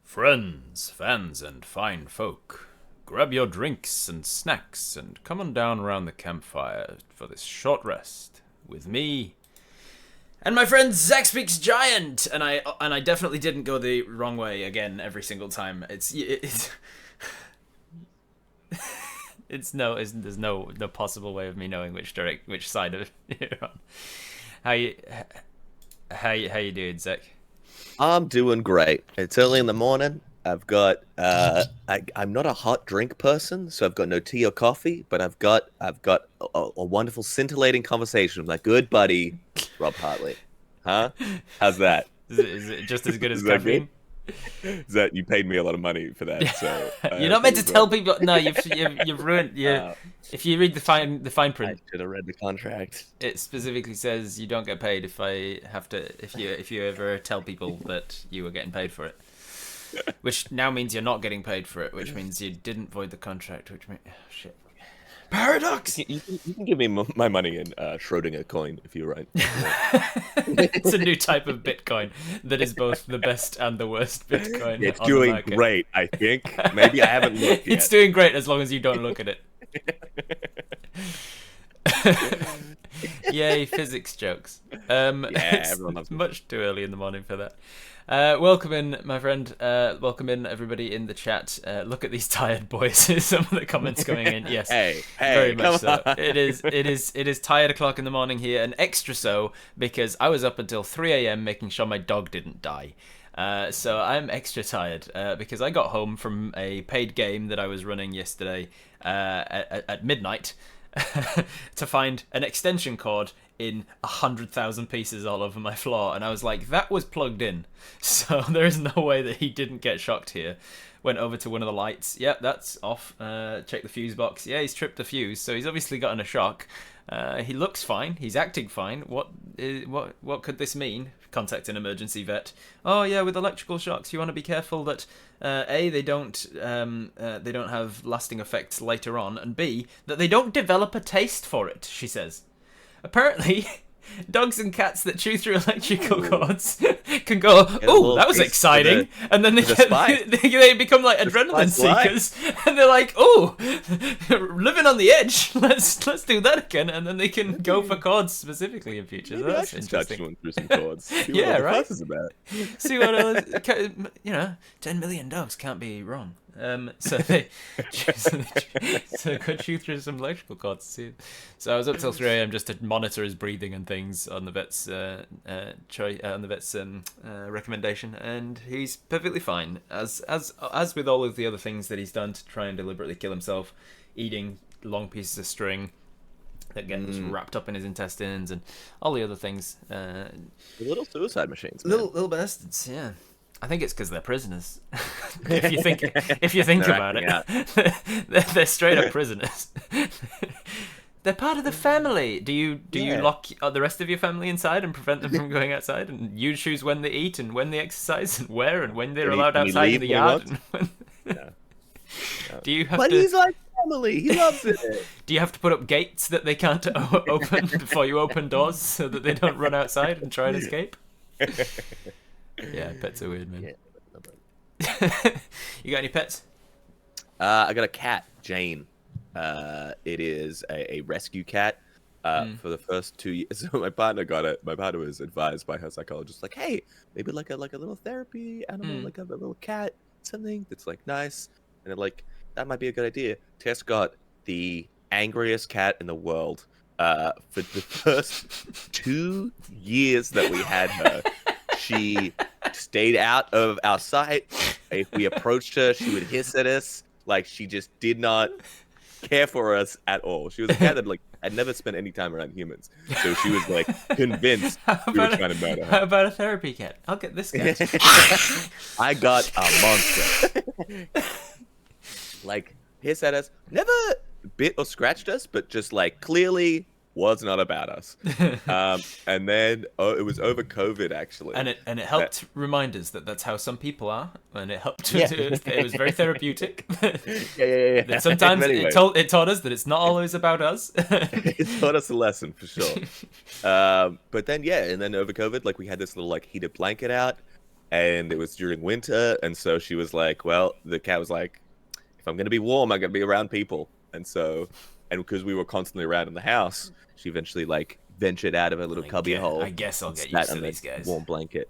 Friends, fans, and fine folk, grab your drinks and snacks and come on down around the campfire for this short rest with me and my friend Zac Speaks Giant. And I definitely didn't go the wrong way again every single time. There's no possible way of me knowing which side of you're on. How you doing, Zac? I'm doing great. It's early in the morning. I've got I'm not a hot drink person, so I've got no tea or coffee, but I've got a wonderful scintillating conversation with my good buddy Rob Hartley. Huh? How's that? Is it just as good as Is that caffeine? good? Is that you paid me a lot of money for that? So You're not meant to tell people. No, you've ruined. If you read the fine I print, should have read the contract. it specifically says you don't get paid if you ever tell people that you were getting paid for it. Which now means you're not getting paid for it, which means you didn't void the contract, which means shit. Paradox. You can give me my money in Schrodinger coin if you're right. It's a new type of Bitcoin that is both the best and the worst Bitcoin. It's on the doing market. great, I think. Maybe I haven't looked yet. It's doing great as long as you don't look at it. Yay, physics jokes. Yeah, It's everyone loves it. much too early in the morning for that. Welcome in, my friend. Welcome in, everybody in the chat. Look at these tired boys. Some of the comments coming in. Yes, Hey, very come much so. on. It is tired o'clock in the morning here, and extra so because I was up until 3 a.m. making sure my dog didn't die. So I'm extra tired because I got home from a paid game that I was running yesterday at midnight to find an extension cord in 100,000 pieces all over my floor, and I was like, that was plugged in, so there is no way that he didn't get shocked here. Went over to one of the lights. Yep, that's off. Check the fuse box. Yeah, he's tripped the fuse, so he's obviously gotten a shock. He looks fine. He's acting fine. What could this mean? Contact an emergency vet. Oh yeah, with electrical shocks, you want to be careful that they don't have lasting effects later on, and B, that they don't develop a taste for it. She says. Apparently, dogs and cats that chew through electrical cords can go, "Oh, that was exciting," and then they become like adrenaline seekers, and they're like, "Oh, living on the edge. Let's do that again," and then they can go for cords specifically in future. Maybe That's I should start interesting. chewing through some cords. See Yeah, what the right? fuss is about. See what else? 10 million dogs can't be wrong. So they could chew through some electrical cords. See, so I was up till 3 a.m. just to monitor his breathing and things on the vet's recommendation, and he's perfectly fine. As with all of the other things that he's done to try and deliberately kill himself, eating long pieces of string that get wrapped up in his intestines and all the other things. The little suicide machines. Man. Little bastards, yeah. I think it's because they're prisoners. if you think about it, they're straight up prisoners. They're part of the family. Do you lock the rest of your family inside and prevent them from going outside? And you choose when they eat and when they exercise and where and when they're allowed outside in the yard. Do you have But to? he's like family. He loves it. Do you have to put up gates that they can't open before you open doors so that they don't run outside and try and escape? Yeah, pets are weird, man. Yeah. You got any pets? I got a cat, Jane. It is a rescue cat. For the first 2 years, so my partner got it. My partner was advised by her psychologist, like, hey, maybe like a little therapy animal, like a little cat, something that's like nice, and like that might be a good idea. Tess got the angriest cat in the world. For the first 2 years that we had her, she stayed out of our sight. If we approached her, she would hiss at us. Like, she just did not care for us at all. She was a cat that like had never spent any time around humans, so she was like convinced we were trying to murder her. How about a therapy cat? I'll get this cat. I got a monster. Like, hiss at us, never bit or scratched us, but just like clearly was not about us. And then it was over COVID actually, and it helped remind us that that's how some people are, and it helped. Yeah. It was very therapeutic. Yeah. That sometimes Anyway. it taught us that it's not always about us. It taught us a lesson for sure. But then and then over COVID, like we had this little like heated blanket out. and it was during winter, and so she was like, well, the cat was like, if I'm gonna be warm, I'm gonna be around people. And because we were constantly around in the house, she eventually like ventured out of her little cubby I hole guess I'll and get sat used to on the these guys. warm blanket.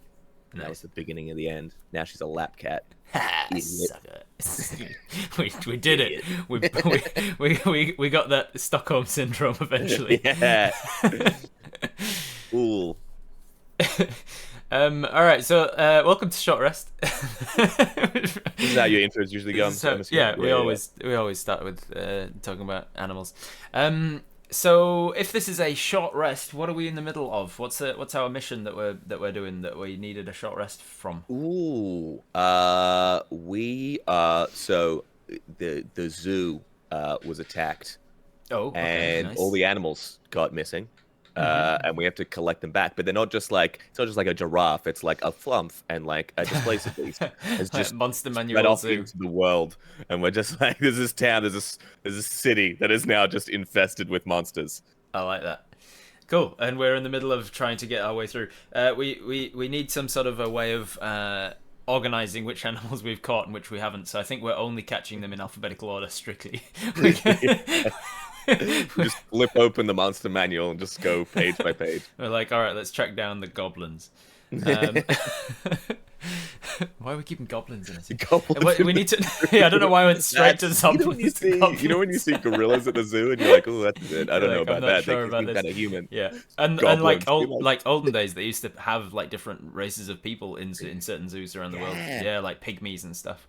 And that was Nice. the beginning of the end. Now she's a lap cat. Ha, Idiot. sucker. we did it. We got that Stockholm syndrome eventually. Yeah. Cool. All right, so welcome to Short Rest. This is how your intros usually go. So yeah, we always start with talking about animals. So if this is a short rest, what are we in the middle of? What's our mission that we're doing that we needed a short rest from? Ooh. We so the zoo was attacked, Oh, okay, and all nice. the animals got missing. And we have to collect them back. But they're not just like it's not just like a giraffe. It's like a flump and like a displacer beast. It's just Monster spread Manual off Zoo. into the world, and we're just like there's this town, there's this city that is now just infested with monsters. I like that. Cool, and we're in the middle of trying to get our way through. We need some sort of a way of organizing which animals we've caught and which we haven't. So I think we're only catching them in alphabetical order strictly. Just flip open the monster manual and just go page by page. We're like, all right, let's track down the goblins. Why are we keeping goblins in it? Goblins We need to. Yeah, I don't know why I went straight to zombies. You know when you see gorillas at the zoo and you're like, oh, that's good. I don't know Like, I'm about not that. sure They about seem this. kind of human. Yeah, and Goblins. like olden days, they used to have like different races of people in certain zoos around the world. Yeah. Yeah, like pygmies and stuff.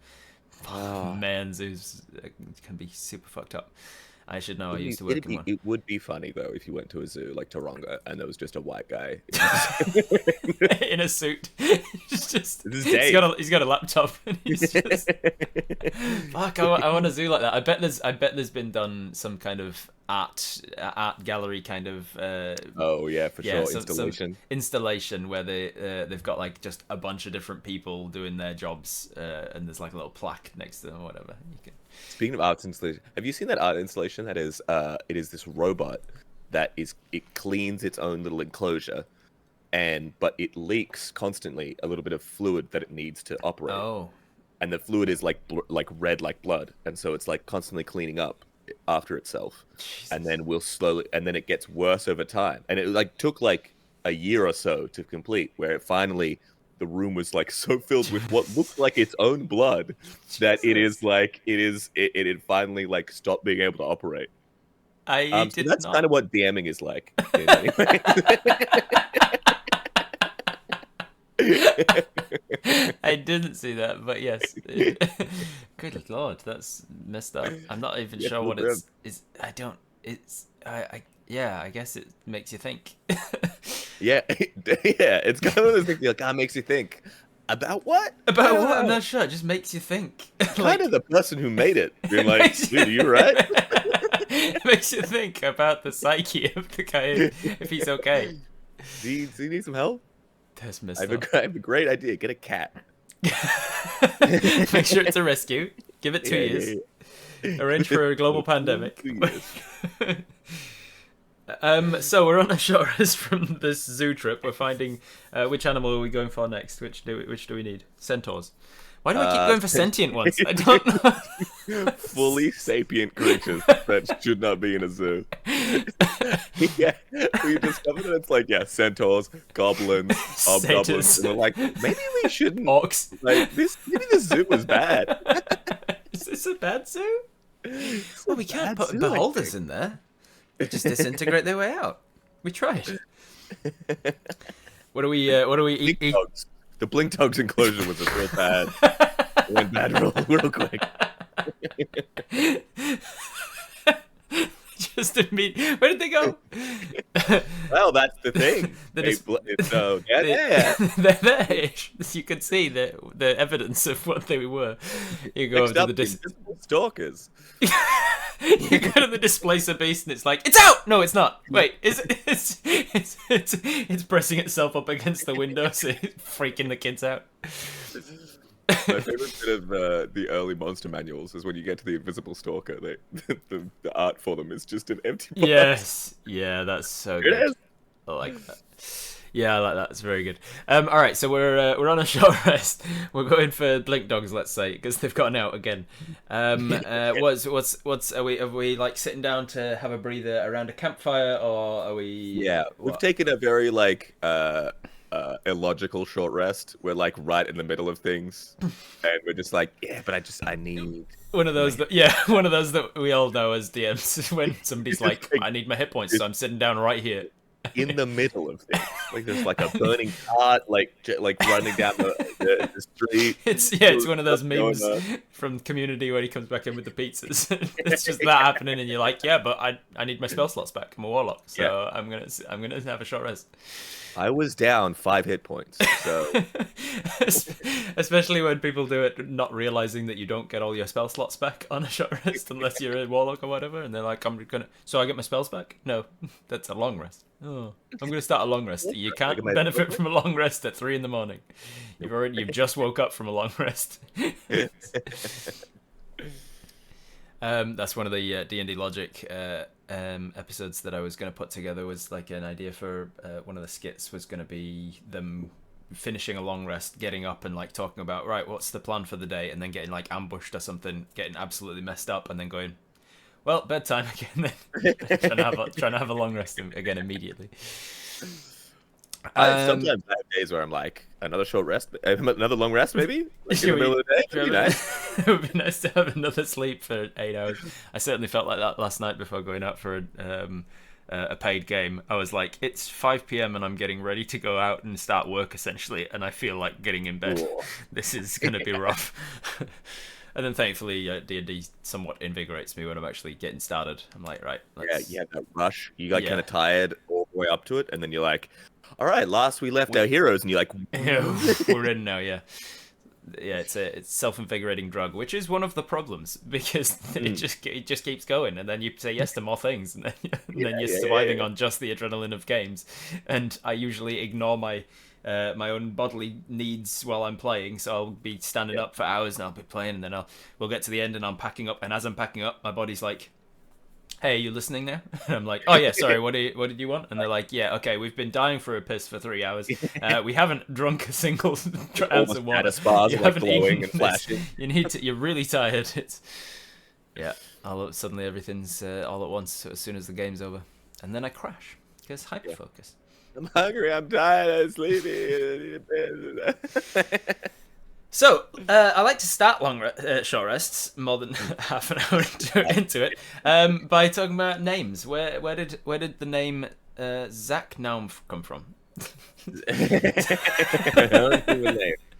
Oh. Man, zoos can be super fucked up. I should know. I used to work in one. It would be funny though if you went to a zoo like Taronga and there was just a white guy. In a suit. He's just This is he's Dave. got a laptop and he's just fuck. I want a zoo like that. I bet there's been done some kind of art gallery kind of Oh yeah, for sure. some installation where they've got like just a bunch of different people doing their jobs and there's like a little plaque next to them or whatever. You can... Speaking of art installation, have you seen that art installation? That is, it is this robot it cleans its own little enclosure, but it leaks constantly a little bit of fluid that it needs to operate. Oh. And the fluid is like red like blood, and so it's like constantly cleaning up after itself. Jesus. And then and then it gets worse over time. And it like took like a year or so to complete, where it finally. The room was like so filled with what looked like its own blood that it had finally like stopped being able to operate. So that's kind of what DMing is like. I didn't see that, but yes. Good lord, that's messed up. I'm not even sure what it's. I don't. It's. Yeah. I guess it makes you think. Yeah. It's kind of one of those things like, makes you think about what? About what? I'm not sure. It just makes you think. Kind of the person who made it being like, dude, are you right? It makes you think about the psyche of the guy if he's okay. Do you need some help? That's messed I up. have a great idea. Get a cat. Make sure it's a rescue. Give it 2 years. Arrange for a global pandemic. 2 years. So we're on a short rest from this zoo trip. We're finding which animal are we going for next? Which do we need? Centaurs. Why do I keep going for sentient ones? I don't know. Fully sapient creatures that should not be in a zoo. Yeah, we discovered that it's like centaurs, goblins, hobgoblins, and we're like, maybe we shouldn't. Orcs. Like maybe the zoo was bad. Is this a bad zoo? Well, we can't put beholders in there. They just disintegrate their way out. We tried. What do we eat? Dogs. The blink dogs enclosure was a real bad. It went bad real quick. Just immediately. Where did they go? Well, that's the thing. They're there. You could see the evidence of what they were. You go over to the stalkers. You go to the displacer beast and it's like, it's out. No, it's not. Wait, it's pressing itself up against the window, so it's freaking the kids out. My favorite bit of the early monster manuals is when you get to the invisible stalker. The art for them is just an empty box. Yes, yeah, that's so good. It is. I like that. Yeah, I like that. It's very good. All right, so we're on a short rest. We're going for blink dogs, let's say, because they've gotten out again. What's are we like sitting down to have a breather around a campfire, or are we Yeah, we've what? taken a very like illogical short rest. We're like right in the middle of things, and we're just like, yeah, but I need One of those my that yeah, one of those that we all know as DMs when somebody's it's like, like I need my hit points, so it's I'm sitting down right here. in the middle of things. Like there's like a burning cart, like running down the street. It's one of Stuff those going memes on. from Community when he comes back in with the pizzas. It's just that happening, and you're like, yeah, but I need my spell slots back. I'm a warlock, Yeah, so I'm gonna have a short rest. I was down 5 hit points, so Especially when people do it not realizing that you don't get all your spell slots back on a short rest unless you're a warlock or whatever, and they're like, I'm gonna so I get my spells back? No, that's a long rest. Oh, I'm gonna start a long rest. You like can't my benefit from a long rest at 3 a.m. You've just woke up from a long rest. That's one of the D&D Logic episodes that I was going to put together. Was like an idea for one of the skits was going to be them finishing a long rest, getting up and like talking about, right, what's the plan for the day, and then getting like ambushed or something, getting absolutely messed up, and then going, well, bedtime again. Then trying to have a long rest again immediately. Sometimes I have days where I'm like, another short rest, another long rest, maybe like in the Should middle we, of the day. That'd be nice. it would be nice to have another sleep for 8 hours. I certainly felt like that last night before going out for a paid game. I was like, it's 5 p.m. and I'm getting ready to go out and start work essentially, and I feel like getting in bed. Cool. This is going to be rough. And then thankfully D&D somewhat invigorates me when I'm actually getting started. I'm like, right, Yeah, you had that rush. You got Yeah. kind of tired all the way up to it, and then you're like, all right, last we left our heroes, and you're like, we're in now, yeah. Yeah, it's self-invigorating drug, which is one of the problems because it just keeps going, and then you say yes to more things, and then you're surviving on just the adrenaline of games. And I usually ignore my my own bodily needs while I'm playing, so I'll be standing up for hours and I'll be playing, and then we'll get to the end and I'm packing up, and as I'm packing up, my body's like, hey, are you listening now? And I'm like, oh yeah, sorry, what did you want? And they're like, yeah, okay, we've been dying for a piss for 3 hours. We haven't drunk a single ounce of water. Spas, You like haven't glowing eaten and flashing. You're really tired. Yeah, suddenly everything's all at once as soon as the game's over. And then I crash because hyperfocus. I'm hungry, I'm tired, I'm sleepy. I need a bed. So, I like to start short rests, more than half an hour into it, by talking about names. Where did the name Zac come from?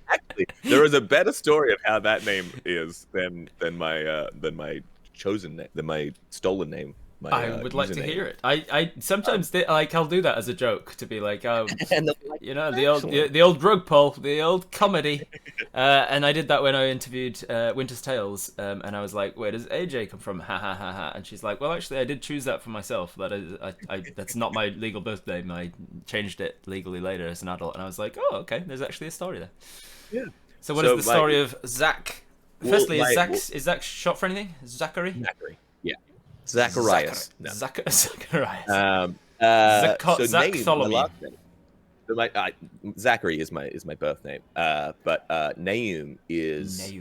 Actually, there is a better story of how that name is than my chosen name, than my stolen name. I would like to hear it. I sometimes I'll do that as a joke to be like, you know, the old drug pull, the old comedy, and I did that when I interviewed Winter's Tales, and I was like, where does AJ come from? Ha ha ha ha. And she's like, well, actually, I did choose that for myself. That's not my legal birth name. I changed it legally later as an adult, and I was like, oh, okay, there's actually a story there. Yeah. So what is the story of Zac? Firstly, is Zac short for anything? Zachary? Yeah. Zacharias. Zacharias. Zach Tholomy. So Zachary is my birth name. But Naum is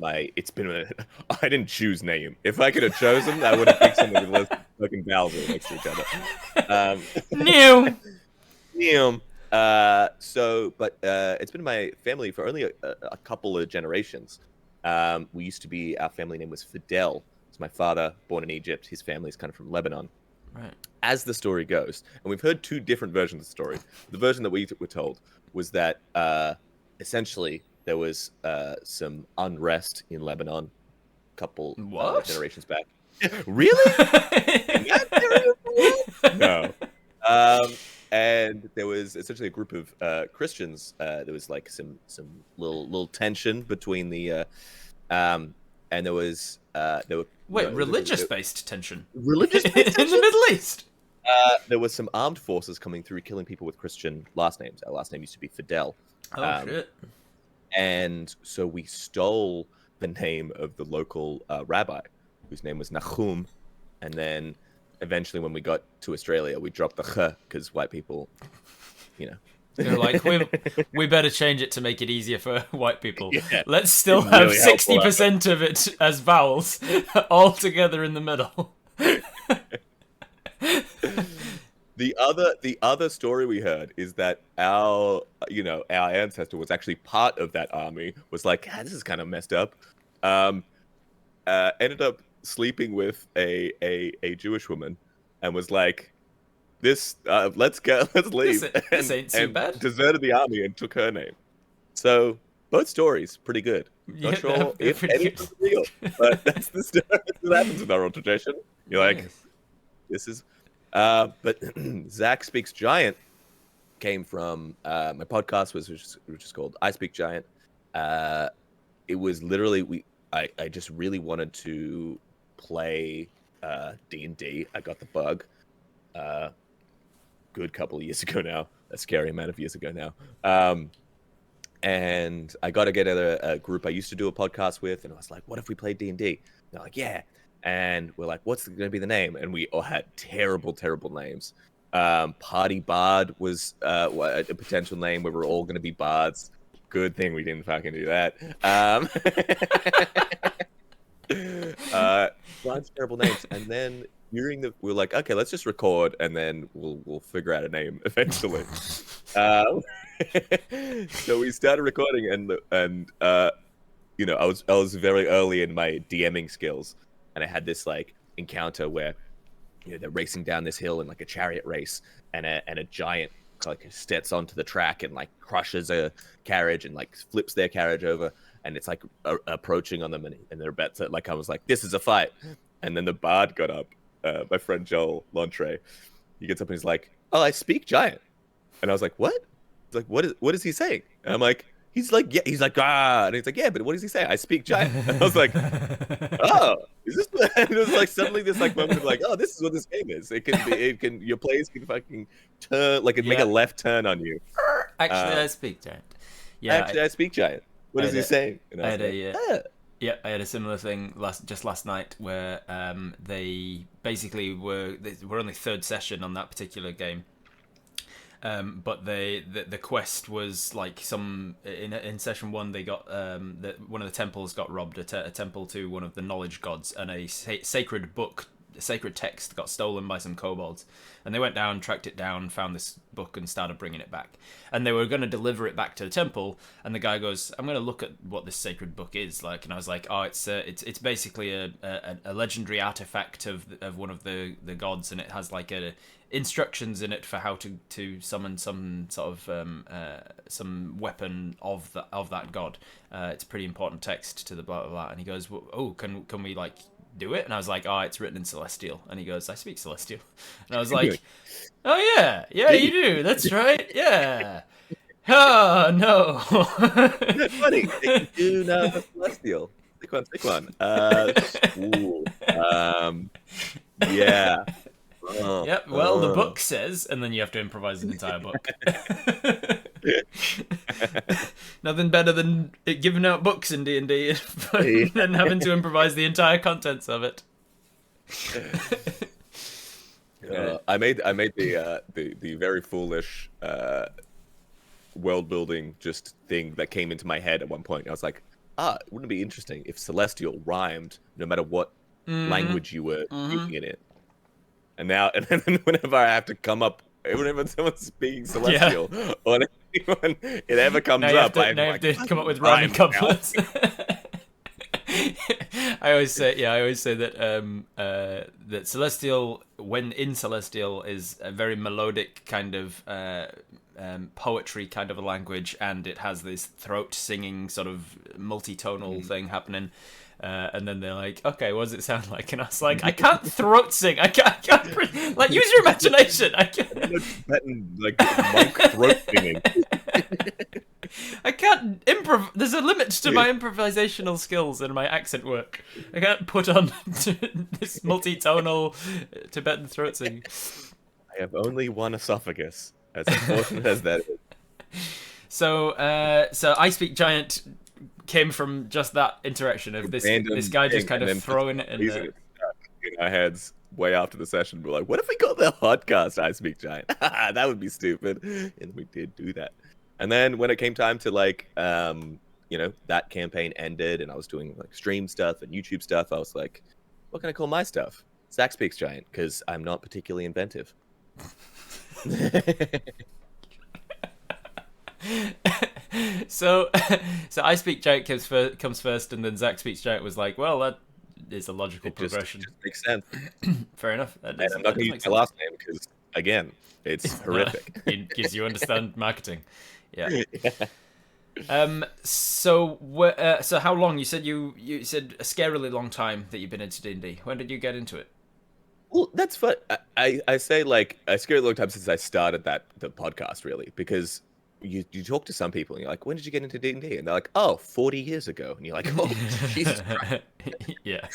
it's been I didn't choose Naum. If I could have chosen, I would have picked something with less fucking vowels next to each other. Naum. But it's been my family for only a couple of generations. Our family name was Fidel. It's my father, born in Egypt. His family is kind of from Lebanon. Right. As the story goes, and we've heard two different versions of the story. The version that we were told was that essentially there was some unrest in Lebanon a couple generations back. Really? No. And there was essentially a group of Christians. There was like some little tension between the and there were religious-based tension. Religious-based tension? In the Middle East. There was some armed forces coming through, killing people with Christian last names. Our last name used to be Fidel. Oh shit! And so we stole the name of the local rabbi, whose name was Nahum, and then eventually, when we got to Australia, we dropped the "h" because white people, you know. They're like, we better change it to make it easier for white people. Yeah, Let's still it's have really helpful. 60% of it as vowels, all together in the middle. The other story we heard is that our ancestor was actually part of that army. Was like, this is kind of messed up. Ended up sleeping with a Jewish woman, and was like, let's go, let's leave. This ain't too bad. Deserted the army and took her name. So both stories pretty good. Yeah, Not sure they're if pretty any good. is real, but that's the story. That's what happens in oral tradition. You're like, Nice. this is. But Zac Speaks Giant came from my podcast, which is called I Speak Giant. It was literally I just really wanted to play D&D. I got the bug. Good couple of years ago now. A scary amount of years ago now. And I got together a group I used to do a podcast with, and I was like, what if we played D&D? They're like, yeah. And we're like, what's going to be the name? And we all had terrible names. Party Bard was a potential name where we're all going to be bards. Good thing we didn't fucking do that. Bunch of terrible names. And then we're like, okay, let's just record, and then we'll figure out a name eventually. So we started recording, and I was very early in my DMing skills, and I had this like encounter where they're racing down this hill in like a chariot race, and a giant like steps onto the track and like crushes a carriage and like flips their carriage over, and it's like approaching on them, and they're about to, like, I was like, this is a fight. And then the bard got up, my friend Joel Lontre, he gets up and he's like, oh, I speak giant. And I was like, what? He's like, what is he saying? And I'm like, he's like, yeah. He's like, ah. And he's like, yeah, but what does he say? I speak giant. And I was like, oh, is this? And it was like suddenly this like moment of like, oh, this is what this game is. Your players can fucking turn, like, make a left turn on you. Actually, I speak giant. Yeah, actually, I speak giant. What is he saying? And I had a similar thing last night where they basically were only third session on that particular game. But the quest was like in session 1 they got one of the temples got robbed, a temple to one of the knowledge gods, and a sacred text got stolen by some kobolds, and they went down, tracked it down, found this book, and started bringing it back. And they were going to deliver it back to the temple, and the guy goes, I'm going to look at what this sacred book is like. And I was like, oh, it's basically a legendary artifact of one of the gods, and it has like instructions in it for how to summon some sort of some weapon of that god. It's a pretty important text to the blah blah blah. And he goes, well, oh, can we like do it? And I was like, oh, it's written in Celestial. And he goes, I speak Celestial. And I was like, oh yeah, you do, that's right, yeah. Oh no. That's funny. You do know Celestial. Take one. Cool. Yeah. Oh, yep, well, the book says, and then you have to improvise an entire book. Nothing better than giving out books in D&D and having to improvise the entire contents of it. I made the very foolish world building just thing that came into my head at one point. I was like, wouldn't it be interesting if Celestial rhymed no matter what language you were speaking in it? And then whenever I have to come up, whenever someone's speaking Celestial, or anyone it ever comes up, I have to come up with rhyming couplets. I always say that that Celestial, when in Celestial, is a very melodic kind of poetry kind of a language, and it has this throat singing sort of multi-tonal thing happening. And then they're like, okay, what does it sound like? And I was like, I can't throat sing. I can't like, use your imagination. I can't. Like monk throat singing. I can't improv. There's a limit to my improvisational skills and my accent work. I can't put on this multi-tonal Tibetan throat singing. I have only one esophagus, as important as that is. So I Speak Giant came from just that interaction of this guy just kind of throwing it in there. In our heads way after the session, we're like, what if we got the podcast I Speak Giant? That would be stupid. And we did do that. And then when it came time to like, that campaign ended and I was doing like stream stuff and YouTube stuff, I was like, what can I call my stuff? Zac Speaks Giant, because I'm not particularly inventive. So I Speak Giant comes first, and then Zac Speaks Giant was like, well, that is a logical progression. It just makes sense. Fair enough. And I'm not going to use my last name because, again, it's horrific. Because you understand marketing. Yeah. Yeah. So how long? You said you said a scarily long time that you've been into D&D. When did you get into it? Well, that's fun. I say like a scary long time since I started the podcast, really, because you talk to some people and you're like, when did you get into D&D? And they're like, oh, 40 years ago. And you're like, oh, Jesus Christ. Yeah.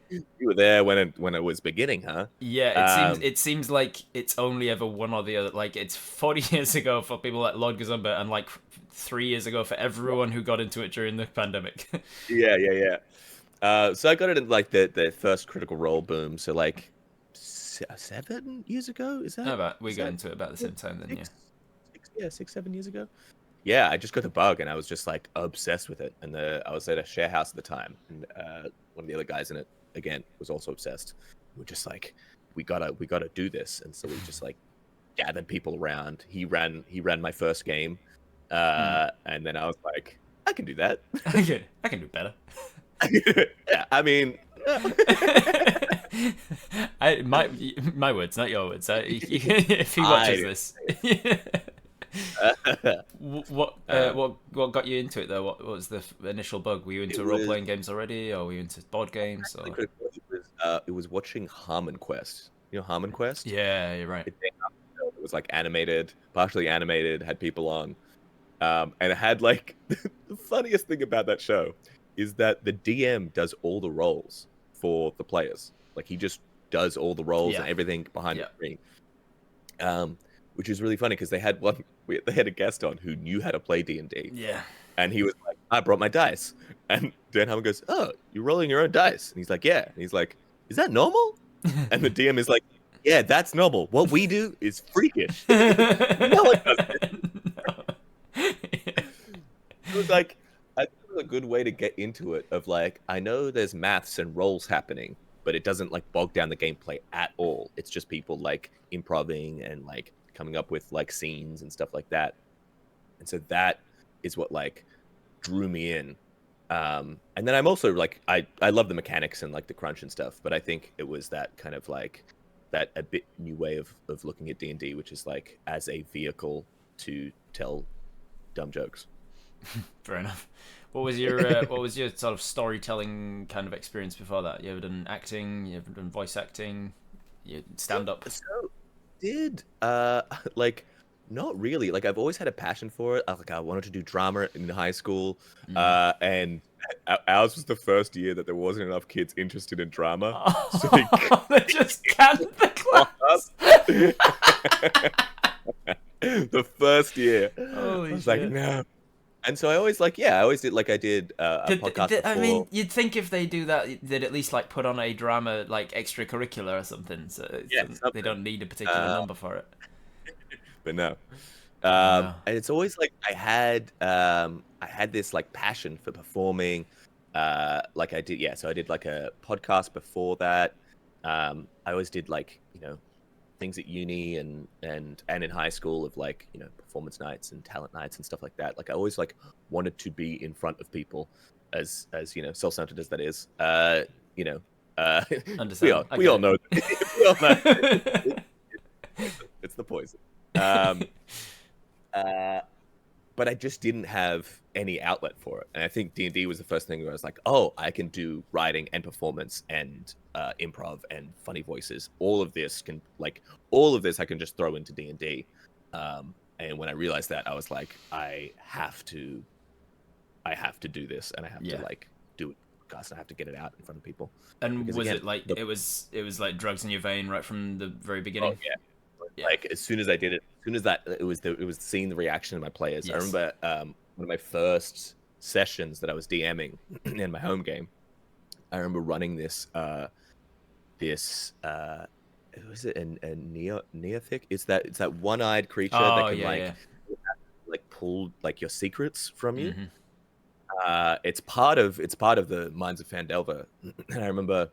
You were there when it was beginning, huh? Yeah, it seems like it's only ever one or the other. Like, it's 40 years ago for people like Lord Gazumba, and like 3 years ago for everyone who got into it during the pandemic. Yeah. So I got it in like the first Critical Role boom. So like 7 years ago, is that? We got into it about the same time then, yeah. 6, 7 years ago. Yeah, I just got the bug and I was just like obsessed with it. And I was at a share house at the time, and one of the other guys in it again was also obsessed. We're just like, we gotta do this. And so we just like gathered people around. He ran my first game, and then I was like, I can do that. I can do better. Yeah, I mean, my words, not your words. If he watches this. What got you into it though? What was the initial bug? Were you into role-playing games already, or were you into board games? Or... It was watching Harmon Quest. You know Harmon Quest? Yeah, you're right. It was like animated, partially animated, had people on, and it had like the funniest thing about that show is that the DM does all the roles for the players. Like he just does all the roles and everything behind the screen. Which is really funny because they had a guest on who knew how to play D&D. Yeah. And he was like, I brought my dice. And Dan Harmon goes, oh, you're rolling your own dice? And he's like, yeah. And he's like, is that normal? And the DM is like, yeah, that's normal. What we do is freakish. No one does it. It was like, I think it was a good way to get into it of like, I know there's maths and rolls happening, but it doesn't like bog down the gameplay at all. It's just people like improving and like coming up with like scenes and stuff like that. And so that is what like drew me in. And then I'm also like, I love the mechanics and like the crunch and stuff, but I think it was that kind of like that a bit new way of looking at D&D, which is like as a vehicle to tell dumb jokes. Fair enough. What was your sort of storytelling kind of experience before that? You ever done acting? You ever done voice acting? You stand up? So did like not really. Like I've always had a passion for it. I wanted to do drama in high school, and ours was the first year that there wasn't enough kids interested in drama, so they just canned the class. The first year, Holy I was shit. like, no. And so I always did a podcast before. I mean, you'd think if they do that, they'd at least like put on a drama like extracurricular or something. So they don't need a particular number for it. But no. And it's always like I had this like passion for performing. Like I did, so I did like a podcast before that. I always did like, things at uni and in high school of like, performance nights and talent nights and stuff like that. Like I always like wanted to be in front of people as self-centered as that is. We all know. It's the poison. But I just didn't have any outlet for it. And I think D&D was the first thing where I was like, oh, I can do writing and performance and improv and funny voices. All of this I can just throw into D&D. And when I realized that, I was like, I have to do this, and I have to like do it. Because I have to get it out in front of people. And because, was again, it like it was like drugs in your vein right from the very beginning? Oh, yeah. Like as soon as I did it, it was seeing the reaction of my players. Yes. I remember one of my first sessions that I was DMing in my home game. I remember running this this was it a neothic? It's that one-eyed creature that Oh can yeah, yeah. like pull like your secrets from you. Hmm. It's part of the Mines of Fandelver. And I remember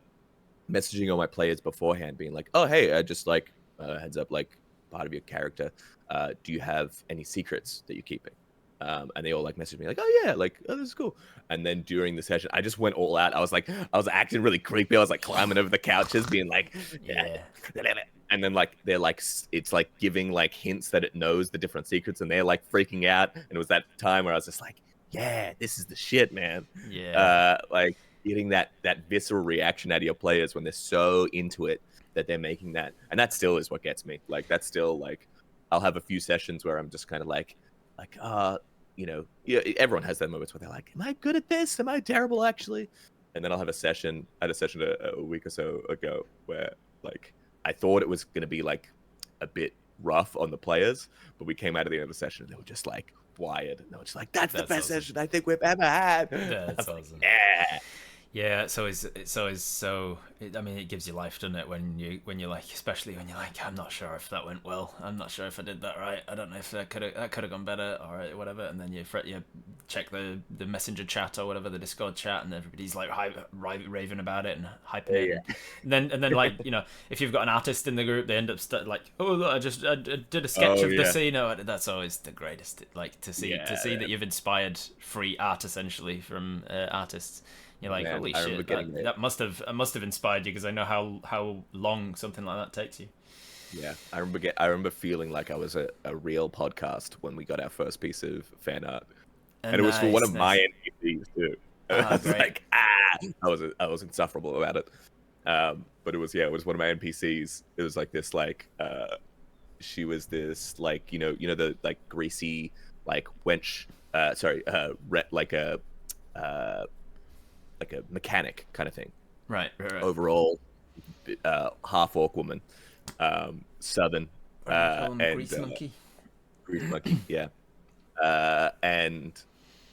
messaging all my players beforehand, being like, "Oh, hey, just like heads up, like part of your character, do you have any secrets that you're keeping?" And they all like messaged me like, "Oh yeah, like oh this is cool." And then during the session, I just went all out. I was acting really creepy. I was like climbing over the couches, being like, "Yeah." Yeah. And then like they're like it's like giving like hints that it knows the different secrets, and they're like freaking out. And it was that time where I was just like, "Yeah, this is the shit, man." Yeah. Like getting that visceral reaction out of your players when they're so into it that they're making that, and that still is what gets me. Like that's still like I'll have a few sessions where I'm just kind of like yeah, everyone has that moments where they're like, am I good at this, am I terrible actually? And then I'll have a session a week or so ago where like I thought it was going to be like a bit rough on the players, but we came out of the end of the session and they were just like wired, and they were just like, that's the best Awesome. session I think we've ever had. That's Like, awesome. yeah. Yeah, it's always so. I mean, it gives you life, doesn't it? When you're like, especially when you're like, I'm not sure if that went well. I'm not sure if I did that right. I don't know if that could have gone better or whatever. And then you check the messenger chat or whatever, the Discord chat, and everybody's like raving about it and hyping it. Yeah. And then like if you've got an artist in the group, they end up like, oh look, I did a sketch Oh of the yeah. scene. That's always the greatest. Like to see Yeah, that you've inspired free art essentially from artists. You're like, man, holy I remember shit, getting it. that must have inspired you because I know how long something like that takes you. Yeah, I remember feeling like I was a real podcast when we got our first piece of fan art, and it was for one Nice, of my nice. NPCs too. I Ah, was great. like, I was insufferable about it. But it was one of my NPCs. It was like this she was this like the like greasy like wench. Uh, like a mechanic kind of thing. Right, right, right. Overall, half orc woman, southern, What do you call him? and Grease monkey. grease monkey. Yeah, and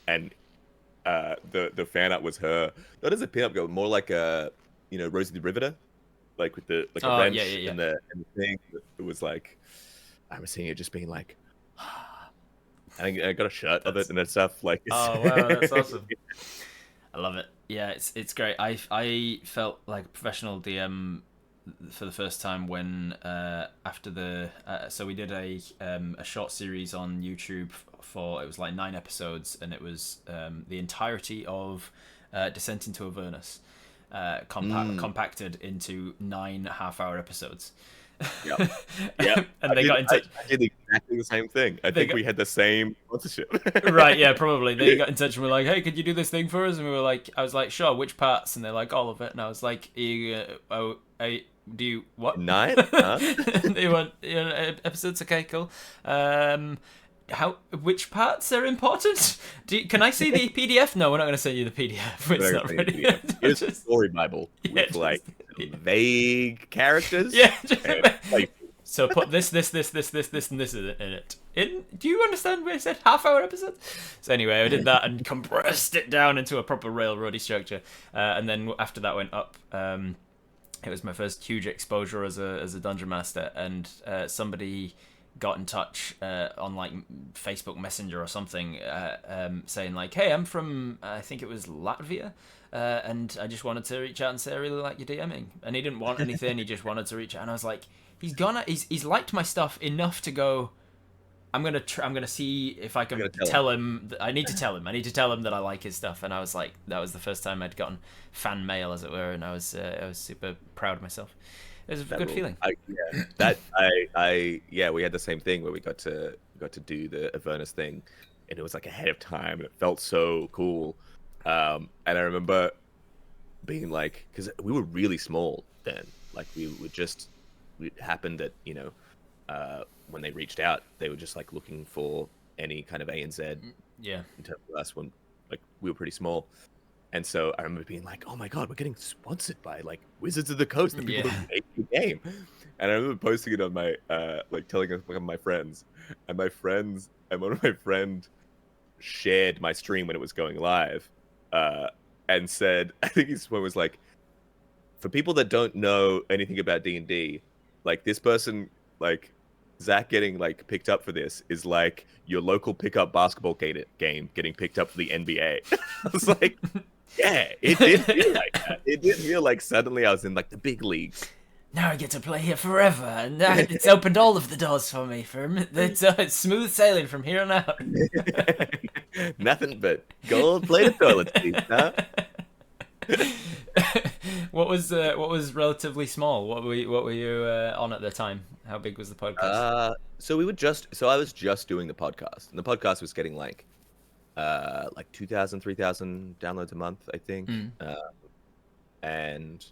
the fan art was her not as a pinup girl, more like a Rosie the Riveter, like with the like a Oh yeah, yeah, wrench yeah. and the thing. It was like I was seeing it just being like. I got a shirt of it That's and stuff like. Oh wow, that's awesome. I love it. Yeah, it's great. I felt like a professional DM for the first time when after the so we did a short series on YouTube for it was like 9 episodes, and it was the entirety of Descent into Avernus compacted into 9 half-hour episodes. Yep. Yeah, And they got in touch. I did exactly the same thing. I think we had the same sponsorship. Right, yeah, probably. They got in touch and were like, "Hey, could you do this thing for us?" And we were like, "I was like, sure. Which parts?" And they're like, "All of it." And I was like, do you what?" Nine? Huh? They went, episodes. Okay, cool. Which parts are important? Can I see the PDF? No, we're not going to send you the PDF. It's not ready. It's a story Bible with just- like vague characters. Yeah. and, like, So put this, and this in it. Do you understand what I said? Half-hour episode. So anyway, I did that and compressed it down into a proper railroady structure. And then after that went up, it was my first huge exposure as a dungeon master, and somebody got in touch on like Facebook Messenger or something, saying like, "Hey, I'm from I think it was Latvia." And I just wanted to reach out and say I really like your DMing. And he didn't want anything; he just wanted to reach out. And I was like, he's liked my stuff enough to go. I'm gonna see if I can tell him. I need to tell him. I need to tell him that I like his stuff. And I was like, that was the first time I'd gotten fan mail, as it were, and I was super proud of myself. It was a good feeling. We had the same thing where we got to do the Avernus thing, and it was like ahead of time, and it felt so cool. And I remember being like, because we were really small then, like it happened that when they reached out, they were just like looking for any kind of ANZ. Yeah. In terms of us, when like we were pretty small. And so I remember being like, "Oh my god, we're getting sponsored by like Wizards of the Coast, the people that make the game." And I remember posting it on my like telling one of my friends, and one of my friends shared my stream when it was going live, and said, I think his one was like, for people that don't know anything about D&D, like this person, like Zach getting like picked up for this is like your local pickup basketball game getting picked up for the NBA. I was like, yeah, it did feel like that. It did feel like suddenly I was in like the big leagues. Now I get to play here forever, and now it's opened all of the doors for me. It's smooth sailing from here on out. Nothing but gold-plated toilet seats, huh? What was relatively small? What were you on at the time? How big was the podcast? So I was just doing the podcast, and the podcast was getting like 2,000, 3,000 downloads a month, I think. And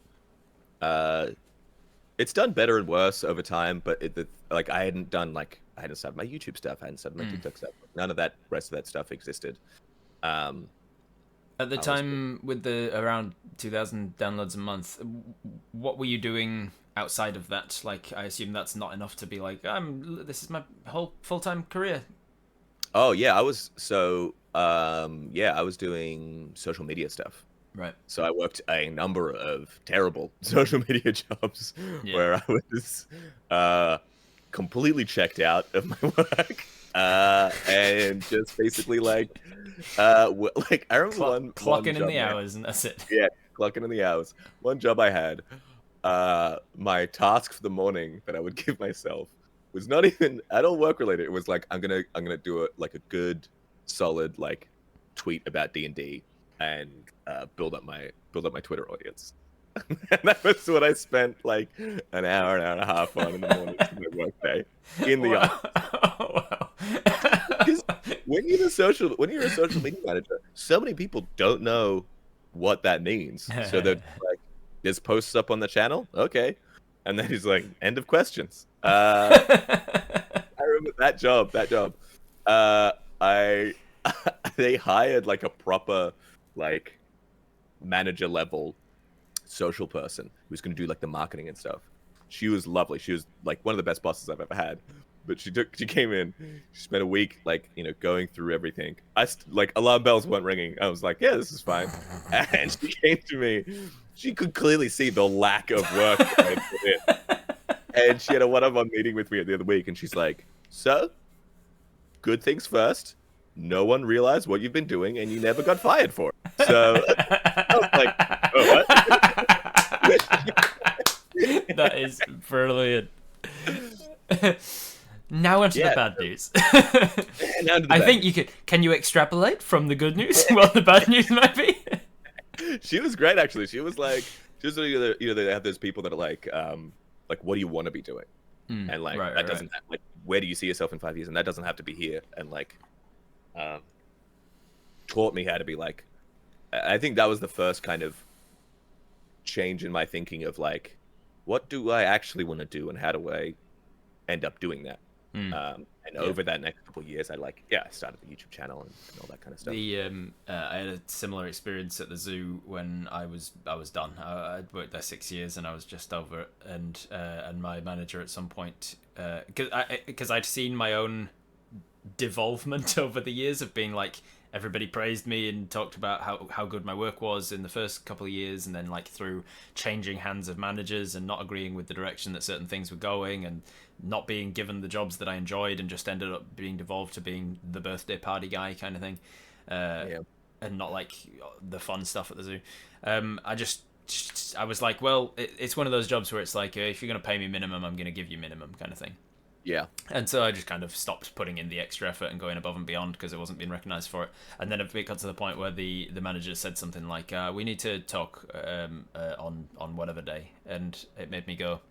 it's done better and worse over time, but I hadn't started my YouTube stuff, I hadn't started my TikTok stuff. None of that rest of that stuff existed. At the time, with the around 2,000 downloads a month, what were you doing outside of that? Like, I assume that's not enough to be like, this is my whole full-time career. Oh yeah, I was doing social media stuff. Right. So I worked a number of terrible social media jobs where I was completely checked out of my work and just basically I remember clocking in the hours and that's it. Yeah, clocking in the hours. One job I had, my task for the morning that I would give myself was not even at all work related. It was like I'm gonna do a good solid tweet about D&D and build up my Twitter audience. And that was what I spent like an hour and a half on in the morning for my work day in the office. Wow. Because when you're a social media manager, so many people don't know what that means. So they're like, "There's posts up on the channel, okay," and then he's like, "End of questions." I remember that job. They hired like a proper manager level social person who's going to do like the marketing and stuff. She was lovely. She was like one of the best bosses I've ever had. But she came in, she spent a week going through everything. Alarm bells weren't ringing. I was like, yeah, this is fine. And she came to me. She could clearly see the lack of work that I put in. And she had a one-on-one meeting with me the other week, and she's like, so, good things first. No one realized what you've been doing, and you never got fired for it. So I was like, oh, what? That is brilliant. Now onto the bad news. I think you could. Can you extrapolate from the good news what the bad news might be? She was great, actually. She was like, they have those people that are like, what do you want to be doing? And that doesn't where do you see yourself in 5 years? And that doesn't have to be here. And taught me how to be like. I think that was the first kind of change in my thinking of what do I actually want to do, and how do I end up doing that? Over that next couple of years, I started the YouTube channel and all that kind of stuff. I had a similar experience at the zoo when I was done. I'd worked there 6 years and I was just over it. And my manager at some point, because I'd seen my own devolvement over the years of being everybody praised me and talked about how good my work was in the first couple of years, and then through changing hands of managers and not agreeing with the direction that certain things were going, and not being given the jobs that I enjoyed, and just ended up being devolved to being the birthday party guy kind of thing, and not the fun stuff at the zoo. I was like, well, it's one of those jobs where it's if you're going to pay me minimum, I'm going to give you minimum kind of thing. Yeah. And so I just kind of stopped putting in the extra effort and going above and beyond because it wasn't being recognised for it. And then it got to the point where the manager said something like, we need to talk on whatever day. And it made me go,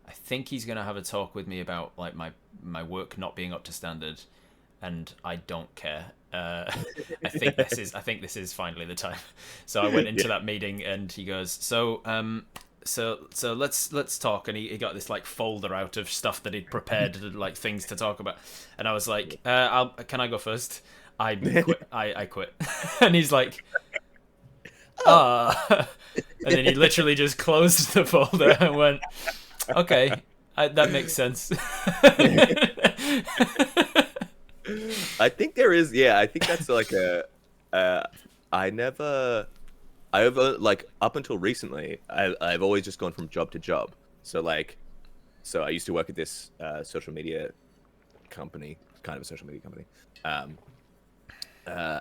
I think he's going to have a talk with me about my work not being up to standard, and I don't care. I think this is finally the time. So I went into that meeting and he goes, So let's talk, and he got this folder out of stuff that he'd prepared, things to talk about, and I was like, can I go first? I quit. And he's like, and then he literally just closed the folder and went, okay, that makes sense. I think there is, I think that's I I've like up until recently, I've always just gone from job to job. So like, so I used to work at this social media company, kind of a social media company. Um,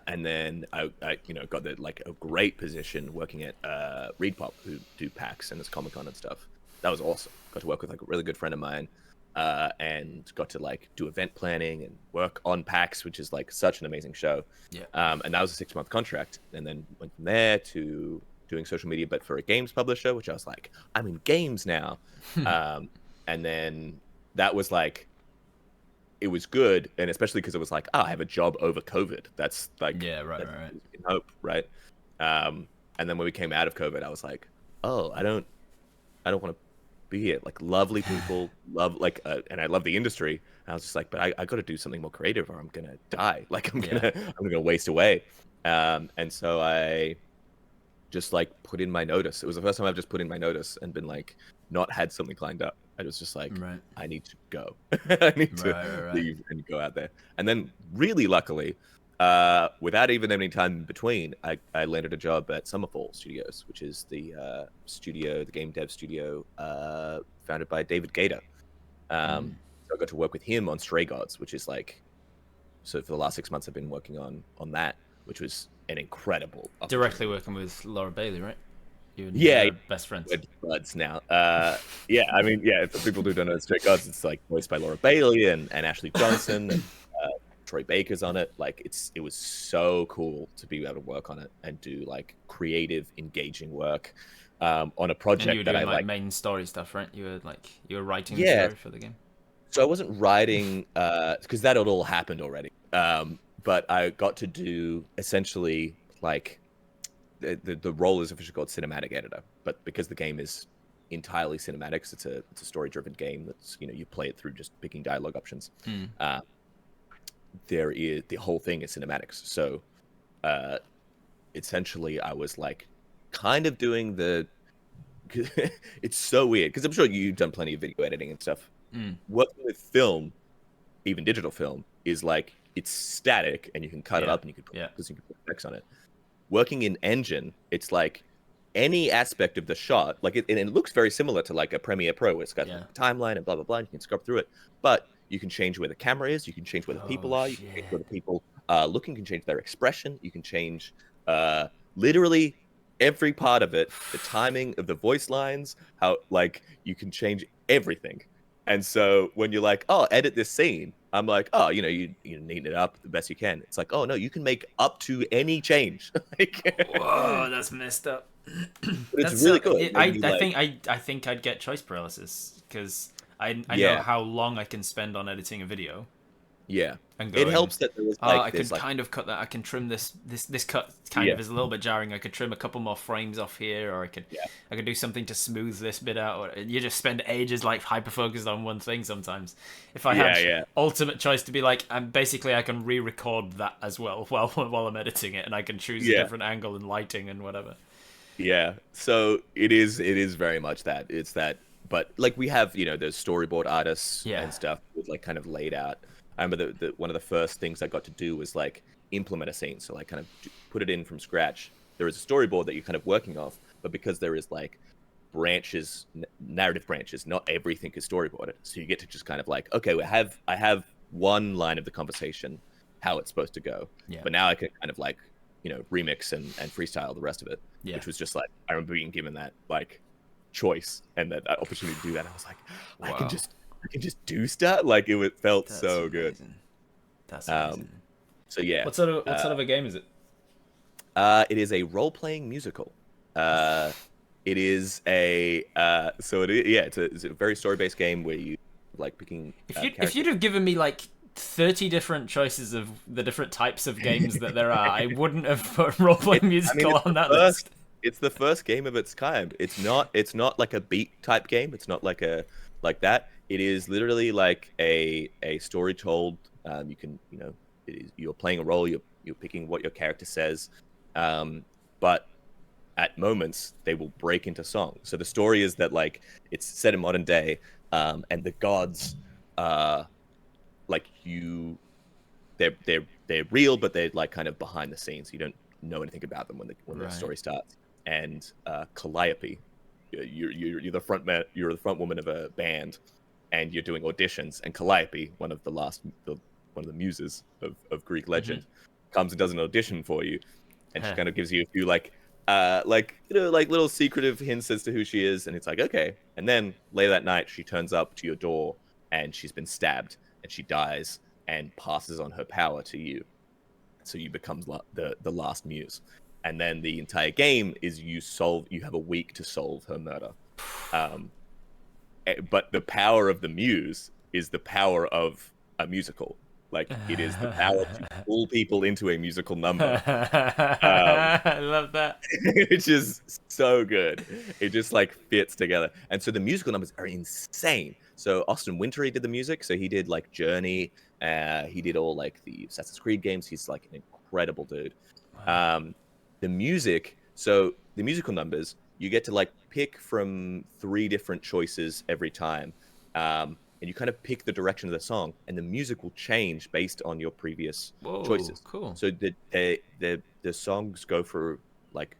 and then I got the like a great position working at ReedPop, who do PAX and this Comic Con and stuff. That was awesome. Got to work with like a really good friend of mine, and got to like do event planning and work on PAX, which is like such an amazing show. Yeah. And that was a 6-month contract, and then went from there to doing social media, but for a games publisher, which I was like, I'm in games now. And then that was like, it was good, and especially because it was like, I have a job over COVID. That's like, Yeah, right. hope, right? And then when we came out of COVID, I was like, oh, I don't want to be here. Like, lovely people, love like, and I love the industry. And I was just like, but I got to do something more creative, or I'm gonna die. Like, I'm gonna waste away. And so I just like put in my notice. It was the first time I've just put in my notice and been like, not had something lined up. I was just like, I need to go. I need to leave and go out there. And then really luckily, without even any time in between, I landed a job at Summerfall Studios, which is the the game dev studio founded by David Gator. So I got to work with him on Stray Gods, which is like, so for the last 6 months I've been working on that, which was an incredible Directly working with Laura Bailey, right? You and yeah, best friends. We're buds now. Yeah, I mean, yeah, for people who don't know Stray Gods, it's like voiced by Laura Bailey and Ashley Johnson and Troy Baker's on it. Like, it was so cool to be able to work on it and do like creative, engaging work on a project and you were doing that I like like. Main story stuff, right? You were writing the story for the game. So I wasn't writing because that had all happened already. But I got to do essentially like the role is officially called cinematic editor, but because the game is entirely cinematics, it's a story driven game that's, you play it through just picking dialogue options. There is, the whole thing is cinematics. So essentially I was like kind of doing the it's so weird because I'm sure you've done plenty of video editing and stuff. Working with film, even digital film, is like, it's static and you can cut it up and you can put effects on it. Working in engine, it's like any aspect of the shot, like and it looks very similar to like a Premiere Pro, where it's got like a timeline and blah blah blah, and you can scrub through it, but you can change where the camera is, you can change where the people are, you can change where the people are looking, you can change their expression, you can change literally every part of it, the timing of the voice lines, how, like, you can change everything. And so when you're like, oh, edit this scene, I'm like, oh, you neaten it up the best you can. It's like, oh no, you can make up to any change. Like, whoa, that's messed up. But it's really cool. I think I'd get choice paralysis because I know how long I can spend on editing a video. Yeah, and it helps that there was like I can kind of cut that. I can trim this cut kind of is a little bit jarring. I could trim a couple more frames off here, or I could do something to smooth this bit out. Or you just spend ages like hyper focused on one thing sometimes. If I had ultimate choice to be like, I can re-record that as well while I'm editing it, and I can choose a different angle and lighting and whatever. Yeah, so it is very much that. It's that, but like we have those storyboard artists and stuff with like kind of laid out. I remember the one of the first things I got to do was like implement a scene. So like kind of put it in from scratch. There is a storyboard that you're kind of working off, but because there is like branches, narrative branches, not everything is storyboarded. So you get to just kind of like, okay, I have one line of the conversation, how it's supposed to go. Yeah. But now I can kind of like, remix and freestyle the rest of it. Yeah. Which was just like, I remember being given that like choice and that opportunity to do that. I was like, wow. I can just do stuff. Like felt That's so amazing. Good. That's amazing. So yeah. What sort of a game is it? It is a role-playing musical. It is it's a very story-based game where you like picking. If you'd have given me like 30 different choices of the different types of games that there are, I wouldn't have put role-playing musical on that list. It's the first game of its kind. It's not like a beat type game. It's not like that. It is literally like a story told. You can you're playing a role. You're picking what your character says, but at moments they will break into song. So the story is that like it's set in modern day, and the gods, like they're real, but they're like kind of behind the scenes. You don't know anything about them when the story starts. and Calliope. You're the front man. You're the front woman of a band, and you're doing auditions. And Calliope, one of the muses of Greek legend, comes and does an audition for you, and she kind of gives you a few like little secretive hints as to who she is, and it's like, okay. And then later that night, she turns up to your door, and she's been stabbed, and she dies, and passes on her power to you. So you become the last muse, and then the entire game is you have a week to solve her murder. But the power of the muse is the power of a musical. Like, it is the power to pull people into a musical number. I love that. It's just so good. It just like fits together. And so the musical numbers are insane. So Austin Wintory did the music. So he did like Journey. He did all like the Assassin's Creed games. He's like an incredible dude. Wow. The music. So the musical numbers, you get to like pick from 3 different choices every time. And you kind of pick the direction of the song, and the music will change based on your previous choices. Cool. So the songs go for like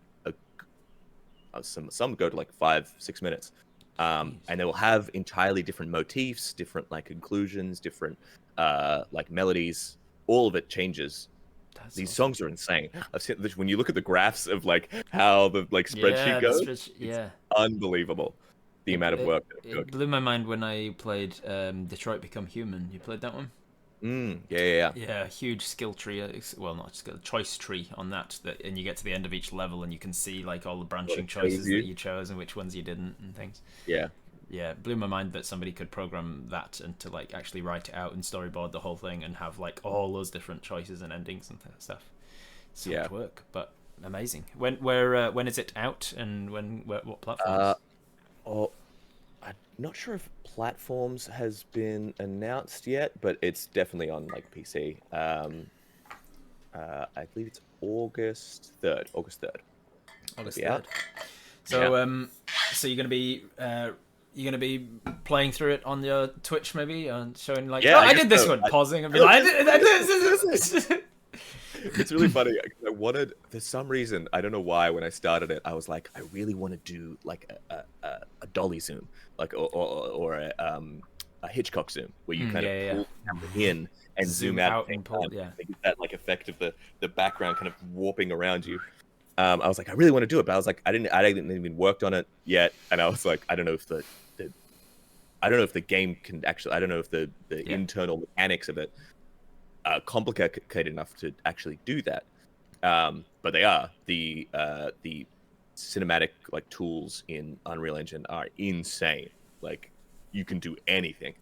some go to like 5-6 minutes, and they will have entirely different motifs, different like conclusions, different like melodies. All of it changes. These songs are insane. I've seen when you look at the graphs of like how the like spreadsheet goes. It's unbelievable. The amount of work it blew my mind when I played Detroit Become Human. You played that one? Yeah. Huge skill tree. Well, not skill, choice tree on that. And you get to the end of each level, and you can see like all the branching choices that you chose and which ones you didn't, and things. Yeah. It blew my mind that somebody could program that and to like actually write it out and storyboard the whole thing and have like all those different choices and endings and stuff. So much work, but amazing. When is it out, and what platforms? I'm not sure if platforms has been announced yet, but it's definitely on like PC. I believe it's August 3rd. August 3rd. August 3rd. So so you're gonna be playing through it on your Twitch maybe, and showing like, I did this one, pausing and be like, I did this. It's really funny. I wanted, for some reason, I don't know why, when I started it, I was like, I really want to do like a dolly zoom, like or a Hitchcock zoom, where you kind of pull the camera in and zoom out and pull, get that like effect of the background kind of warping around you. I was like, I really want to do it, but I was like, I didn't even worked on it yet, and I was like, I don't know if the game can actually, I don't know if the internal mechanics of it complicated enough to actually do that, but they are. The cinematic like tools in Unreal Engine are insane. Like, you can do anything,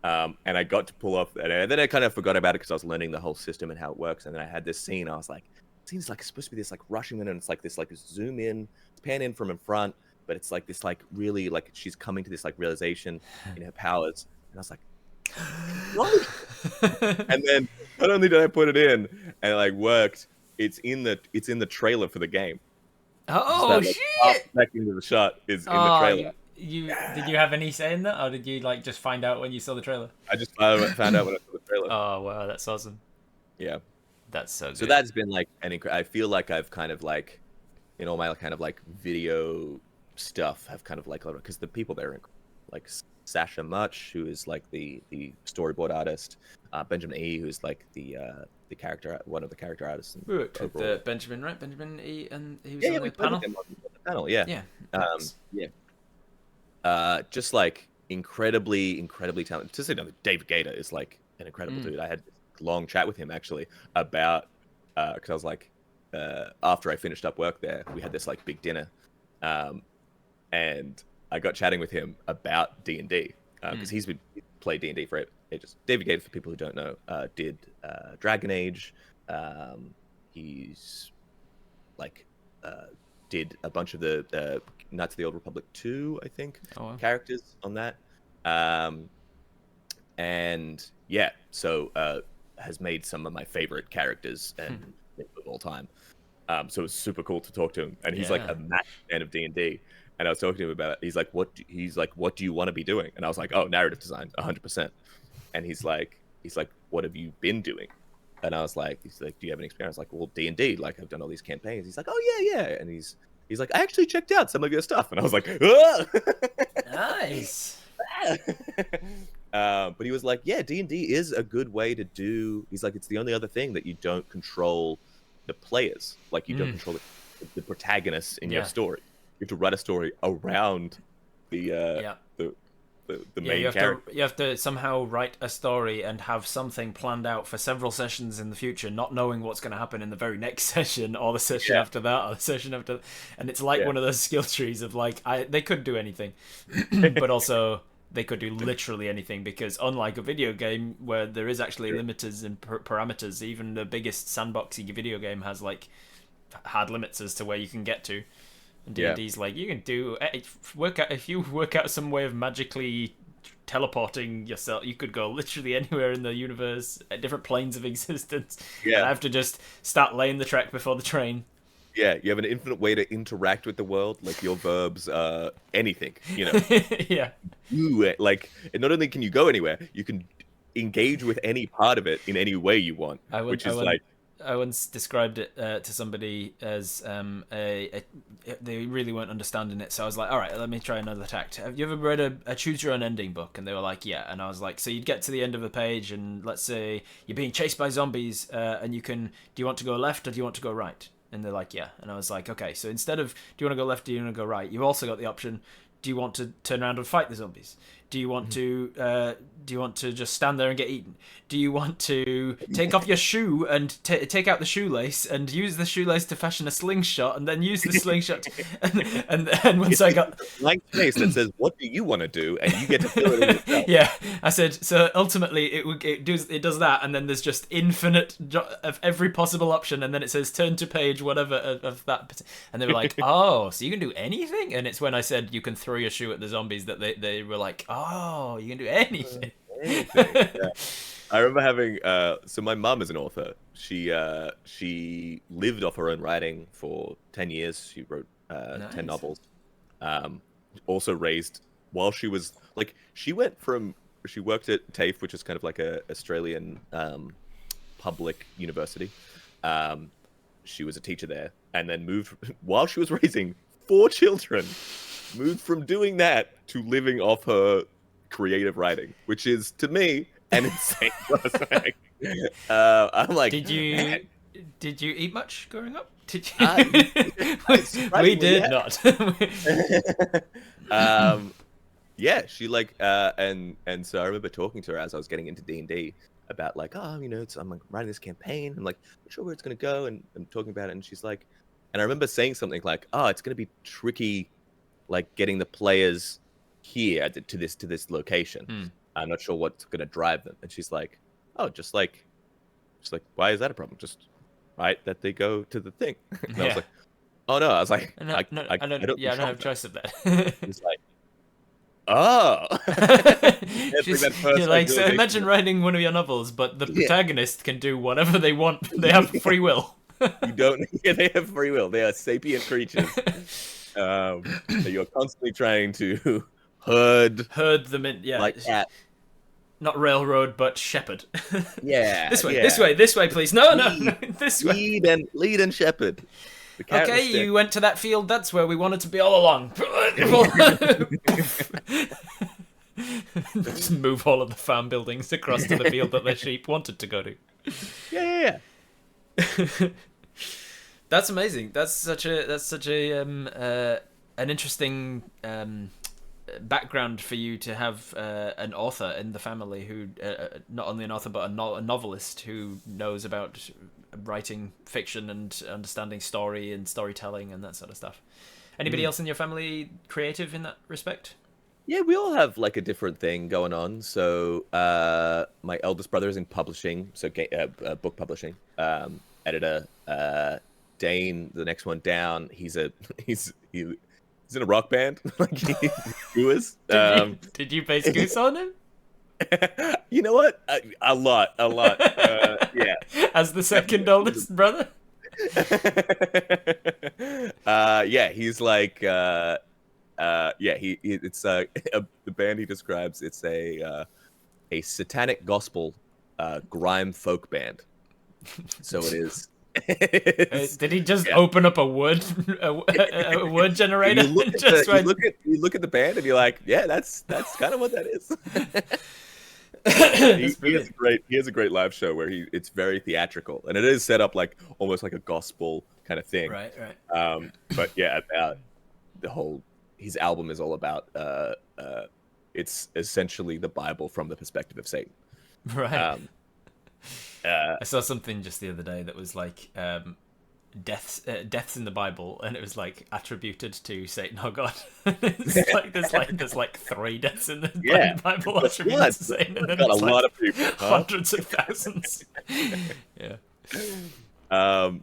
and I got to pull off, and then I kind of forgot about it because I was learning the whole system and how it works. And then I had this scene, I was like, the scene's like supposed to be this like rushing in, and it's like this like zoom in, pan in from in front, but it's like this like really like she's coming to this like realization in her powers, and I was like, what? And then not only did I put it in and it like worked, it's in the trailer for the game. Oh, that, shit! Back into the shot is in the trailer. Did you have any say in that, or did you like just find out when you saw the trailer? I just found out when I saw the trailer. Oh wow, that's awesome. Yeah, that's so good. So that's been like I feel like I've kind of like, in all my kind of like video stuff, have kind of like, because the people there are like Sasha Much, who is like the storyboard artist, Benjamin E, who's like the character, one of the character artists. We worked with Benjamin, right? Benjamin E, and he was on the panel. On the panel, just like incredibly talented. To say no, David Gator is like an incredible dude. I had a long chat with him actually about, because I was like, after I finished up work there, we had this like big dinner, and I got chatting with him about D&D, because he's been played D&D for ages. David Gator, for people who don't know, did Dragon Age. He's like did a bunch of the Knights of the Old Republic 2, I think, characters on that. And yeah, so has made some of my favorite characters and of all time. So it's super cool to talk to him, and he's like a massive fan of D&D. And I was talking to him about it. He's like, what do you want to be doing? And I was like, oh, narrative design, 100%. And he's like, what have you been doing? And I was like, do you have any experience? Like, well, D&D, like I've done all these campaigns. He's like, oh yeah. And he's he's like, I actually checked out some of your stuff, and I was like, oh! Nice. But he was like, yeah, D&D is a good way to do. He's like, it's the only other thing that you don't control the players, like you don't control the protagonists in your story. You have to write a story around the main character. You have to somehow write a story and have something planned out for several sessions in the future, not knowing what's going to happen in the very next session or the session after that or the session after. And it's like one of those skill trees of like they could do anything, but also they could do literally anything, because unlike a video game where there is actually limiters and parameters, even the biggest sandboxy video game has like hard limits as to where you can get to. And D&D's like, you can do if you work out some way of magically teleporting yourself, you could go literally anywhere in the universe at different planes of existence. And I have to just start laying the track before the train. Yeah, you have an infinite way to interact with the world, like your verbs, anything, you know. Do it. Like, and not only can you go anywhere, you can engage with any part of it in any way you want, I once described it to somebody as they really weren't understanding it, so I was like, all right, let me try another tact. Have you ever read a choose your own ending book? And they were like, yeah. And I was like, so you'd get to the end of the page, and let's say you're being chased by zombies, and you can, do you want to go left or do you want to go right? And they're like, yeah. And I was like, okay, so instead of do you want to go left, do you want to go right, you've also got the option, do you want to turn around and fight the zombies? Do you want to just stand there and get eaten? Do you want to take off your shoe and take out the shoelace and use the shoelace to fashion a slingshot, and then use the slingshot and once I got blank space that says, what do you want to do? And you get to fill it in yourself. Yeah, I said, so ultimately it does that, and then there's just infinite of every possible option, and then it says turn to page whatever of that, and they were like, oh, so you can do anything? And it's when I said you can throw your shoe at the zombies that they were like, oh, you can do anything. I remember having so my mum is an author. She lived off her own writing for 10 years. She wrote 10 novels. Also raised while she was like, she worked at TAFE, which is kind of like a Australian public university. She was a teacher there, and then moved while she was raising 4 children. Moved from doing that to living off her creative writing, which is to me an insane prospect. I'm like, did you eat much growing up? Did you? We did not. Yeah, she like and so I remember talking to her as I was getting into D&D about like, oh, you know, I'm like writing this campaign. I'm like, not sure where it's gonna go, and I'm talking about it, and she's like, and I remember saying something like, oh, it's gonna be tricky, like getting the players here to this location. I'm not sure what's gonna drive them. And she's like, oh, just like why is that a problem? Just right that they go to the thing. And I was like, oh no. I was like, I don't have a choice of that. He's like, oh. You're like, so imagine writing one of your novels, but the protagonist can do whatever they want. They have free will. You don't. Yeah, they have free will. They are sapient creatures. That you're constantly trying to herd them in, like that. Not railroad, but shepherd. Yeah, this way, please. No, this way. Lead and shepherd. Okay, you went to that field. That's where we wanted to be all along. Just move all of the farm buildings across to the field that the sheep wanted to go to. Yeah. That's amazing. That's such a an interesting background for you to have an author in the family who not only an author but a novelist who knows about writing fiction and understanding story and storytelling and that sort of stuff. Anybody else in your family creative in that respect? Yeah, we all have like a different thing going on. So my eldest brother is in publishing, so book publishing, editor. Dane, the next one down, he's in a rock band. Like he was. Did you base Goose on him? You know what? A lot. Yeah. As the second oldest brother. Yeah, he's like. It's the band he describes. It's a satanic gospel grime folk band. So it is. Did he just open up a word a word generator? You look at the band and you're like, yeah, that's kind of what that is. He has a great live show where it's very theatrical, and it is set up like almost like a gospel kind of thing. Right. But yeah, his album is all about it's essentially the Bible from the perspective of Satan. Right. I saw something just the other day that was like deaths in the Bible, and it was like attributed to Satan or God. there's like 3 deaths in the Bible attributed to Satan, and then got a like lot of people, hundreds of thousands. Yeah. But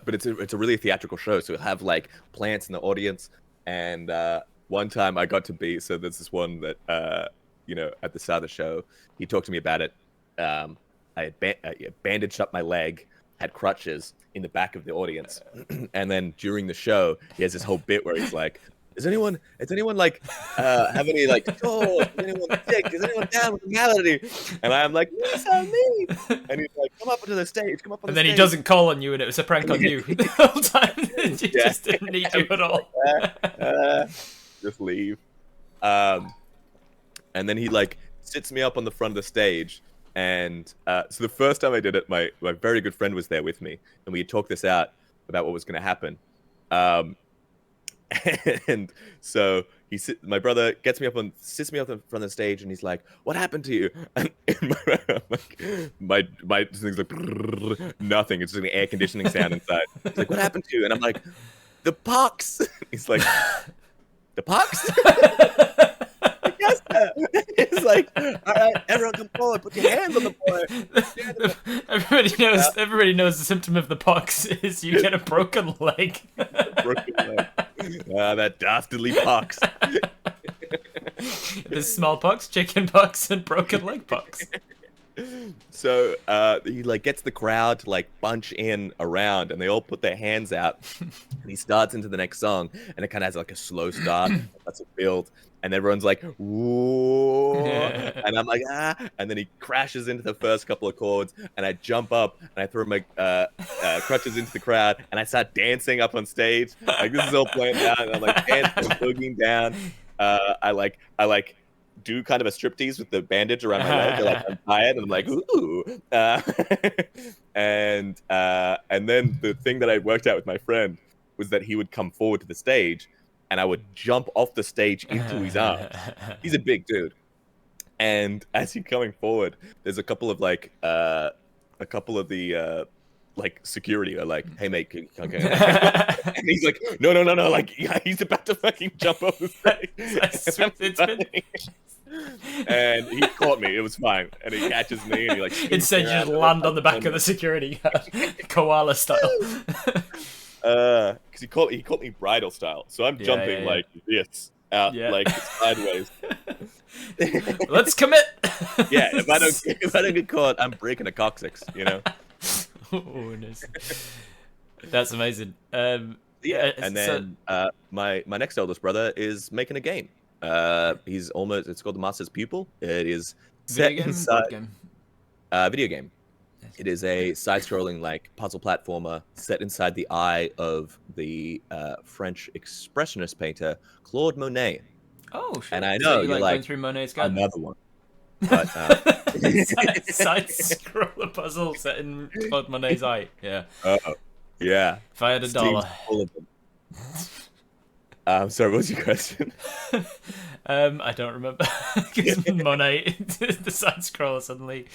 it's a really theatrical show, so we'll have like plants in the audience. And one time I got to be, so there's this one that at the start of the show, he talked to me about it. I had bandaged up my leg, had crutches in the back of the audience, and then during the show, he has this whole bit where he's like, Does anyone like have any like swords? Is anyone sick? Is anyone down with malady? And I'm like, yes, I'm me. And he's like, come up onto the stage, And then he doesn't call on you, and it was a prank on you the whole time. He just didn't need you at all. Just leave. And then he like sits me up on the front of the stage. And so the first time I did it, my very good friend was there with me, and we had talked this out about what was going to happen. And so my brother sits me up in front of the stage, and he's like, "What happened to you?" And my thing's like nothing. It's just an air conditioning sound inside. He's like, "What happened to you?" And I'm like, "The pox." He's like, "The pox?" Yes, sir. It's like, all right, everyone come forward, put your hands on the boy. Everybody knows the symptom of the pox is you get a broken leg. Broken leg. That dastardly pox. There's smallpox, chicken pox, and broken leg pox. So he like gets the crowd to like bunch in around, and they all put their hands out, and he starts into the next song, and it kind of has like a slow start, that's a build, and everyone's like, whoa, and I'm like, ah, and then he crashes into the first couple of chords, and I jump up, and I throw my crutches into the crowd, and I start dancing up on stage, like this is all playing out, and I'm like dancing, boogieing down, I like do kind of a striptease with the bandage around my leg, like I'm tired, and I'm like, ooh, and then the thing that I worked out with my friend was that he would come forward to the stage, and I would jump off the stage into his arms. He's a big dude, and as he's coming forward, there's a couple of the like security are like, hey mate, okay. And he's like, no, like yeah, he's about to fucking jump off the stage. And he caught me. It was fine. And he catches me, and he like. Instead, you just land on the back of the security guard, koala style. Because he caught me bridal style, so I'm jumping like this out, like sideways. Let's commit. Yeah, if I don't get caught, I'm breaking a coccyx, you know. Oh, nice. That's amazing. And then my next eldest brother is making a game. It's called The Master's Pupil. It is set inside video game. Nice. It is a side-scrolling like puzzle platformer set inside the eye of the French expressionist painter Claude Monet. Oh, shit. And I know you're like going through Monet's garden. Another one. But, side scroller puzzle set in Claude Monet's eye. Yeah. Yeah. If I had $1. Sorry, what was your question? I don't remember. Because Monet, the side scroller suddenly.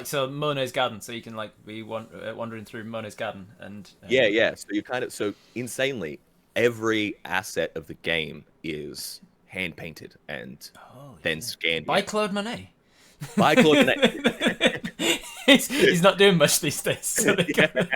So Monet's garden, so you can like be wandering through Monet's garden, and yeah. So insanely, every asset of the game is hand painted and then scanned by Claude Monet. By Claude Monet. he's not doing much these days, so they got him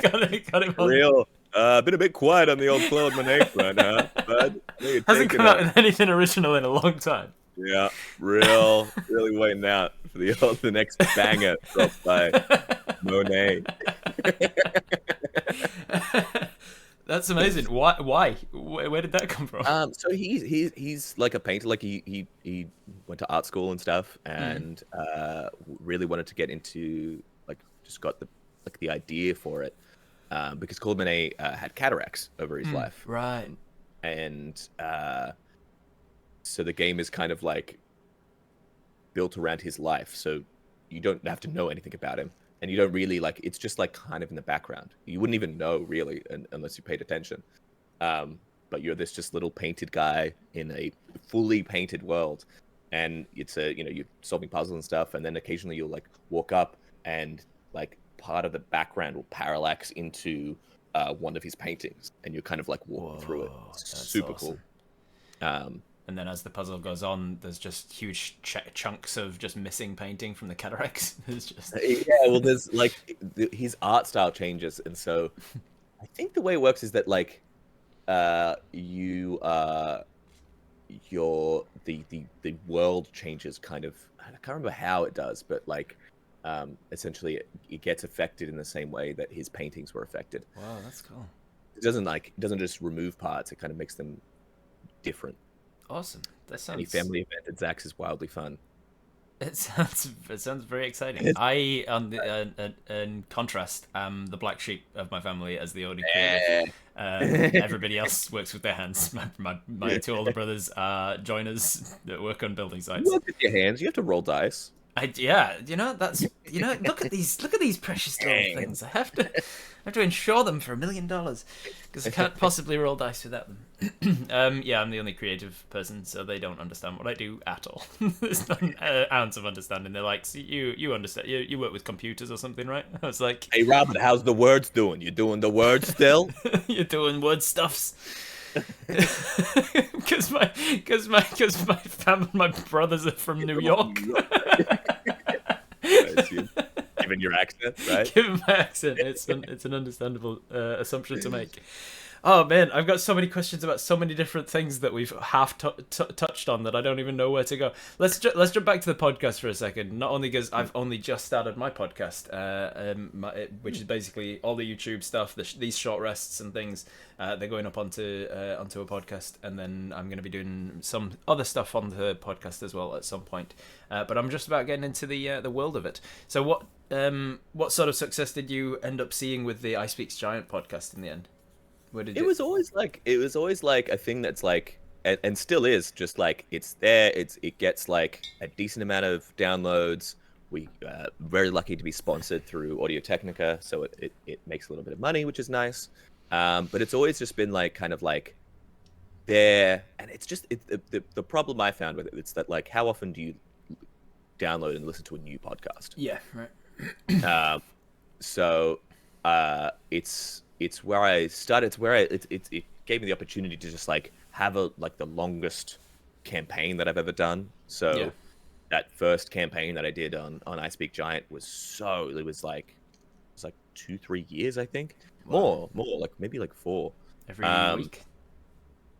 on. Real. Been a bit quiet on the old Claude Monet front, huh? Bud? Hasn't come out with anything original in a long time. Yeah, really waiting out for the next banger dropped by Monet. That's amazing. Why? Where did that come from? So he's like a painter. Like he went to art school and stuff, and really wanted to get into like just got the idea for it because Coleman had cataracts over his life, Right. and so the game is kind of like built around his life, so you don't have to know anything about him, and you don't really like it's just like kind of in the background. You wouldn't even know really unless you paid attention. But you're this just little painted guy in a fully painted world, and it's you're solving puzzles and stuff, and then occasionally you'll like walk up and like part of the background will parallax into one of his paintings, and you're kind of like walking through it. It's super awesome. cool. And then as the puzzle goes on, there's just huge chunks of just missing painting from the cataracts. It's just Yeah, well, there's like his art style changes, and so I think the way it works is that like you the world changes kind of. I can't remember how it does, but like essentially it gets affected in the same way that his paintings were affected. Wow, that's cool. It doesn't just remove parts, it kind of makes them different. Awesome. That Any sounds. family event at Zach's is wildly fun. It sounds very exciting. I, on the in contrast, am the black sheep of my family as the only creative. Everybody else works with their hands. My two older brothers are joiners that work on building You sites. work with your hands, you have to roll dice. Yeah, that's look at these precious little things. I have to insure them for $1 million because I can't possibly roll dice without them. Yeah, I'm the only creative person, so they don't understand what I do at all. There's not an ounce of understanding. They're like, so you understand? You work with computers or something, right? I was like, Hey Robert, how's the words doing? You doing the words still? you're doing word stuffs. Because my brothers are from New York. Given your accent, right? Given my accent, it's an understandable assumption to make. Oh man, I've got so many questions about so many different things that we've half touched on that I don't even know where to go. Let's jump back to the podcast for a second. Not only because I've only just started my podcast, which is basically all the YouTube stuff, these short rests and things. They're going up onto a podcast, and then I'm going to be doing some other stuff on the podcast as well at some point. But I'm just about getting into the world of it. So what sort of success did you end up seeing with the I Speaks Giant podcast in the end? It was always like a thing that's like and still is just like it's there. It gets like a decent amount of downloads. We very lucky to be sponsored through Audio Technica, so it makes a little bit of money, which is nice. But it's always just been like kind of like there, and it's just the problem I found with it. It's that like how often do you download and listen to a new podcast? Yeah, right. So it's where I started. It's where it gave me the opportunity to just like have the longest campaign that I've ever done. So Yeah. that first campaign that I did on I Speak Giant it was like 2-3 years, I think. Wow. More like maybe like 4. Every week.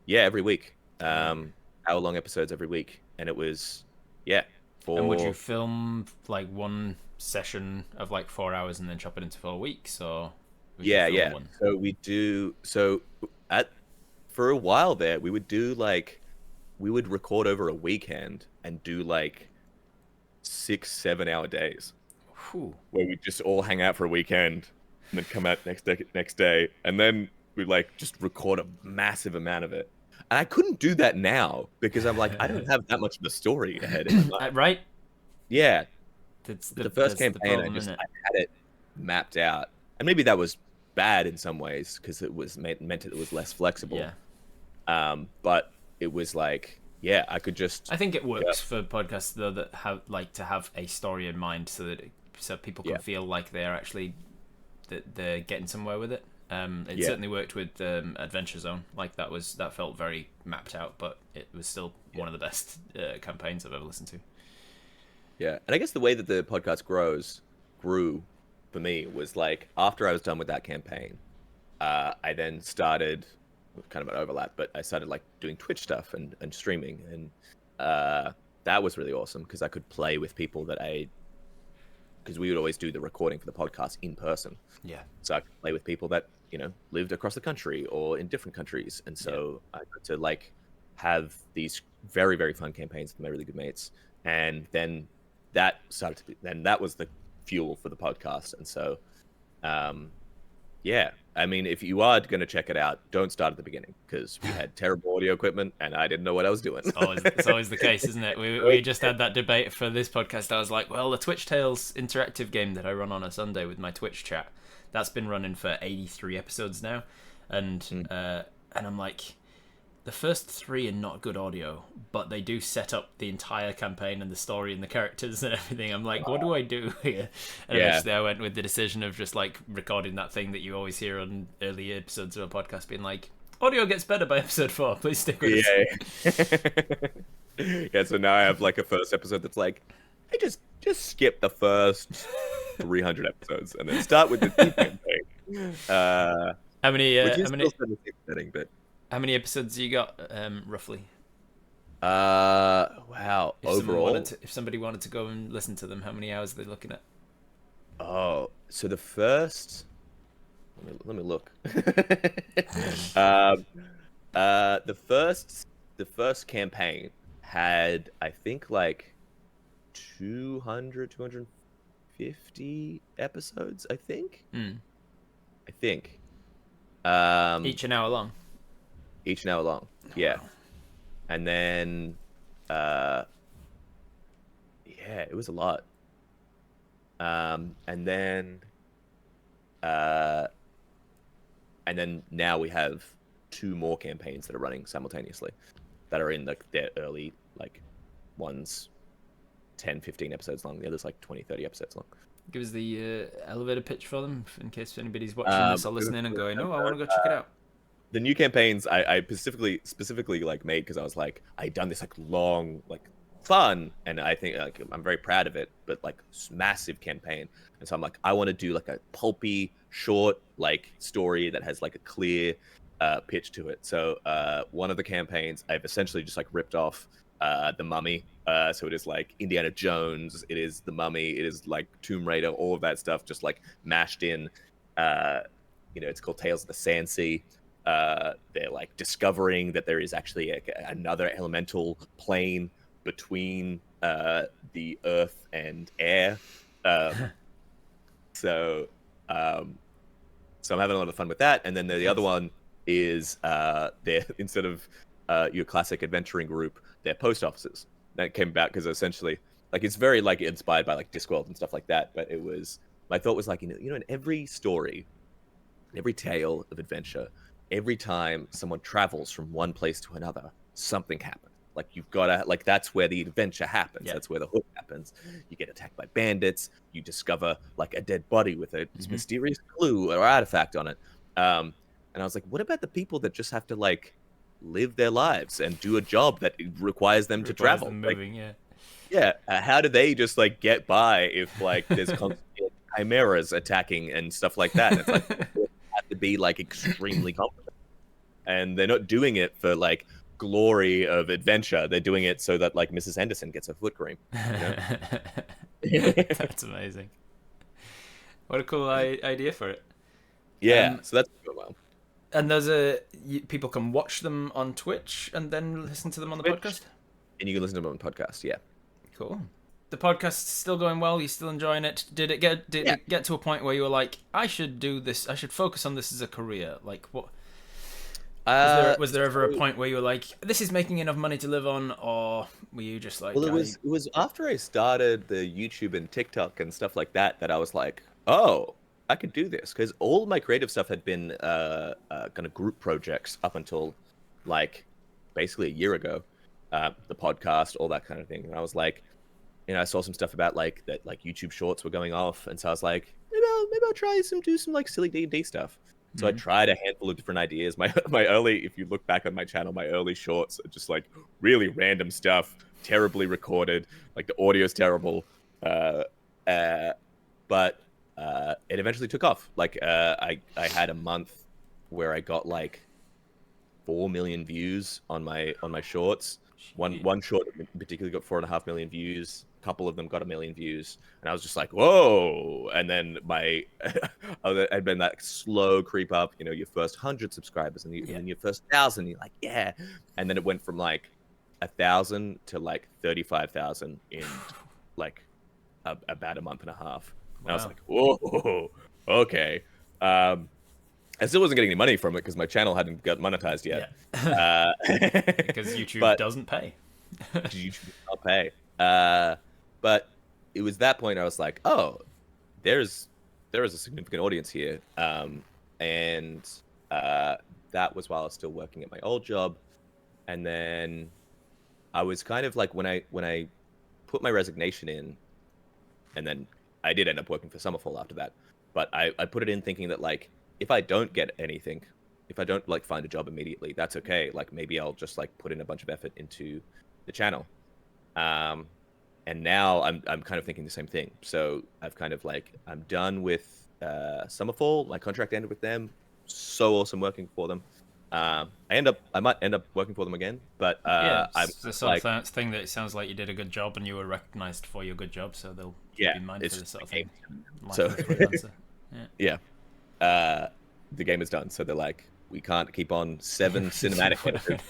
Yeah, every week. Hour-long episodes every week, and it was And would you 4. film like one session of like 4 hours and then chop it into 4 weeks, or would you Yeah, film yeah. one? So we do. So for a while there, we would record over a weekend and do like 6-7 hour days Whew. where we just all hang out for a weekend and then come out next day, and then we like just record a massive amount of it. And I couldn't do that now because I'm like I don't have that much of a story ahead in my mind. Right? Yeah, That's the first that's the campaign problem, I isn't it? had it mapped out, and maybe that was bad in some ways because it was meant it was less flexible. Yeah. But it was like I could just I think it works for podcasts though that have like to have a story in mind so that so people can feel like they're actually that they're getting somewhere with it. It certainly worked with Adventure Zone. Like that felt very mapped out, but it was still one of the best campaigns I've ever listened to. Yeah, and I guess the way that the podcast grew for me was like after I was done with that campaign, I then started kind of an overlap, but I started like doing Twitch stuff and streaming, and that was really awesome because I could play with people because we would always do the recording for the podcast in person. Yeah. So I could play with people that lived across the country or in different countries, and so I got to like have these very, very fun campaigns with my really good mates. And then that started to be, then that was the fuel for the podcast. And so, yeah, I mean, if you are going to check it out, don't start at the beginning, because we had terrible audio equipment and I didn't know what I was doing. It's always the case, isn't it? We just had that debate for this podcast. I was like, well, the Twitch Tales interactive game that I run on a Sunday with my Twitch chat, that's been running for 83 episodes now, and I'm like, the first 3 are not good audio, but they do set up the entire campaign and the story and the characters and everything. I'm like, what do I do here? And eventually I went with the decision of just like recording that thing that you always hear on early episodes of a podcast, being like, audio gets better by episode 4. Please stick with us. Yeah, so now I have like a first episode that's like, I just skip the first 300 episodes and then start with the deep thing. How many? Which is how many? still the same setting, but How many episodes you got, roughly? Wow. Overall, if somebody wanted to go and listen to them, how many hours are they looking at? Oh, so the first. Let me look. The first campaign had, I think, like 250 episodes. I think. I think. Each an hour long. Each an hour long. Yeah. Wow. And then, yeah, it was a lot. And then now we have 2 more campaigns that are running simultaneously, that are in their early, like, one's 10, 15 episodes long. The other's like 20, 30 episodes long. Give us the elevator pitch for them, in case anybody's watching this or listening and going, "Oh, I want to go check it out." The new campaigns I specifically like made because I was like, I'd done this like long, like fun, and I think like I'm very proud of it, but like massive campaign. And so I'm like, I want to do like a pulpy, short, like story that has like a clear pitch to it. So one of the campaigns I've essentially just like ripped off The Mummy. So it is like Indiana Jones, it is The Mummy, it is like Tomb Raider, all of that stuff just like mashed in. It's called Tales of the Sandsea. They're like discovering that there is actually another elemental plane between the earth and air. So I'm having a lot of fun with that. And then the other one is they're, instead of your classic adventuring group, they're post offices. That came about because essentially, like, it's very like inspired by like Discworld and stuff like that. But it was, my thought was like, in every story, every tale of adventure, every time someone travels from one place to another, something happens. Like, you've got to, like, that's where the adventure happens. Yeah. That's where the hook happens. You get attacked by bandits. You discover, like, a dead body with a mysterious clue or artifact on it. And I was like, what about the people that just have to, like, live their lives and do a job that requires them to travel? Them moving, like, how do they just, like, get by if, like, there's constant chimeras attacking and stuff like that? It's like, they have to be, like, extremely competent. And they're not doing it for, like, glory of adventure. They're doing it so that, like, Mrs. Henderson gets a foot cream. That's amazing. What a cool idea for it. Yeah, so that's going well. And people can watch them on Twitch and then listen to them on the podcast? And you can listen to them on the podcast, yeah. Cool. The podcast's still going well? You're still enjoying it? Did it get to a point where you were like, I should do this, I should focus on this as a career? Like, what? Was there ever a point where you were like, this is making enough money to live on, or were you just like... Well, it was after I started the YouTube and TikTok and stuff like that I was like, oh, I could do this. Because all of my creative stuff had been kind of group projects up until, like, basically a year ago. The podcast, all that kind of thing. And I was like, I saw some stuff about, like, that, like, YouTube shorts were going off. And so I was like, maybe I'll try do some, like, silly D&D stuff. So I tried a handful of different ideas. My early, if you look back on my channel, my early shorts are just like really random stuff, terribly recorded. Like, the audio's terrible, but it eventually took off. Like, I had a month where I got like 4 million views on my shorts. One short particularly got 4.5 million views. A couple of them got 1 million views, and I was just like, whoa. And then I'd been that slow creep up, your first 100 subscribers and then your first 1,000, you're like, yeah. And then it went from like 1,000 to like 35,000 in like about a month and a half. And I was like, whoa, okay. I still wasn't getting any money from it because my channel hadn't got monetized yet. Yeah. Because YouTube doesn't pay. YouTube does not pay. But it was that point I was like, oh, there is a significant audience here. And that was while I was still working at my old job. And then I was kind of like, when I put my resignation in, and then I did end up working for Summerfall after that. But I put it in thinking that, like, if I don't get anything, if I don't like find a job immediately, that's okay. Like, maybe I'll just like put in a bunch of effort into the channel. And now I'm kind of thinking the same thing. So I've kind of like, I'm done with Summerfall. My contract ended with them. So awesome working for them. I might end up working for them again, but it's the sort of thing that it sounds like you did a good job and you were recognized for your good job, so they'll keep in mind for this sort of thing. So the game is done, so they're like, we can't keep on 7 cinematic editors.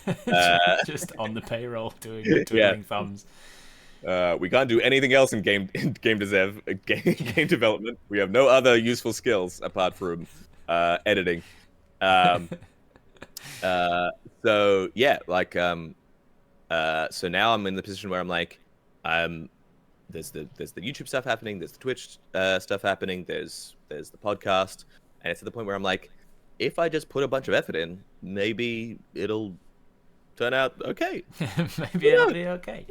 Just on the payroll doing twiddling thumbs. We can't do anything else in game development. We have no other useful skills apart from editing. So yeah, like so now I'm in the position where I'm like, there's the YouTube stuff happening, there's the Twitch stuff happening, there's the podcast, and it's at the point where I'm like, if I just put a bunch of effort in, maybe it'll turn out okay. Maybe it'll be okay.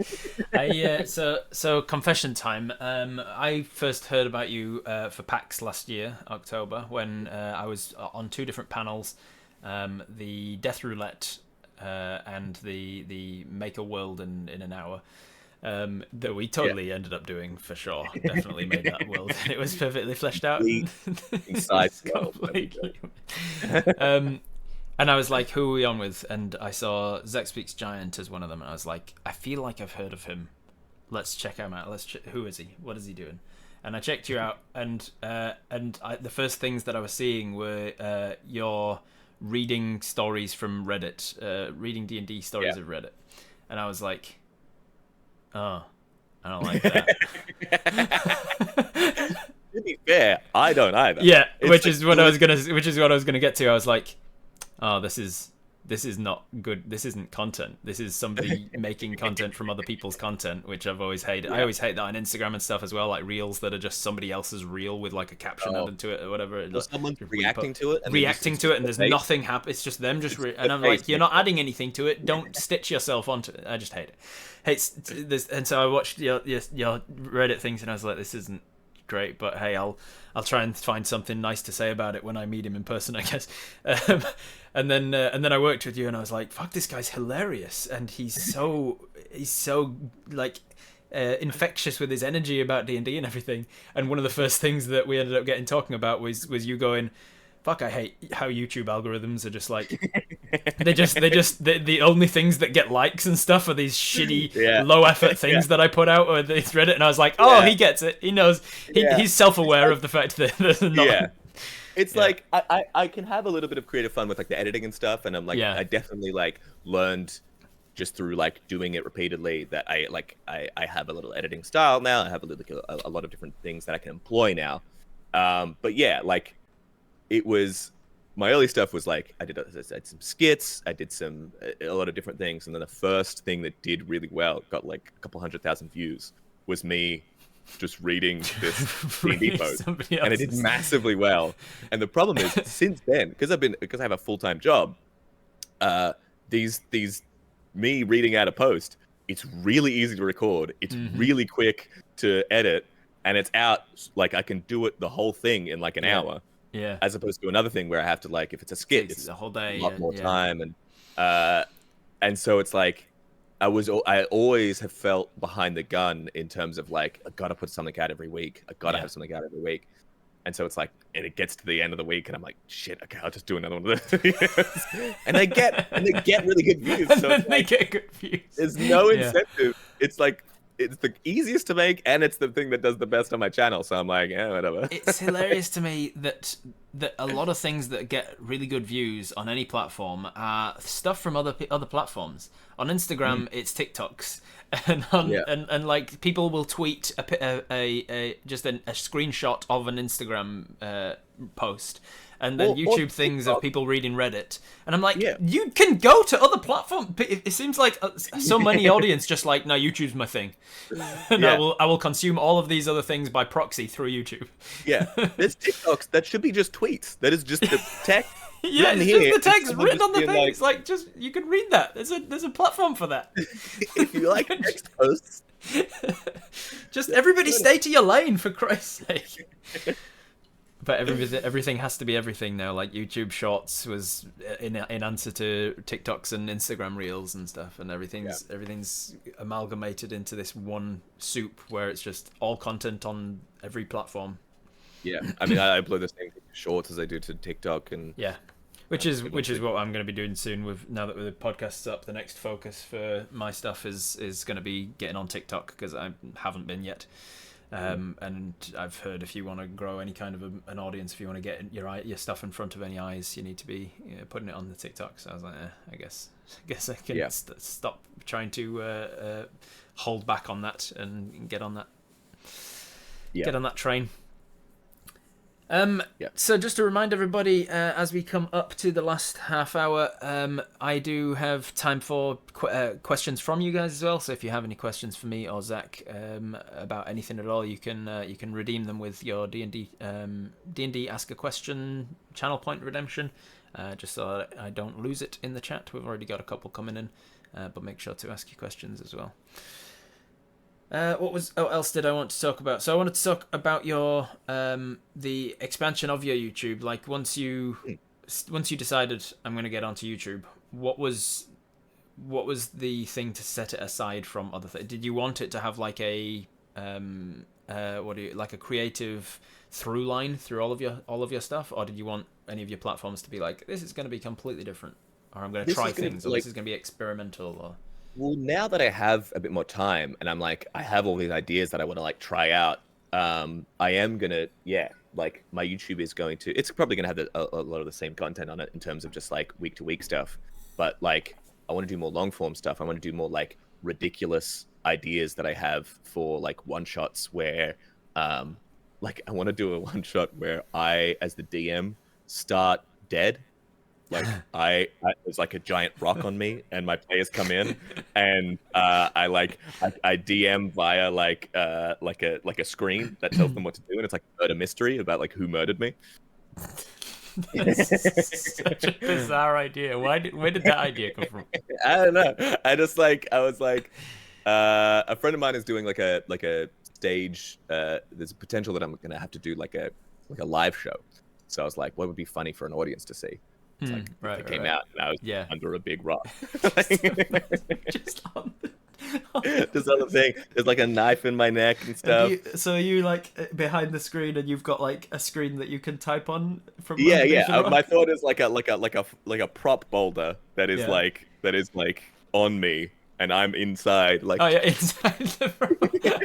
So confession time. I first heard about you for PAX last year, October, when I was on 2 different panels. The Death Roulette and the Make a World in an Hour that we totally ended up doing for sure. Definitely made that world. It was perfectly fleshed out. Completely. And I was like, who are we on with? And I saw Zac Speaks Giant as one of them, and I was like, I feel like I've heard of him. Let's check him out. Who is he? What is he doing? And I checked you out, and the first things that I was seeing were your reading stories from Reddit, reading D&D stories of Reddit, and I was like, oh, I don't like that. To be fair, I don't either. Yeah, which is what I was gonna get to. I was like, oh, this is not good. This isn't content. This is somebody making content from other people's content, which I've always hated. I always hate that on Instagram and stuff as well, like reels that are just somebody else's reel with like a caption added to it or whatever. Or someone's reacting to it. And there's nothing happening. It's just them just... and I'm like, you're not adding anything to it. Don't stitch yourself onto it. I just hate it. And so I watched your Reddit things and I was like, this isn't great, but hey, I'll try and find something nice to say about it when I meet him in person, I guess. And then I worked with you, and I was like, "Fuck, this guy's hilarious," and he's so like infectious with his energy about D&D and everything. And one of the first things that we ended up getting talking about was you going, "Fuck, I hate how YouTube algorithms are just like the only things that get likes and stuff are these shitty low effort things that I put out or this Reddit." And I was like, "Oh, he gets it. He knows. He's self-aware of the fact that there's not." It's like I can have a little bit of creative fun with like the editing and stuff, and I'm like, I definitely like learned just through like doing it repeatedly that I have a little editing style now. I have a lot of different things that I can employ now. But yeah, like it was my early stuff was like I did some skits, I did a lot of different things, and then the first thing that did really well, got like a couple 100,000 views, was me just reading this D&D post, and it did massively well. And the problem is, since then, because I have a full-time job, these me reading out a post, it's really easy to record, it's really quick to edit, and it's out. Like I can do it the whole thing in like an hour. Yeah. As opposed to another thing where I have to, like, if it's a skit, it's a whole day, a lot more time, and so it's like I always have felt behind the gun in terms of like, I gotta put something out every week. I gotta have something out every week. And so it's like, and it gets to the end of the week, and I'm like, shit, okay, I'll just do another one of those. and they get really good views. So they get good views. There's no incentive. It's like it's the easiest to make, and it's the thing that does the best on my channel. So I'm like, yeah, whatever. It's hilarious to me that a lot of things that get really good views on any platform are stuff from other platforms. On Instagram, it's TikToks, and and like people will tweet just a screenshot of an Instagram post. And then YouTube things of people reading Reddit, and I'm like, you can go to other platforms. It seems like so many audience just like, no, YouTube's my thing, and I will consume all of these other things by proxy through YouTube. Yeah, there's TikToks that should be just tweets. That is just the text. Yeah, it's just the text written on the thing. It's like, just you can read that. There's a platform for that. If you like text posts, just everybody stay to your lane, for Christ's sake. But everything has to be everything now. Like YouTube Shorts was in answer to TikToks and Instagram Reels and stuff, and everything's amalgamated into this one soup where it's just all content on every platform. Yeah, I mean, I upload the same thing to Shorts as I do to TikTok, and which is what I'm going to be doing soon. With now that the podcast's up, the next focus for my stuff is going to be getting on TikTok, because I haven't been yet. And I've heard if you want to grow any kind of an audience, if you want to get your stuff in front of any eyes, you need to be putting it on the TikTok. So I was like, I guess I can stop trying to hold back on that and get on that. Get on that train. So just to remind everybody, as we come up to the last half hour, I do have time for questions from you guys as well. So if you have any questions for me or Zach about anything at all, you can redeem them with your D&D Ask a Question channel point redemption, just so that I don't lose it in the chat. We've already got a couple coming in, but make sure to ask your questions as well. What else did I want to talk about? So I wanted to talk about your the expansion of your YouTube. Like once you decided I'm going to get onto YouTube, what was the thing to set it aside from other things? Did you want it to have like a like a creative through line through all of your stuff, or did you want any of your platforms to be like, this is going to be completely different, or I'm going to try things, or this is going to be experimental, or? Well, now that I have a bit more time and I'm like, I have all these ideas that I want to like try out, I am gonna, like my YouTube is going to, it's probably gonna have a lot of the same content on it in terms of just like week to week stuff, but like I want to do more long form stuff. I want to do more like ridiculous ideas that I have for like one shots where, like I want to do a one shot where I, as the DM, start dead. Like there's like a giant rock on me, and my players come in, and I DM via like a screen that tells them what to do, and it's like a murder mystery about like who murdered me. That's such a bizarre idea. Where did that idea come from? I don't know. I was like, a friend of mine is doing like a stage. There's a potential that I'm gonna have to do like a live show. So I was like, what would be funny for an audience to see? It's like it came out and I was under a big rock. Just on this other thing. There's like a knife in my neck and stuff. So are you like behind the screen and you've got like a screen that you can type on from? My thought is like a prop boulder that is like on me and I'm inside like. Oh yeah, inside the rock.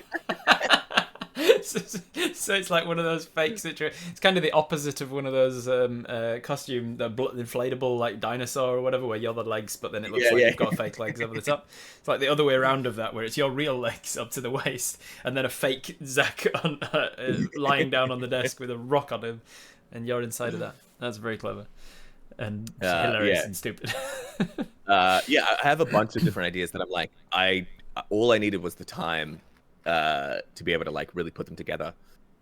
So it's like one of those fake situations. It's kind of the opposite of one of those costume, the inflatable like dinosaur or whatever, where you're the legs, but then it looks like you've got fake legs over the top. It's like the other way around of that, where it's your real legs up to the waist, and then a fake Zac on lying down on the desk with a rock on him, and you're inside of that. That's very clever and hilarious and stupid. I have a bunch of different ideas that I'm like, all I needed was the time to be able to like really put them together,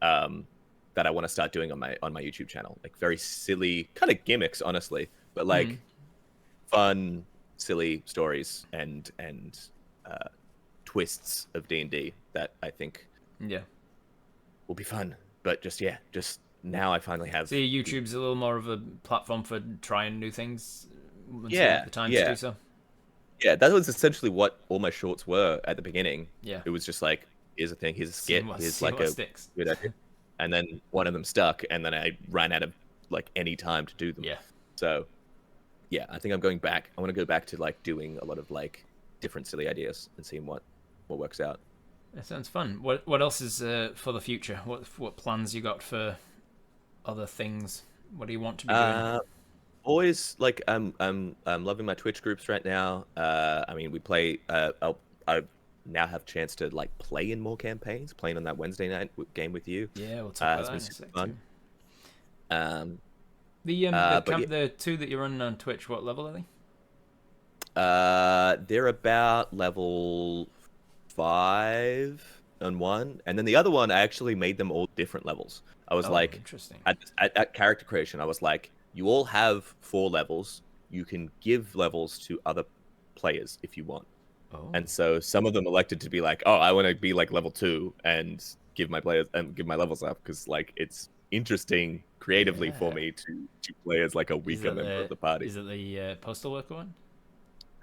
that I want to start doing on my YouTube channel, like very silly kind of gimmicks, honestly, but like fun, silly stories and twists of D&D that I think will be fun. But just now I finally have. So YouTube's a little more of a platform for trying new things. Once you have the time to do so. Yeah, that was essentially what all my shorts were at the beginning. Yeah. It was just like, here's a thing, here's a skit, here's like a sticks. good idea. And then one of them stuck, and then I ran out of like any time to do them. Yeah. So, yeah, I think I'm going back. I want to go back to like doing a lot of like different silly ideas and seeing what works out. That sounds fun. What else is for the future? What plans you got for other things? What do you want to be doing? Always like I'm loving my Twitch groups right now. I mean, we play. I now have a chance to like play in more campaigns. Playing on that Wednesday night game with you Yeah, we'll talk about has that been in a super sec too. fun. Um, but yeah, The two that you're running on Twitch, what level are they? they're about level 5 on one, and then the other one I actually made them all different levels. I was Oh, like, interesting. at character creation, I was like, you all have 4 levels. You can give levels to other players if you want. Oh, And so some of them elected to be like, oh, I want to be like level 2 and give my players and give my levels up because like it's interesting creatively for yeah. me to play as like a weaker member of the party. Is it the postal worker one?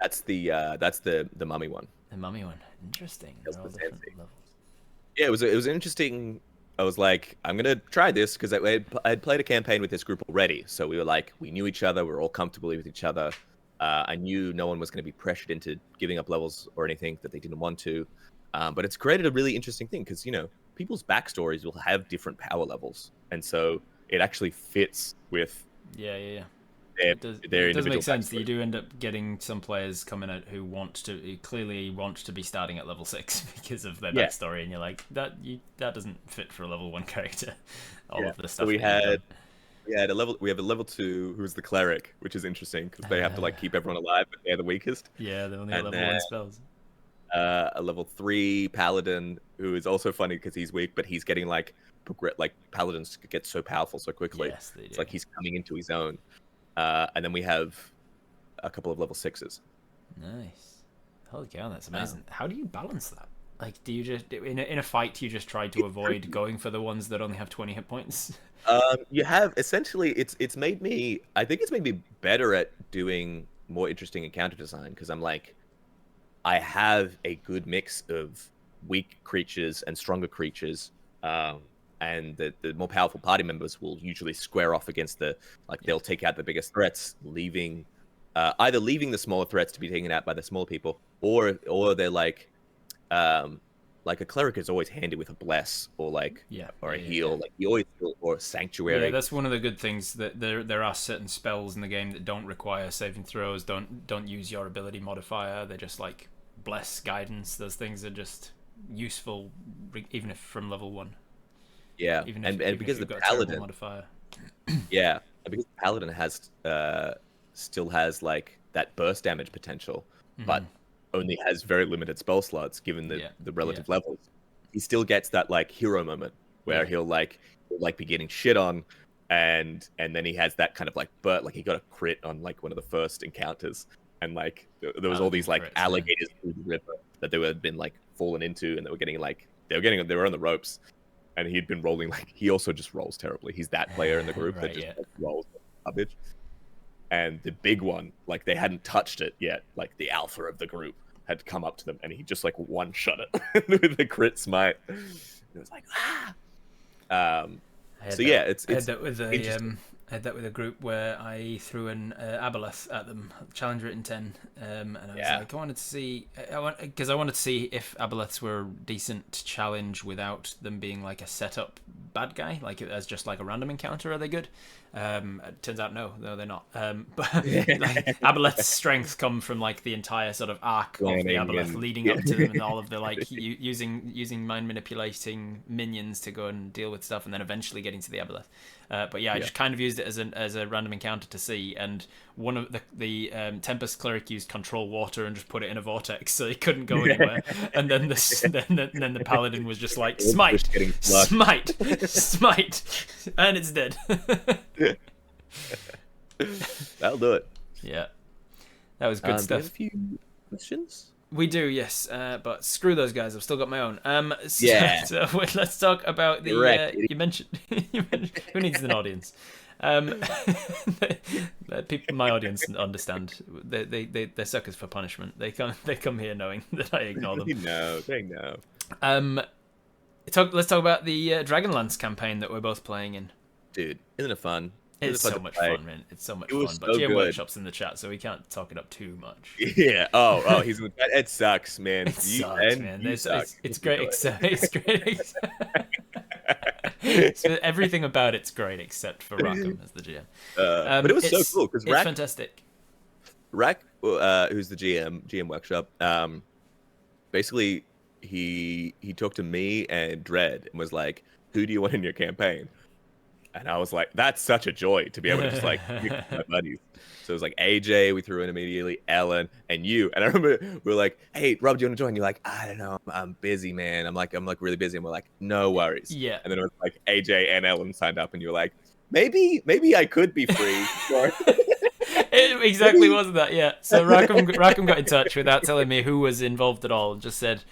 That's the mummy one. The mummy one. Interesting. That's They're the all different Zancy. levels. Yeah, it was interesting. I was like, I'm gonna try this because I'd played a campaign with this group already, so we were like, we knew each other, we were all comfortable with each other. I knew no one was going to be pressured into giving up levels or anything that they didn't want to. But it's created a really interesting thing because people's backstories will have different power levels, and so it actually fits with Yeah, yeah, yeah. their It does make individual sense that you backstory. do end up getting some players coming out who clearly want to be starting at level 6 because of their Yeah, backstory, and you're like that doesn't fit for a level 1 character. All yeah. of the So stuff we that you've had done. we have a level 2 who's the cleric, which is interesting because they have to Uh, like keep everyone alive, but they're the weakest. yeah, they only got And level then 1 spells. a level 3 paladin who is also funny because he's weak, but he's getting like like paladins get so powerful so quickly. Yes, they It's do. like he's coming into his own. And then we have a couple of level 6s. Nice. Holy cow, that's Um, amazing. How do you balance that? Like, do you just in a fight you just try to it's avoid tricky. going for the ones that only have 20 hit points? You have essentially it's made me I think it's made me better at doing more interesting encounter design because I'm like I have a good mix of weak creatures and stronger creatures. And the more powerful party members will usually square off against Yeah. they'll take out the biggest threats, leaving either leaving the smaller threats to be taken out by the small people, or they're um like a cleric is always handy with a bless Yeah, or yeah, a yeah, yeah. heal, like you always feel, or a Yeah, sanctuary. that's one of the good things that there are certain spells in the game that don't require saving throws, don't use your ability modifier. They're just like bless, guidance. Those things are just useful, even if from level 1. Yeah, and Even if because the you've got a terrible paladin, modifier. yeah, and because the paladin has still has like that burst damage potential, Hmm. but only has very limited spell slots given Yeah, the yeah, relative levels. He still gets that like hero moment where yeah. he'll be getting shit on, and then he has that kind of like like he got a crit on like one of the first encounters, and like there was all Paladin these like crits, man. alligators through the river that they had been like fallen into, and they were on the ropes, and he'd been rolling like he also just rolls terribly. He's that player in the group that Right, just yeah. like, rolls garbage. And the big one, like they hadn't touched it yet. Like the alpha of the group had come up to them, and he just like one shot it with the crit smite. It was like Um, I so had yeah, that. it's I had it's that with interesting. I had that with a group where I threw an aboleth at them, challenge written 10, and I was Yeah, like, I wanted to see, because I wanted to see if aboleths were decent to challenge without them being like a setup bad guy, like as just like a random encounter. Are they good? It turns out no, they're not. But like aboleth's strengths come from like the entire sort of arc of the planning aboleth and leading yeah. up to them, and all of the like using mind manipulating minions to go and deal with stuff, and then eventually getting to the aboleth. But yeah, I Yeah. just kind of used it as a random encounter to see, and one of the Tempest cleric used control water and just put it in a vortex, so he couldn't go anywhere. And then then the paladin was just like Just smite, getting flushed. smite, smite, and it's dead. That'll do it. Yeah, that was good Do you have a stuff. few questions? We do, yes, but screw those guys. I've still got my own. Yeah, So let's talk about you're right. you mentioned, who needs an audience. Um, people, my audience understand. They're suckers for punishment. They come here knowing that I ignore them. They know. They know. Um, let's talk about the Dragonlance campaign that we're both playing in. Dude, isn't it fun? It's fun so to much play. fun, man. It's so much It was fun. But so GM good. Workshop's in the chat, so we can't talk it up too much. Yeah. Oh, he's it sucks, man. It sucks, man. You suck. It's If you great, do except it's great. it. Everything about it's great except for Rackham as the GM. But it was so cool because It's fantastic. Rack, who's the GM Workshop, basically he talked to me and Dread and was like, "Who do you want in your campaign?" And I was like, "That's such a joy to be able to just like pick my buddies." So it was like AJ, we threw in immediately, Ellen, and you. And I remember we were like, "Hey, Rob, do you want to join?" You're like, "I don't know, I'm busy, man. I'm like really busy." And we're like, "No worries." Yeah. And then it was like AJ and Ellen signed up, and you were like, "Maybe I could be free." It exactly was that, yeah. So Rackham got in touch without telling me who was involved at all, and just said,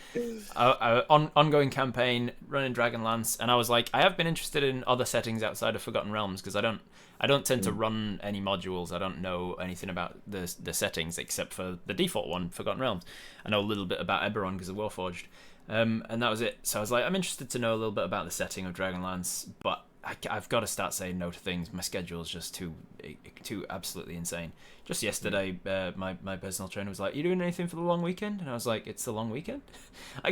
ongoing campaign, running Dragonlance, and I was like, I have been interested in other settings outside of Forgotten Realms, because I don't tend to run any modules. I don't know anything about the settings except for the default one, Forgotten Realms. I know a little bit about Eberron because of Warforged, and that was it. So I was like, I'm interested to know a little bit about the setting of Dragonlance, but I've got to start saying no to things. My schedule is just too absolutely insane. Just yesterday, my personal trainer was like, "You doing anything for the long weekend?" And I was like, "It's the long weekend." I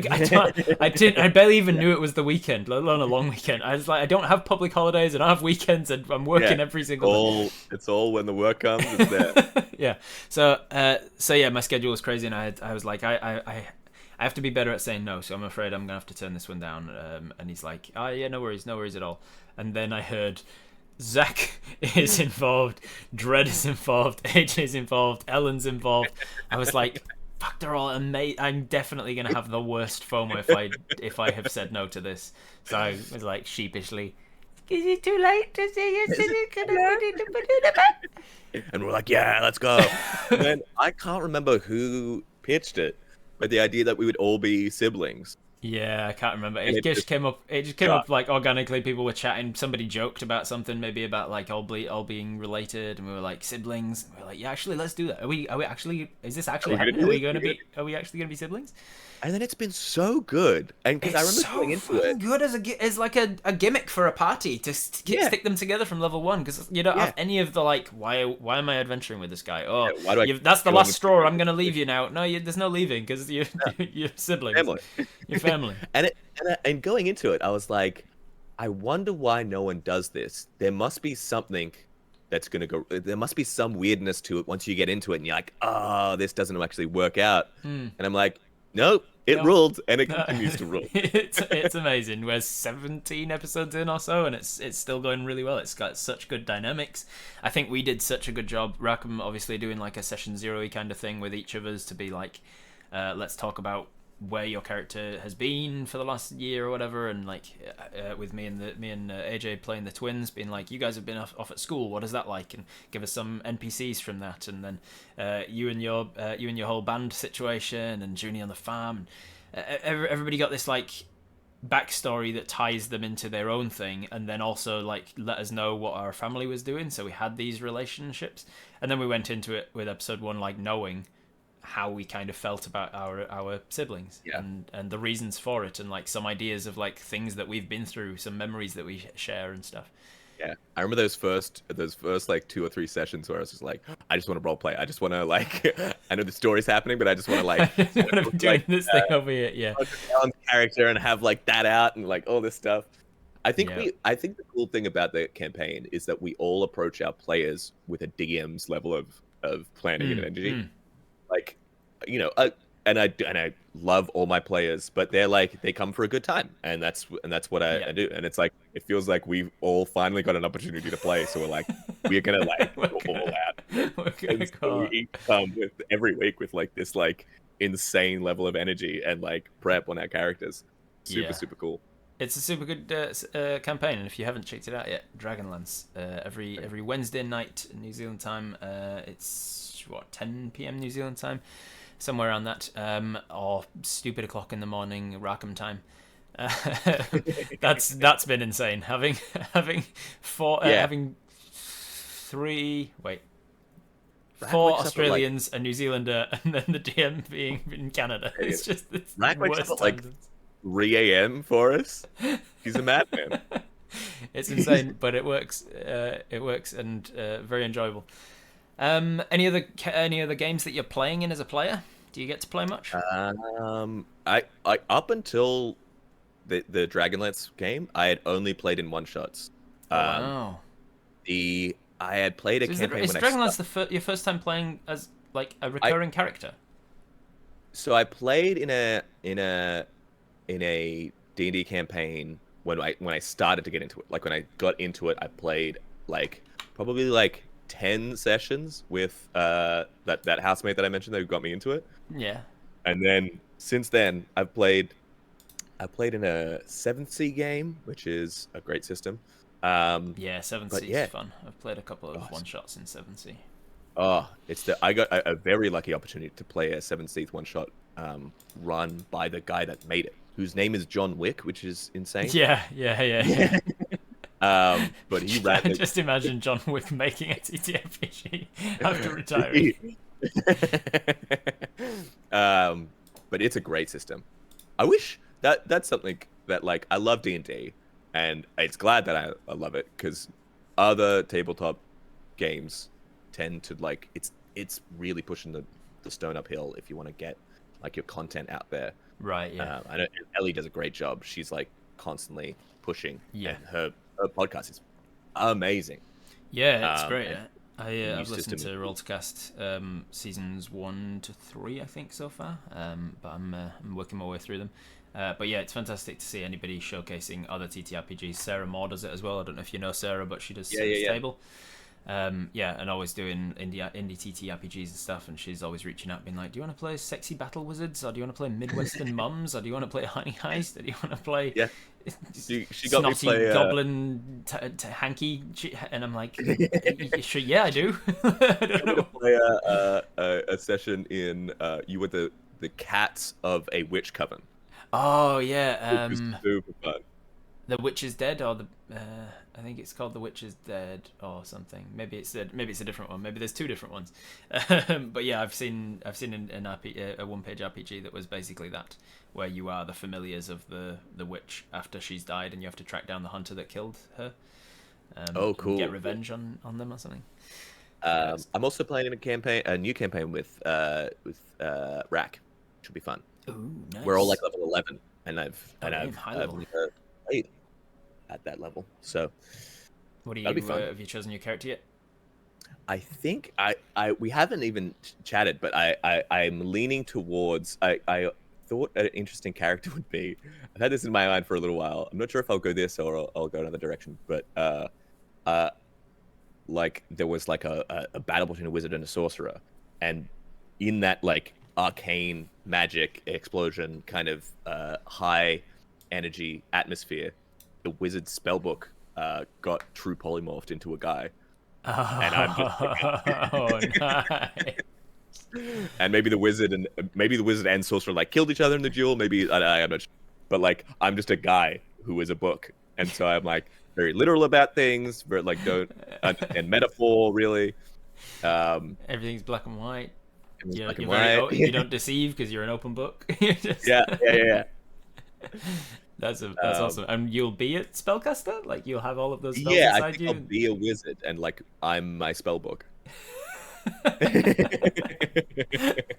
barely even knew it was the weekend, let alone a long weekend. I was like, I don't have public holidays, I don't have weekends, and I'm working every single day. It's all when the work comes. It's there. Yeah. So yeah, my schedule was crazy, and I was like, I have to be better at saying no, so I'm afraid I'm gonna have to turn this one down. And he's like, "Oh yeah, no worries at all." And then I heard Zac is involved, Dread is involved, AJ's involved, Ellen's involved. I was like, fuck, they're all amazing. I'm definitely gonna have the worst FOMO if I have said no to this. So I was like sheepishly, "Is it too late to say yes?" And we're like, "Yeah, let's go." And then I can't remember who pitched it, but the idea that we would all be siblings. Yeah, I can't remember. And It just came up. It just came yeah. up like organically. People were chatting. Somebody joked about something, maybe about like all being related, and we were like siblings. We were like, yeah, actually, let's do that. Are we actually? Is this actually happening? Are we going to be? Are we actually going to be siblings? And then it's been so good, and because I remember so going into it, good as like a gimmick for a party to stick them together from level one, because you don't have any of the like, why am I adventuring with this guy? Oh, that's the last straw. I'm gonna leave you now. No, there's no leaving because you're siblings, family, your family. and going into it, I was like, I wonder why no one does this. There must be something that's gonna go. There must be some weirdness to it once you get into it, and you're like, oh, this doesn't actually work out. And I'm like, nope. It ruled, and it continues to rule. It's amazing. We're 17 episodes in or so, and it's still going really well. It's got such good dynamics. I think we did such a good job. Rackham obviously doing like a session zero-y kind of thing with each of us to be like, let's talk about where your character has been for the last year or whatever, and like with me and AJ playing the twins, being like, you guys have been off at school, what is that like, and give us some NPCs from that, and then you and your whole band situation, and Junie on the farm, and everybody got this like backstory that ties them into their own thing, and then also like let us know what our family was doing, so we had these relationships, and then we went into it with episode 1 like knowing how we kind of felt about our siblings, and the reasons for it, and like some ideas of like things that we've been through, some memories that we share and stuff. Yeah, I remember those first like 2 or 3 sessions where I was just like, I just want to role play. I just want to like, I know the story's happening, but I just want to like, doing this thing over here, character and have like that out and like all this stuff. I think the cool thing about the campaign is that we all approach our players with a DM's level of planning and energy. Like, you know, and I love all my players, but they're like, they come for a good time, and that's what I do. And it's like, it feels like we've all finally got an opportunity to play, so we're like, we're gonna like go all out. So we each come with every week with like this like insane level of energy and like prep on our characters. Super cool. It's a super good campaign, and if you haven't checked it out yet, Dragonlance, every Wednesday night New Zealand time. It's 10 p.m. New Zealand time, somewhere around that, or stupid o'clock in the morning Rackham time. That's been insane. Having four Australians, a New Zealander, and then the DM being in Canada. It's just Rack wakes up at like 3 a.m. for us. He's a madman. It's insane, but it works. It works and very enjoyable. Any other games that you're playing in as a player? Do you get to play much? I up until the Dragonlance game, I had only played in one shots. Oh Um, wow! the I had played a So campaign is when Dragonlance your first time playing as like a I recurring character? so I played in a D&D campaign when I started to get into it. Like when I got into it, I played like probably like 10 sessions with that housemate that I mentioned that got me into it. Yeah. And then since then, I played in a 7th Sea game, which is a great system. Yeah, Seven But Seas yeah, fun. I've played a couple oh, of one shots in Seven Sea. I got a very lucky opportunity to play a 7th Sea one shot run by the guy that made it, whose name is John Wick, which is insane. Yeah, yeah, yeah, yeah. But he ran it. Just imagine John Wick making a TTRPG after retiring. um, but it's a great system. I wish that's something that like I love D&D, and it's glad that I love it because other tabletop games tend to like it's really pushing the stone uphill if you want to get like your content out there. Right, yeah. I know Ellie does a great job. She's like constantly pushing, Yeah. and her podcast is amazing. Yeah, it's great. And the new I've listened system to is cool. Roll2Cast seasons 1 to 3, I think, so far. But I'm working my way through them. But yeah, it's fantastic to see anybody showcasing other TTRPGs. Sarah Moore does it as well. I don't know if you know Sarah, but she does Yeah, yeah, yeah. Table. Yeah, and always doing indie TTRPGs and stuff. And she's always reaching out, being like, "Do you want to play Sexy Battle Wizards, or do you want to play Midwestern Mums, or do you want to play Honey Heist, or do you want to play Yeah, she got me snotty play. goblin hanky?" And I'm like, "Sure, yeah, I do." I don't Got me to know. play a session in you were the cats of a witch coven, Oh which yeah, was super fun. The Witch is Dead, or the I think it's called The Witch is Dead or something. Maybe it's a different one. Maybe there's two different ones. But yeah, a one-page RPG that was basically that, where you are the familiars of the witch after she's died, and you have to track down the hunter that killed her. Oh, And get cool. revenge on them or something. I'm also playing in a new campaign with Rack. Should be fun. Ooh, We're all nice. like level 11, and Oh, damn, high I've level. never played at that level, so What do that'll be you fun. have you chosen your character yet? I think we haven't even chatted, but I'm leaning towards I thought an interesting character would be. I've had this in my mind for a little while. I'm not sure if I'll go this or I'll go another direction, but uh like there was like a battle between a wizard and a sorcerer, and in that like arcane magic explosion kind of high energy atmosphere, the wizard spellbook got true polymorphed into a guy, and I'm just Oh, nice. and maybe the wizard and sorcerer like killed each other in the duel. Maybe I'm not sure, but like I'm just a guy who is a book, and so I'm like very literal about things, but like don't understand metaphor really. Um, Everything's black and white. it was black and You're very white. you don't deceive because you're an open book. You're just Yeah, yeah, yeah, that's yeah. awesome. And you'll be a spellcaster, like you'll have all of those spells Yeah, I inside think I'll you. be a wizard, and like I'm my spell book.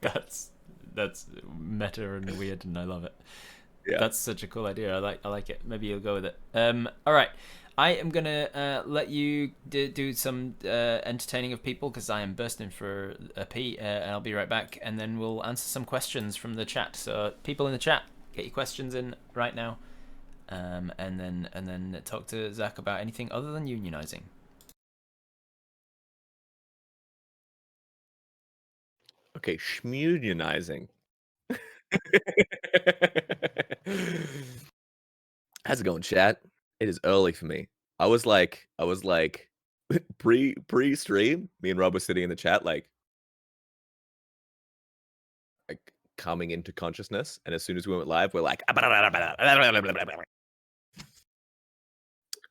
that's that's meta and weird, and I love it. Yeah. That's such a cool idea. I like it. Maybe you'll go with it. All right. I am gonna let you do some entertaining of people because I am bursting for a pee, and I'll be right back. And then we'll answer some questions from the chat. So people in the chat, get your questions in right now, and then talk to Zach about anything other than unionizing. Okay, schmunionizing. How's it going, chat? It is early for me. I was like pre-stream. Me and Rob were sitting in the chat, like coming into consciousness, and as soon as we went live, we're like,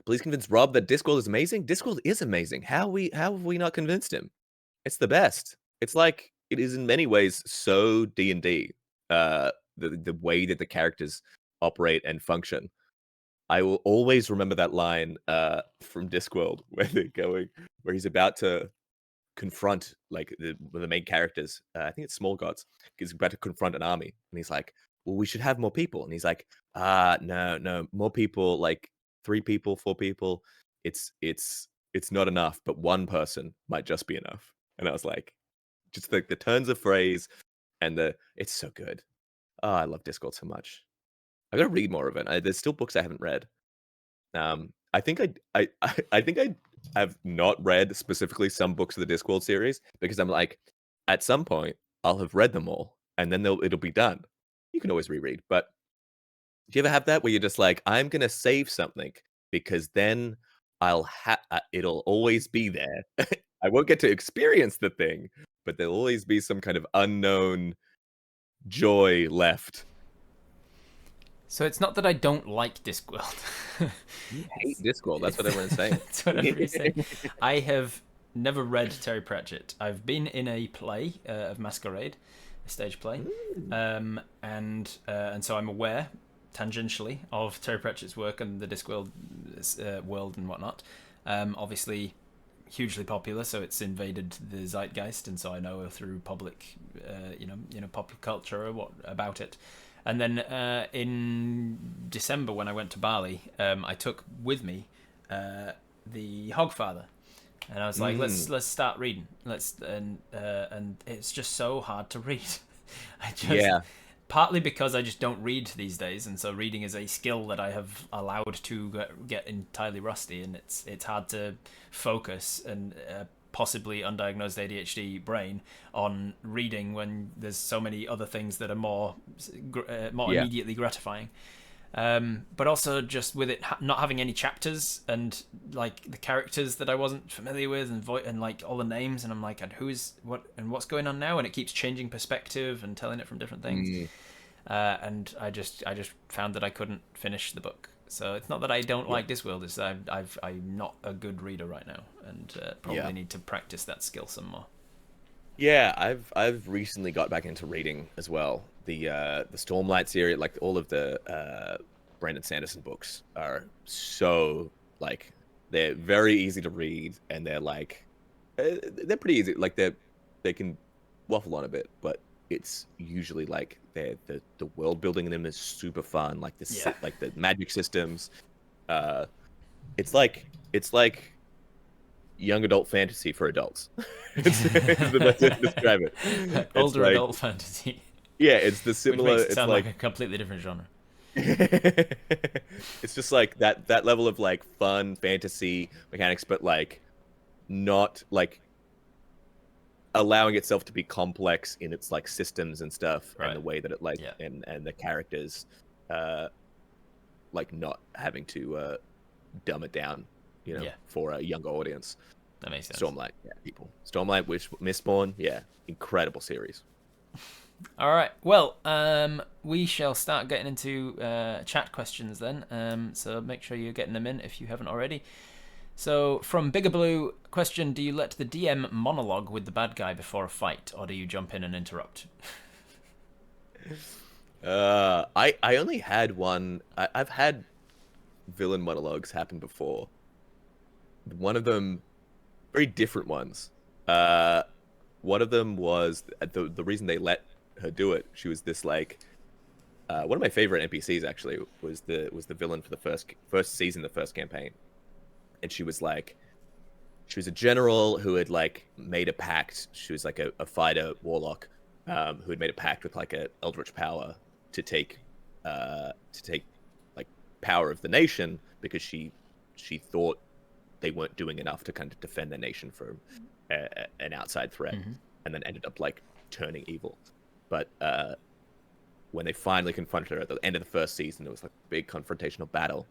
please convince Rob that Discord is amazing. Discord is amazing. How have we not convinced him? It's the best. It's like it is in many ways so D&D. The way that the characters operate and function. I will always remember that line from Discworld where he's about to confront like one of the main characters. I think it's Small Gods. He's about to confront an army, and he's like, "Well, we should have more people." And he's like, no, no, more people, like 3 people, 4 people. It's not enough, but one person might just be enough." And I was like, just the turns of phrase and it's so good. Oh, I love Discord so much. I gotta read more of it. There's still books I haven't read. I think I think I have not read specifically some books of the Discworld series because I'm like, at some point I'll have read them all and then it'll be done. You can always reread, but do you ever have that where you're just like, I'm gonna save something because then it'll always be there. I won't get to experience the thing, but there'll always be some kind of unknown joy left. So it's not that I don't like Discworld. You hate Discworld. That's what everyone's saying. That's what everybody's saying. I have never read Terry Pratchett. I've been in a play of Masquerade, a stage play, and so I'm aware tangentially of Terry Pratchett's work and the Discworld world and whatnot. Obviously, hugely popular, so it's invaded the zeitgeist, and so I know through public, popular culture or what about it. And then in December, when I went to Bali, I took with me the Hogfather, and I was like, let's start reading. And it's just so hard to read. Partly because I just don't read these days, and so reading is a skill that I have allowed to get entirely rusty, and it's hard to focus and possibly undiagnosed ADHD brain on reading when there's so many other things that are more immediately gratifying. But also just with it not having any chapters and like the characters that I wasn't familiar with and like all the names, and I'm like, and who's what and what's going on now, and it keeps changing perspective and telling it from different things. And I just found that I couldn't finish the book. So it's not that I don't like Discworld, it's that I'm not a good reader right now, and probably need to practice that skill some more. Yeah, I've recently got back into reading as well. The Stormlight series, like all of the Brandon Sanderson books, are so like they're very easy to read, and they're like they're pretty easy. Like they can waffle on a bit, but it's usually like the world building in them is super fun. Like like the magic systems. It's like young adult fantasy for adults. it's the best way to describe it. Older adult fantasy. Yeah, it's the similar. Which makes it it's sound like a completely different genre. It's just like that level of like fun fantasy mechanics, but like not like allowing itself to be complex in its like systems and stuff, and the way that it like and the characters, like not having to dumb it down, for a younger audience. That makes sense. Stormlight, people. Stormlight, Mistborn, incredible series. All right. Well, we shall start getting into chat questions then. So make sure you're getting them in if you haven't already. So from Bigger Blue, question: do you let the DM monologue with the bad guy before a fight, or do you jump in and interrupt? I only had one. I've had villain monologues happen before. One of them, very different ones. One of them was the reason they let her do it. She was this like one of my favorite NPCs actually was the villain for the first season, the first campaign. And she was a general who had like made a pact. She was like a fighter warlock who had made a pact with like a eldritch power to take like power of the nation, because she thought they weren't doing enough to kind of defend their nation from an outside threat, and then ended up like turning evil. But when they finally confronted her at the end of the first season, there was like a big confrontational battle.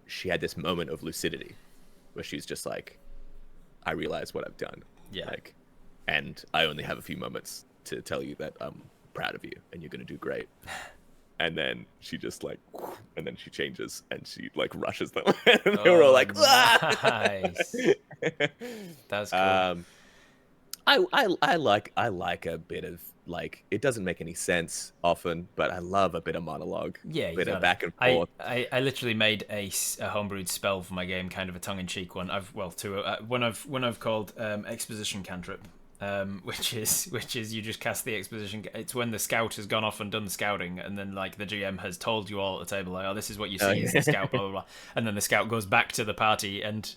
She had this moment of lucidity where she's just like, I realize what I've done. Like, and I only have a few moments to tell you that I'm proud of you and you're going to do great. And then she just like, and then she changes and she like rushes them. And they were all like, nice. That's cool. I like a bit of like it doesn't make any sense often, but I love a bit of monologue, Yeah, a you bit of got it. back and I, forth. I literally made a homebrewed spell for my game, kind of a tongue-in-cheek one. I've well, two one I've called exposition cantrip, which is you just cast the exposition. It's when the scout has gone off and done the scouting, and then like the GM has told you all at the table, like, oh, this is what you Oh, see is the yeah. scout, blah blah blah, and then the scout goes back to the party and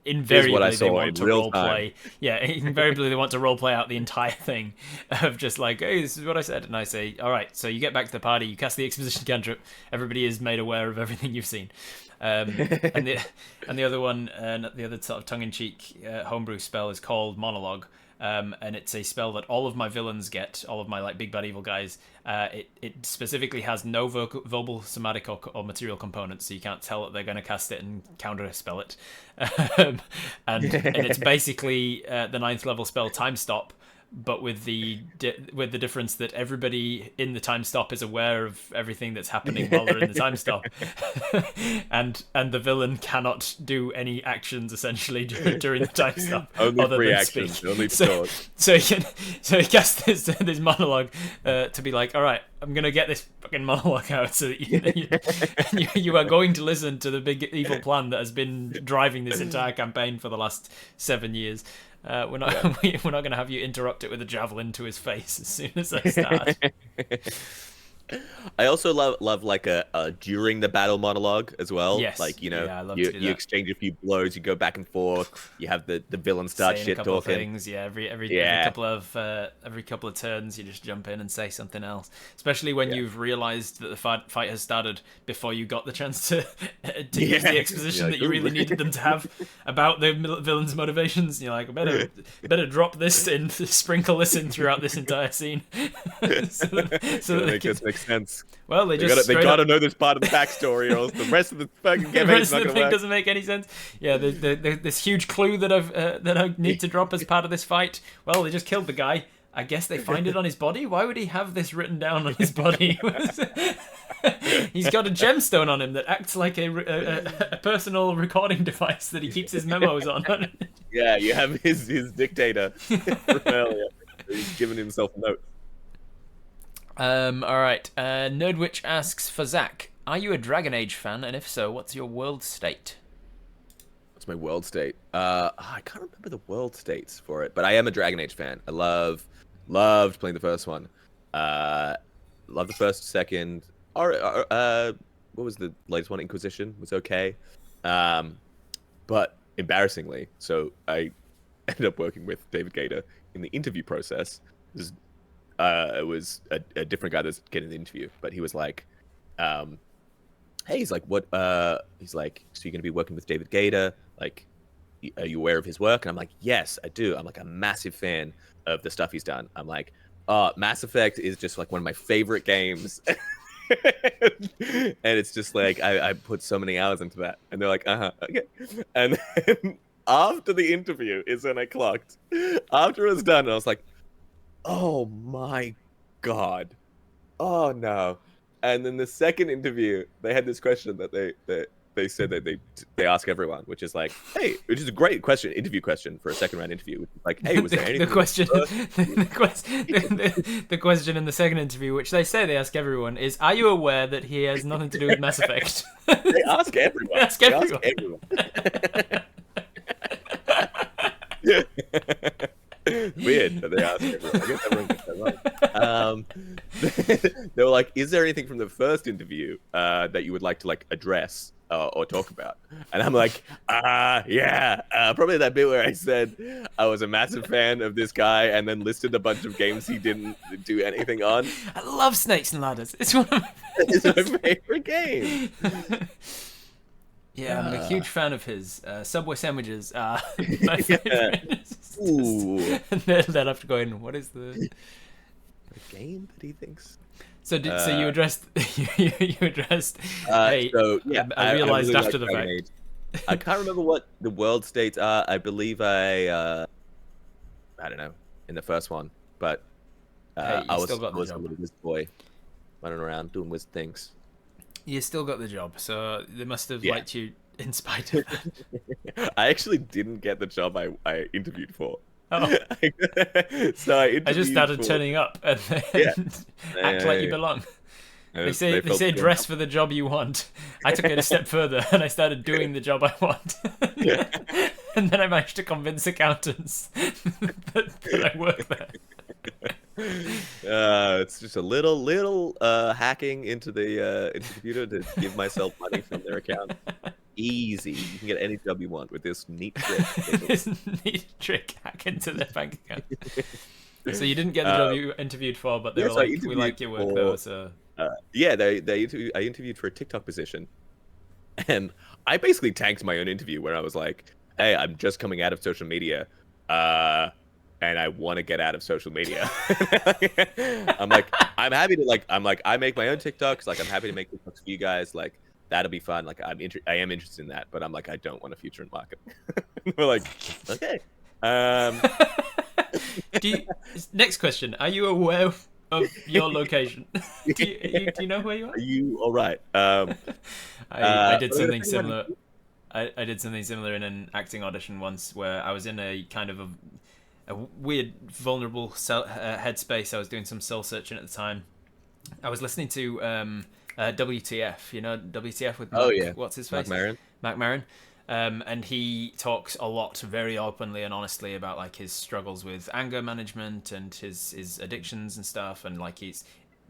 Here's what I invariably they saw want in to real role time. play. Yeah, invariably they want to role play out the entire thing of just like, hey, this is what I said, and I say, all right, so you get back to the party, you cast the exposition cantrip, everybody is made aware of everything you've seen. And the other one, the other sort of tongue-in-cheek homebrew spell is called monologue. And it's a spell that all of my villains get, all of my like big bad evil guys. It specifically has no verbal, somatic, or material components, so you can't tell that they're going to cast it and counter spell it. And it's basically the ninth level spell time stop, but with the difference that everybody in the time stop is aware of everything that's happening while they're in the time stop, and the villain cannot do any actions essentially during the time stop Only other free than actions, speak. only So talk. he casts this monologue to be like, all right, I'm gonna get this fucking monologue out so that you are going to listen to the big evil plan that has been driving this entire campaign for the last 7 years. We're not we're not going to have you interrupt it with a javelin to his face as soon as I start. I also love like a during the battle monologue as well. Yes, Like, yeah, I love you to do you that. exchange a few blows, you go back and forth, you have the villain start Saying a shit couple of talking. things, yeah. Every Yeah. every couple of turns, you just jump in and say something else. Especially when Yeah. you've realised that the fight has started before you got the chance to use Yeah. the You're exposition like, that you really "Ooh." needed them to have about the villain's motivations. You're like, better drop this in, sprinkle this in throughout this entire scene, so Gotta that they make can. this make sense. Well, they They just gotta they straight up gotta know this part of the backstory, or else the rest of the fucking the campaign is rest not of the gonna thing work. doesn't make any sense. Yeah, this huge clue that I need to drop as part of this fight. Well, they just killed the guy. I guess they find it on his body. Why would he have this written down on his body? He's got a gemstone on him that acts like a personal recording device that he keeps his memos on. Yeah, you have his dictator from earlier. He's giving himself notes. All right. Nerdwitch asks for Zach. Are you a Dragon Age fan? And if so, what's your world state? What's my world state? I can't remember the world states for it, but I am a Dragon Age fan. I loved playing the first one. Love the first, second. What was the latest one? Inquisition was okay, but embarrassingly, so I ended up working with David Gator in the interview process. It was a different guy that's getting the interview, but he was like, hey, he's like, what? He's like, so you're gonna be working with David Gator? Like, are you aware of his work? And I'm like, yes, I do. I'm like a massive fan of the stuff he's done. I'm like, Mass Effect is just like one of my favorite games. And it's just like I put so many hours into that. And they're like, okay. And then after the interview is when I clocked. After it was done, I was like, oh my god. Oh no. And then the second interview, they had this question that they said that they ask everyone, which is like, hey, which is a great question, interview question for a second round interview. Which is like, hey, was there anything? The question, the question in the second interview, which they say they ask everyone, is: are you aware that he has nothing to do with Mass Effect? They ask everyone. They ask everyone. Weird that they ask everyone. I guess everyone gets that right. They were like, is there anything from the first interview that you would like to like address or talk about? And I'm like, yeah, probably that bit where I said I was a massive fan of this guy and then listed a bunch of games he didn't do anything on. I love Snakes and Ladders. It's one of It's my favorite game. Yeah, I'm a huge fan of his. Subway sandwiches are my favorite. Ooh. And they'll have to go in. What is the game that he thinks? So you addressed you addressed. Hey, So yeah, I realized really after like the Dragon fact. Age. I can't remember what the world states are. I believe I don't know in the first one, but Hey, you I was still got the a job. little wizard boy running around doing wizard things. You still got the job, so they must have Yeah. liked you in spite of that. I actually didn't get the job I interviewed for. Oh, So I I just interviewed started for turning up and yeah. then act like you They, belong. they They felt say too dress for the job you want. I took it a step further and I started doing the job I want. uncomfortable. And then I managed to convince accountants that I work there. It's just a little hacking into the computer to give myself money from their account. Easy. You can get any job you want with this neat trick. This neat trick hack into their bank account. So you didn't get the job Uh, you interviewed for, but they yeah, were so I like, "We interviewed like your work, though." for So yeah, I interviewed for a TikTok position, and I basically tanked my own interview where I was like, "Hey, I'm just coming out of social media, uh, and I want to get out of social media." I'm like, I make my own TikToks. Like, I'm happy to make TikToks for you guys. Like, that'll be fun. Like, I am interested in that, but I'm like, I don't want a future in marketing. We're like, okay. Um, do you, next question: Are you aware of your location? Do you know where you are? are you all right? I did We're gonna something think about similar. it. I did something similar in an acting audition once, where I was in a kind of a weird, vulnerable headspace. I was doing some soul searching at the time. I was listening to WTF. You know WTF with Oh Mac. yeah, What's his Mark face? Maron. Mac Maron. And he talks a lot, very openly and honestly, about like his struggles with anger management and his addictions and stuff. And like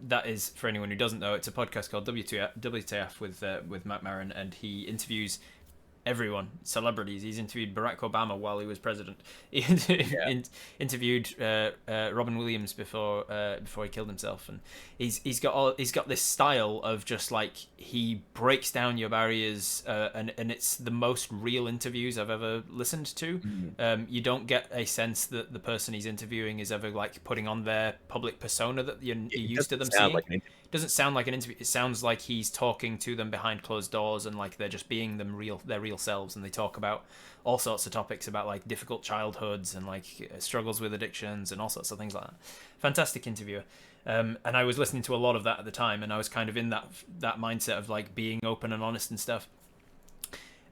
that is, for anyone who doesn't know, it's a podcast called WTF with Mac Maron, and he interviews everyone, celebrities. He's interviewed Barack Obama while he was president. He Yeah, interviewed Robin Williams before he killed himself, and he's got this style of just like he breaks down your barriers, and it's the most real interviews I've ever listened to. You don't get a sense that the person he's interviewing is ever like putting on their public persona that you're it used to doesn't them sound seeing. like an interview. Doesn't sound like an interview. It sounds like he's talking to them behind closed doors, and like they're just being their real selves, and they talk about all sorts of topics about like difficult childhoods and like struggles with addictions and all sorts of things like that. Fantastic interviewer. And I was listening to a lot of that at the time, and I was kind of in that mindset of like being open and honest and stuff.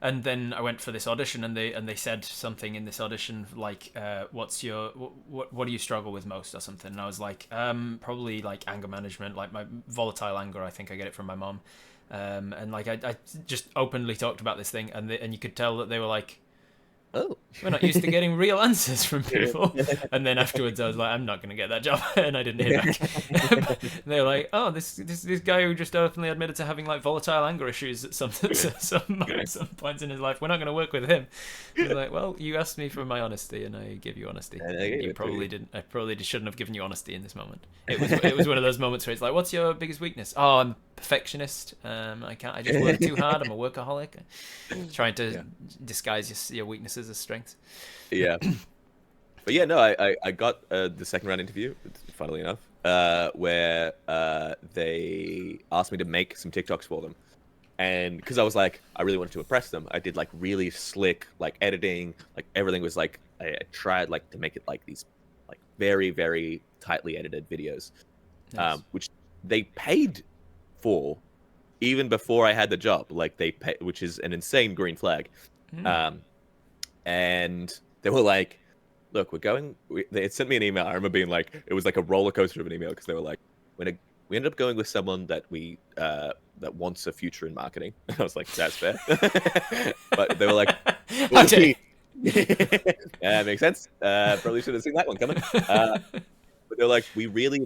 And then I went for this audition, and they said something in this audition like, "What's your what do you struggle with most?" or something. And I was like, probably like anger management, like my volatile anger. I think I get it from my mom. And like I just openly talked about this thing, and you could tell that they were like, Oh, we're not used to getting real answers from people. And then afterwards, I was like, I'm not going to get that job, and I didn't hear back. They were like, oh, this guy who just openly admitted to having like volatile anger issues at some points in his life. We're not going to work with him. I was like, well, you asked me for my honesty, and I gave you honesty. And I gave You it to probably you. didn't. I probably shouldn't have given you honesty in this moment. It was one of those moments where it's like, what's your biggest weakness? Oh, I'm a perfectionist. I can't. I just work too hard. I'm a workaholic. Trying to disguise your weaknesses as strengths. Yeah, but yeah, no, I got the second round interview, funnily enough, where they asked me to make some TikToks for them, and because I was like, I really wanted to impress them, I did like really slick like editing, like everything was like I tried like to make it like these like very very tightly edited videos, Nice. which they paid for even before I had the job, like they pay, which is an insane green flag. Um, and they were like, "Look, they sent me an email. I remember being like, it was like a roller coaster of an email because they were like, we ended up going with someone that that wants a future in marketing." And I was like, "That's fair," but they were like, Okay. "Yeah, makes sense. Probably should have seen that one coming." But they're like, we really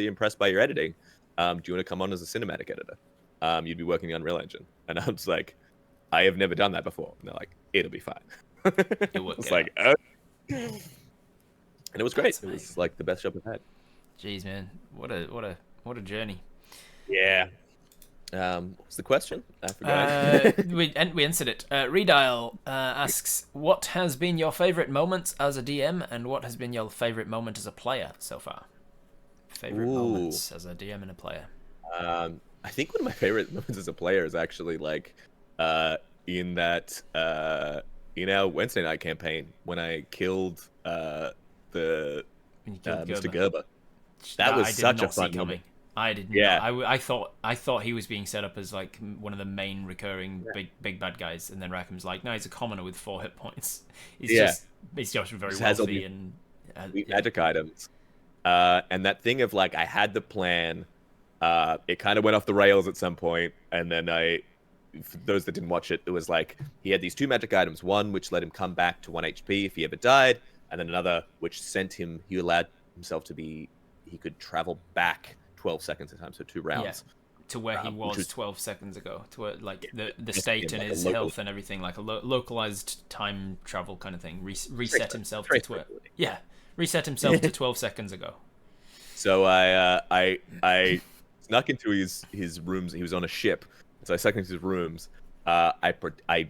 impressed by your editing. Do you want to come on as a cinematic editor? You'd be working the Unreal Engine, and I was like, I have never done that before. And they're like, it'll be fine. You'll work It's it like, out. and it was great. That's It was amazing. like the best job I've had. Jeez, man, what a journey. Yeah. What's the question? I forgot. We answered it. Redial asks, what has been your favorite moment as a DM, and what has been your favorite moment as a player so far? Favorite Ooh. moments as a DM and a player. I think one of my favorite moments as a player is actually like in that in our Wednesday night campaign when I killed the When you killed Mr. Gerber. Gerber. That was I did such a not see fun coming. moment. I did Yeah. not. I thought he was being set up as like one of the main recurring big bad guys, and then Rackham's like, no, he's a commoner with 4 hit points. He's Yeah. just he's just very Just has all wealthy these and sweet yeah. magic items. And that thing of like I had the plan, it kind of went off the rails at some point, and then for those that didn't watch it, it was like he had these two magic items, one which let him come back to 1 HP if he ever died, and then another which sent him, he allowed himself to be, he could travel back 12 seconds at a time, so 2 Yeah, rounds. to where he Which was 12 seconds ago, to where, like the just state him, and like a his local, health and everything, like a localized time travel kind of thing. Reset himself to trace 12. ability. Yeah, reset himself to 12 seconds ago. So I snuck into his rooms. He was on a ship, so I snuck into his rooms. I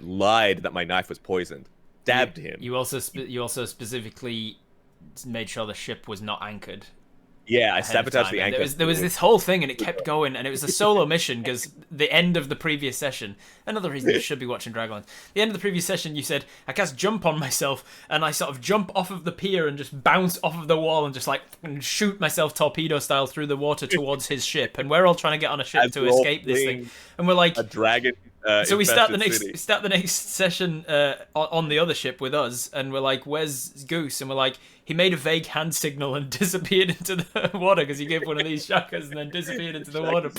lied that my knife was poisoned. Stabbed him. You also specifically made sure the ship was not anchored. Yeah, I Ahead of sabotaged time. the And anchor. there was this whole thing, and it kept going, and it was a solo mission because the end of the previous session. Another reason you should be watching Dragonlance. The end of the previous session, you said I cast jump on myself, and I sort of jump off of the pier and just bounce off of the wall and just like shoot myself torpedo style through the water towards his ship. And we're all trying to get on a ship to escape this thing, and we're like a dragon. So we start the City. next session on the other ship with us, and we're like, "Where's Goose?" And we're like, "He made a vague hand signal and disappeared into the water because he gave one of these shakas and then disappeared into the water."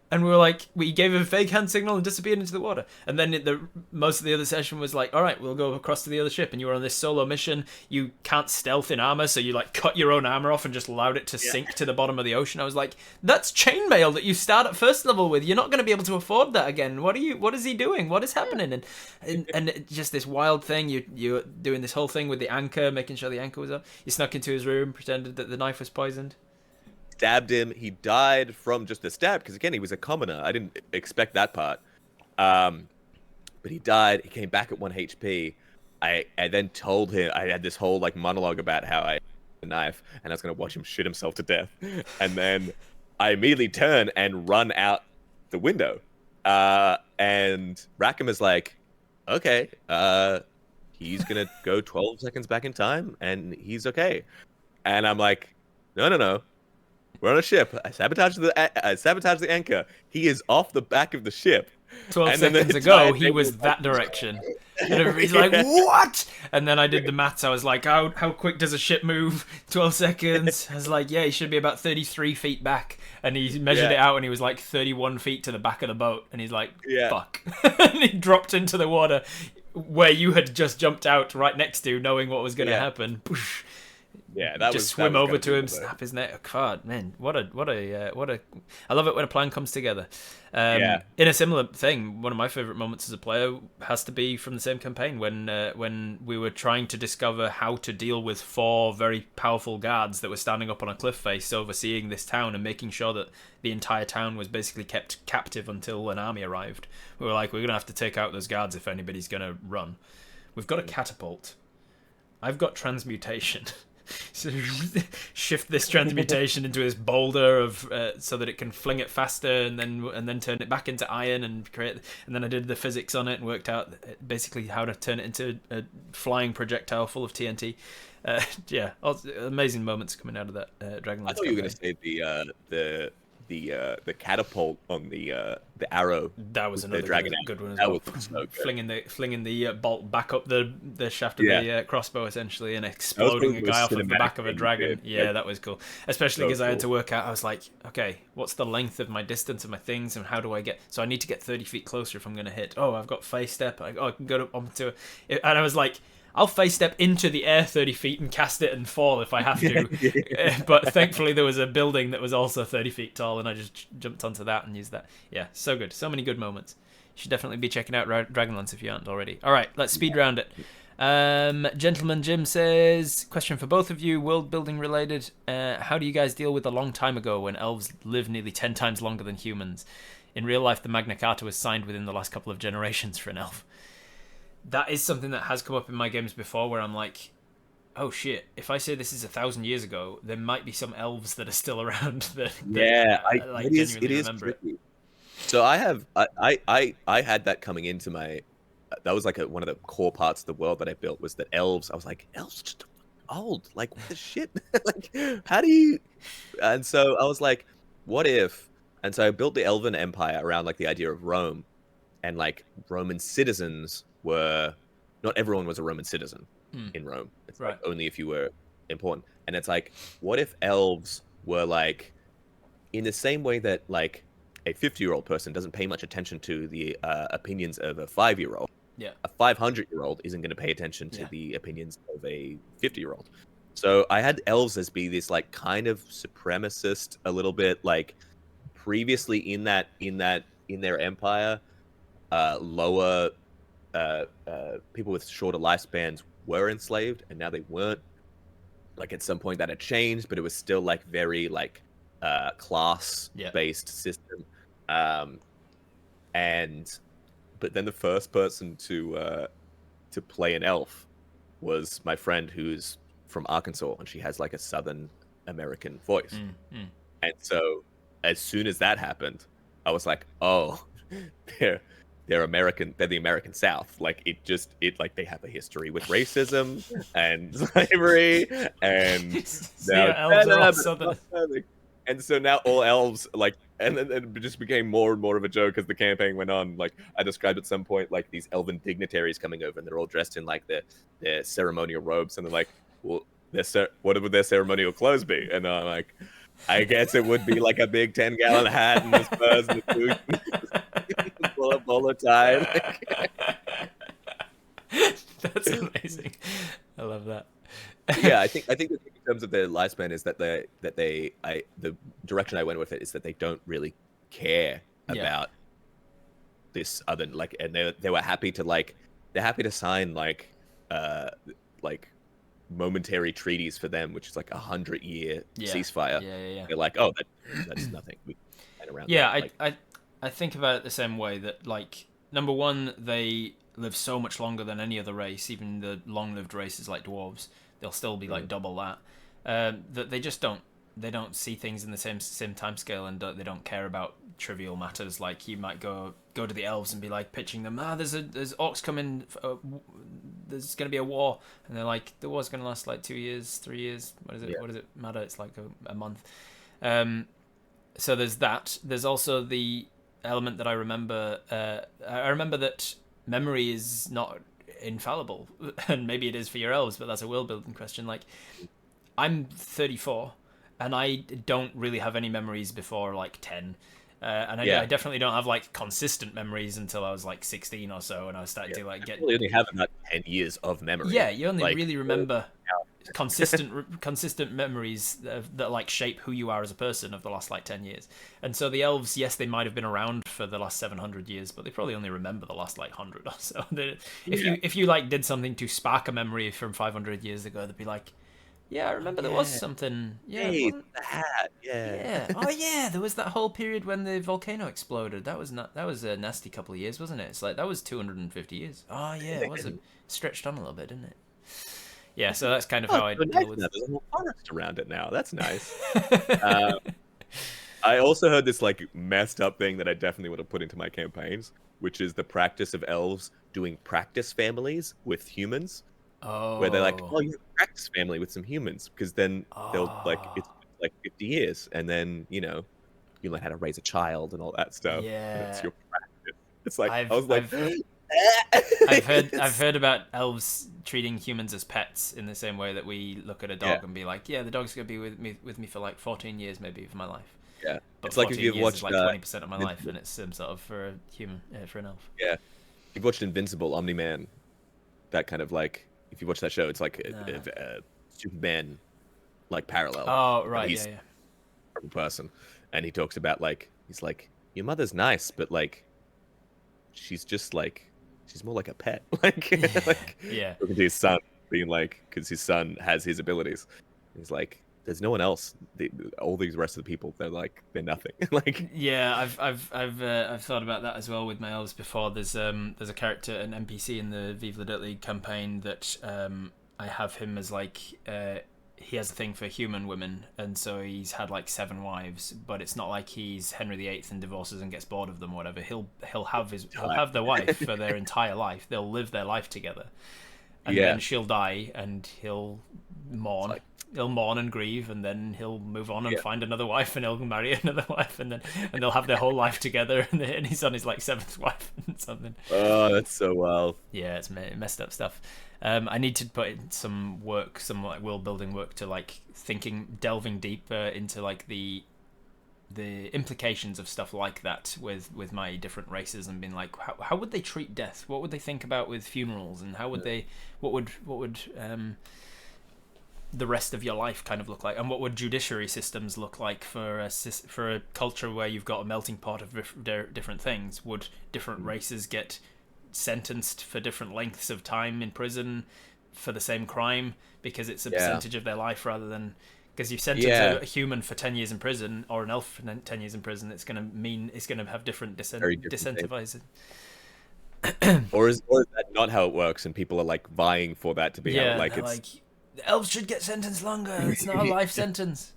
And we were like, we gave a fake hand signal and disappeared into the water. And then most of the other session was like, all right, we'll go across to the other ship. And you were on this solo mission. You can't stealth in armor, so you like cut your own armor off and just allowed it to sink to the bottom of the ocean. I was like, that's chainmail that you start at first level with. You're not going to be able to afford that again. What is he doing? What is happening? And just this wild thing. You're doing this whole thing with the anchor, making sure the anchor was up. You snuck into his room, pretended that the knife was poisoned. Stabbed him. He died from just a stab because again he was a commoner. I didn't expect that part. But he died. He came back at 1 HP. I then told him I had this whole like monologue about how I had a knife and I was gonna watch him shit himself to death. And then I immediately turn and run out the window. And Rackham is like, okay, he's gonna go 12 seconds back in time and he's okay. And I'm like, no. We're on a ship. I sabotaged the anchor. He is off the back of the ship. 12 seconds ago, he was that direction. And everybody's like, what? And then I did the maths. I was like, how quick does a ship move? 12 seconds. I was like, yeah, he should be about 33 feet back. And he measured it out, and he was like 31 feet to the back of the boat. And he's like, fuck. And he dropped into the water where you had just jumped out right next to, knowing what was going to happen. Poosh. Yeah, just swim over to him, snap his neck. Oh, God, man, what a! I love it when a plan comes together. In a similar thing, one of my favorite moments as a player has to be from the same campaign when we were trying to discover how to deal with 4 very powerful guards that were standing up on a cliff face overseeing this town and making sure that the entire town was basically kept captive until an army arrived. We were like, we're gonna have to take out those guards if anybody's gonna run. We've got a catapult. I've got transmutation. So shift this transmutation into this boulder of so that it can fling it faster and then turn it back into iron and create. And then I did the physics on it and worked out basically how to turn it into a flying projectile full of TNT. Amazing moments coming out of that Dragonlance. I thought you were going to say the catapult on the arrow. That was another good one as well. That was so good. Flinging the bolt back up the shaft of the crossbow essentially and exploding a guy off of the back of a dragon. Yeah, that was cool. Especially because I had to work out. I was like, okay, what's the length of my distance of my things and how do I get? So I need to get 30 feet closer if I'm going to hit. Oh, I've got face step. I can go onto it. And I was like, I'll face step into the air 30 feet and cast it and fall if I have to. But thankfully there was a building that was also 30 feet tall and I just jumped onto that and used that. Yeah, so good. So many good moments. You should definitely be checking out Dragonlance if you aren't already. All right, let's speed round it. Gentleman Jim says, question for both of you, world building related. How do you guys deal with a long time ago when elves live nearly 10 times longer than humans? In real life, the Magna Carta was signed within the last couple of generations for an elf. That is something that has come up in my games before where I'm like, oh shit, if I say this is 1,000 years ago, there might be some elves that are still around that it is remember tricky. It. So I had that coming into my, that was like one of the core parts of the world that I built was that elves, I was like, elves are just old, like what the shit? Like, how do you, and so I was like, what if, and so I built the Elven Empire around like the idea of Rome and like Roman citizens were, not everyone was a Roman citizen. in Rome. It's like Right. only if you were important. And it's like, what if elves were like in the same way that like a 50-year-old person doesn't pay much attention to the opinions of a 5-year-old. Yeah. A 500-year-old isn't going to pay attention to Yeah. the opinions of a 50-year-old. So I had elves as be this like kind of supremacist, a little bit like previously in their empire, lower people with shorter lifespans were enslaved, and now they weren't. Like at some point that had changed, but it was still like very like class based system. And but then the first person to play an elf was my friend who's from Arkansas, and she has like a Southern American voice. And so as soon as that happened, I was like, oh, they're American. They're the American South. Like it like they have a history with racism and slavery, and elves are all Southern. And so now all elves like, and then it just became more and more of a joke as the campaign went on. Like I described at some point, like these elven dignitaries coming over, and they're all dressed in like their ceremonial robes, and they're like, well, what would their ceremonial clothes be? And I'm like, I guess it would be like a big 10-gallon hat and the spurs and the boots, full of bowler tie. That's amazing. I love that. Yeah, I think in terms of their lifespan is that the direction I went with it is that they don't really care about this other like, and they were happy to like, they're happy to sign like momentary treaties for them, which is like 100-year ceasefire. Yeah. They're like, oh, that's nothing. We can around. Yeah, I think about it the same way, that like number one, they live so much longer than any other race, even the long-lived races like dwarves. They'll still be like double that. That they just don't see things in the same time scale, and they don't care about trivial matters. Like you might go to the elves and be like pitching them, there's orcs coming, there's gonna be a war, and they're like, the war's gonna last like 2 years, 3 years. What does it matter? It's like a month. So there's that. There's also the element that I remember. I remember that memory is not infallible, and maybe it is for your elves, but that's a world building question. Like I'm 34 and I don't really have any memories before like 10, and I definitely don't have like consistent memories until I was like 16 or so, and I was starting to like get. You only have about 10 years of memory. Yeah, you only really remember consistent memories that like shape who you are as a person of the last like 10 years. And so the elves, yes, they might have been around for the last 700 years, but they probably only remember the last like 100 or so. If you like did something to spark a memory from 500 years ago, they'd be like, yeah, I remember there was something. Yeah, hey, the hat. Yeah. Oh yeah, there was that whole period when the volcano exploded. That was a nasty couple of years, wasn't it? It's like that was 250 years. Oh yeah, it was stretched on a little bit, didn't it? Yeah, so that's kind of how I deal with it. There's a whole forest around it now. That's nice. I also heard this like messed up thing that I definitely would have put into my campaigns, which is the practice of elves doing practice families with humans. Oh. Where they're like, oh, you have a practice family with some humans, because then they'll like, it's like 50 years, and then you learn how to raise a child and all that stuff. Yeah. And it's your practice. It's like I've heard about elves treating humans as pets in the same way that we look at a dog and be like, yeah, the dog's gonna be with me for like 14 years maybe of my life. Yeah, but it's like if you've watched like 20% of my life, and it's sort of for a human, for an elf. Yeah, you've watched Invincible, Omni-Man, that kind of like, if you watch that show, it's like a Superman like parallel. Oh right, he's a person, and he talks about like, he's like, your mother's nice, but like she's just like, she's more like a pet. Like looking to his son, being like, because his son has his abilities, he's like, there's no one else. All these rest of the people, they're like, they're nothing. Like I've thought about that as well with my elves before. There's a character, an NPC in the Vive la Dirt League campaign that I have him as like he has a thing for human women, and so he's had like 7 wives, but it's not like he's Henry VIII and divorces and gets bored of them or whatever. He'll have their wife for their entire life. They'll live their life together, and then she'll die, and he'll mourn. He'll mourn and grieve, and then he'll move on and find another wife, and he'll marry another wife, and they'll have their whole life together, and he's on his like 7th wife and something. Oh, that's so wild. Yeah, it's messed up stuff. I need to put in some work, some like world building work to like delving deeper into like the implications of stuff like that with my different races, and being like, how would they treat death? What would they think about with funerals? And how would they what would the rest of your life kind of look like? And what would judiciary systems look like for a culture where you've got a melting pot of different things? Would different races get sentenced for different lengths of time in prison for the same crime because it's a percentage of their life, rather than because you sentence a human for 10 years in prison or an elf for 10 years in prison, it's going to mean it's going to have different disincentivizing. Or is that not how it works, and people are like vying for that to be how, like, it's like the elves should get sentenced longer. It's not a life sentence.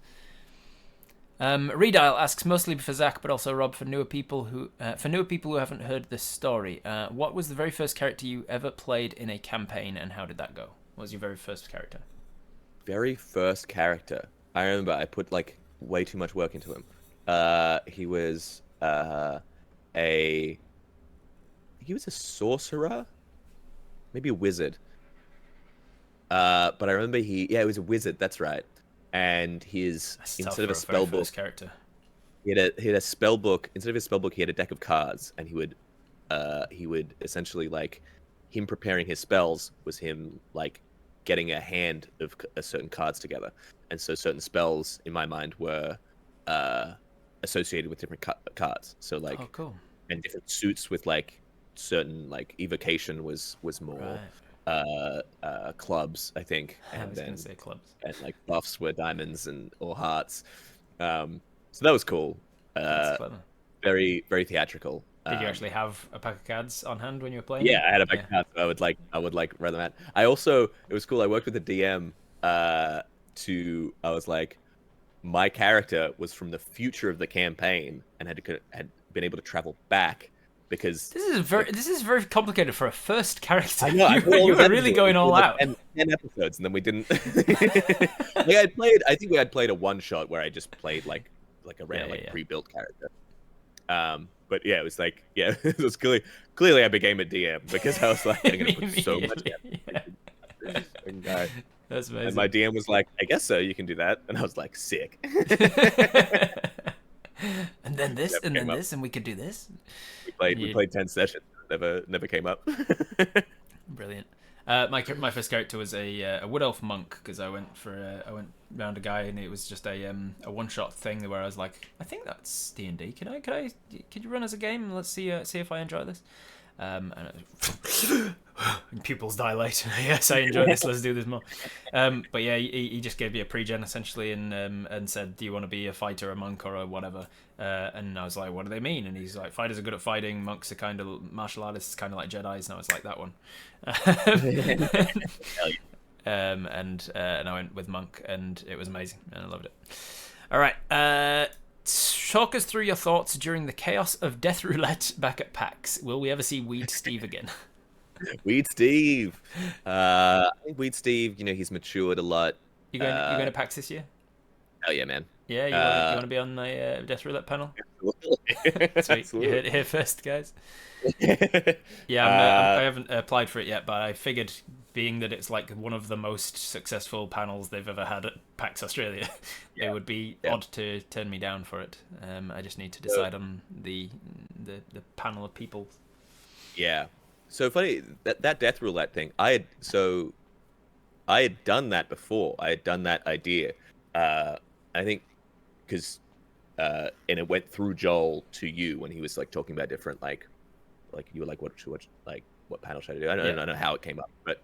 Redial asks, mostly for Zach, but also Rob, for newer people who haven't heard this story. What was the very first character you ever played in a campaign, and how did that go? What was your very first character? Very first character. I remember I put like way too much work into him. He was a sorcerer, maybe a wizard. But I remember he was a wizard. That's right. And instead of a spell book, character, he had a spell book. Instead of a spell book, he had a deck of cards, and he would essentially, like, him preparing his spells was him like getting a hand of certain cards together, and so certain spells in my mind were associated with different cards. So like, oh, cool. And different suits with like certain like evocation was more. Right. Clubs, I think, and I was gonna say clubs, and like buffs were diamonds or hearts. So that was cool. That's clever. Very, very theatrical. Did you actually have a pack of cards on hand when you were playing? Yeah, I had a pack of cards. So I would read them out. It was cool. I worked with the DM. I was like, my character was from the future of the campaign and had been able to travel back. Because this is very complicated for a first character. I know, you were really going all out. 10 episodes, and then we didn't. I think we had played a one shot where I just played like a random pre-built character. But yeah, it was like it was clearly I became a DM because I was like, I'm gonna put so much effort. That's amazing. And my DM was like, I guess so, you can do that, and I was like, sick. And then this, and then this, and we could do this. We played 10 sessions. Never came up. Brilliant. My first character was a wood elf monk, because I went round a guy, and it was just a one shot thing where I was like, I think that's D&D. Could you run as a game? Let's see if I enjoy this. And pupils dilate. Yes, I enjoy this. Let's do this more. But yeah, he just gave me a pre-gen essentially, and said, do you want to be a fighter, a monk, or a whatever? And I was like, what do they mean? And he's like, fighters are good at fighting, monks are kind of martial artists, kind of like Jedis. And I was like, that one. And I went with monk, and it was amazing, and I loved it. All right. Talk us through your thoughts during the chaos of Death Roulette back at PAX. Will we ever see Weed Steve again? Weed Steve. I think Weed Steve, he's matured a lot. You going to PAX this year? Hell yeah, man. Yeah, you want to be on the Death Roulette panel? Absolutely. Sweet. Absolutely. You heard it here first, guys. Yeah, I haven't applied for it yet, but I figured, being that it's like one of the most successful panels they've ever had at PAX Australia, it would be odd to turn me down for it. I just need to decide on the panel of people. Yeah. So funny that Death Roulette thing. I had done that before. I had done that idea. I think because and it went through Joel to you when he was like talking about different like you were like, what panel should I do? I don't know how it came up, but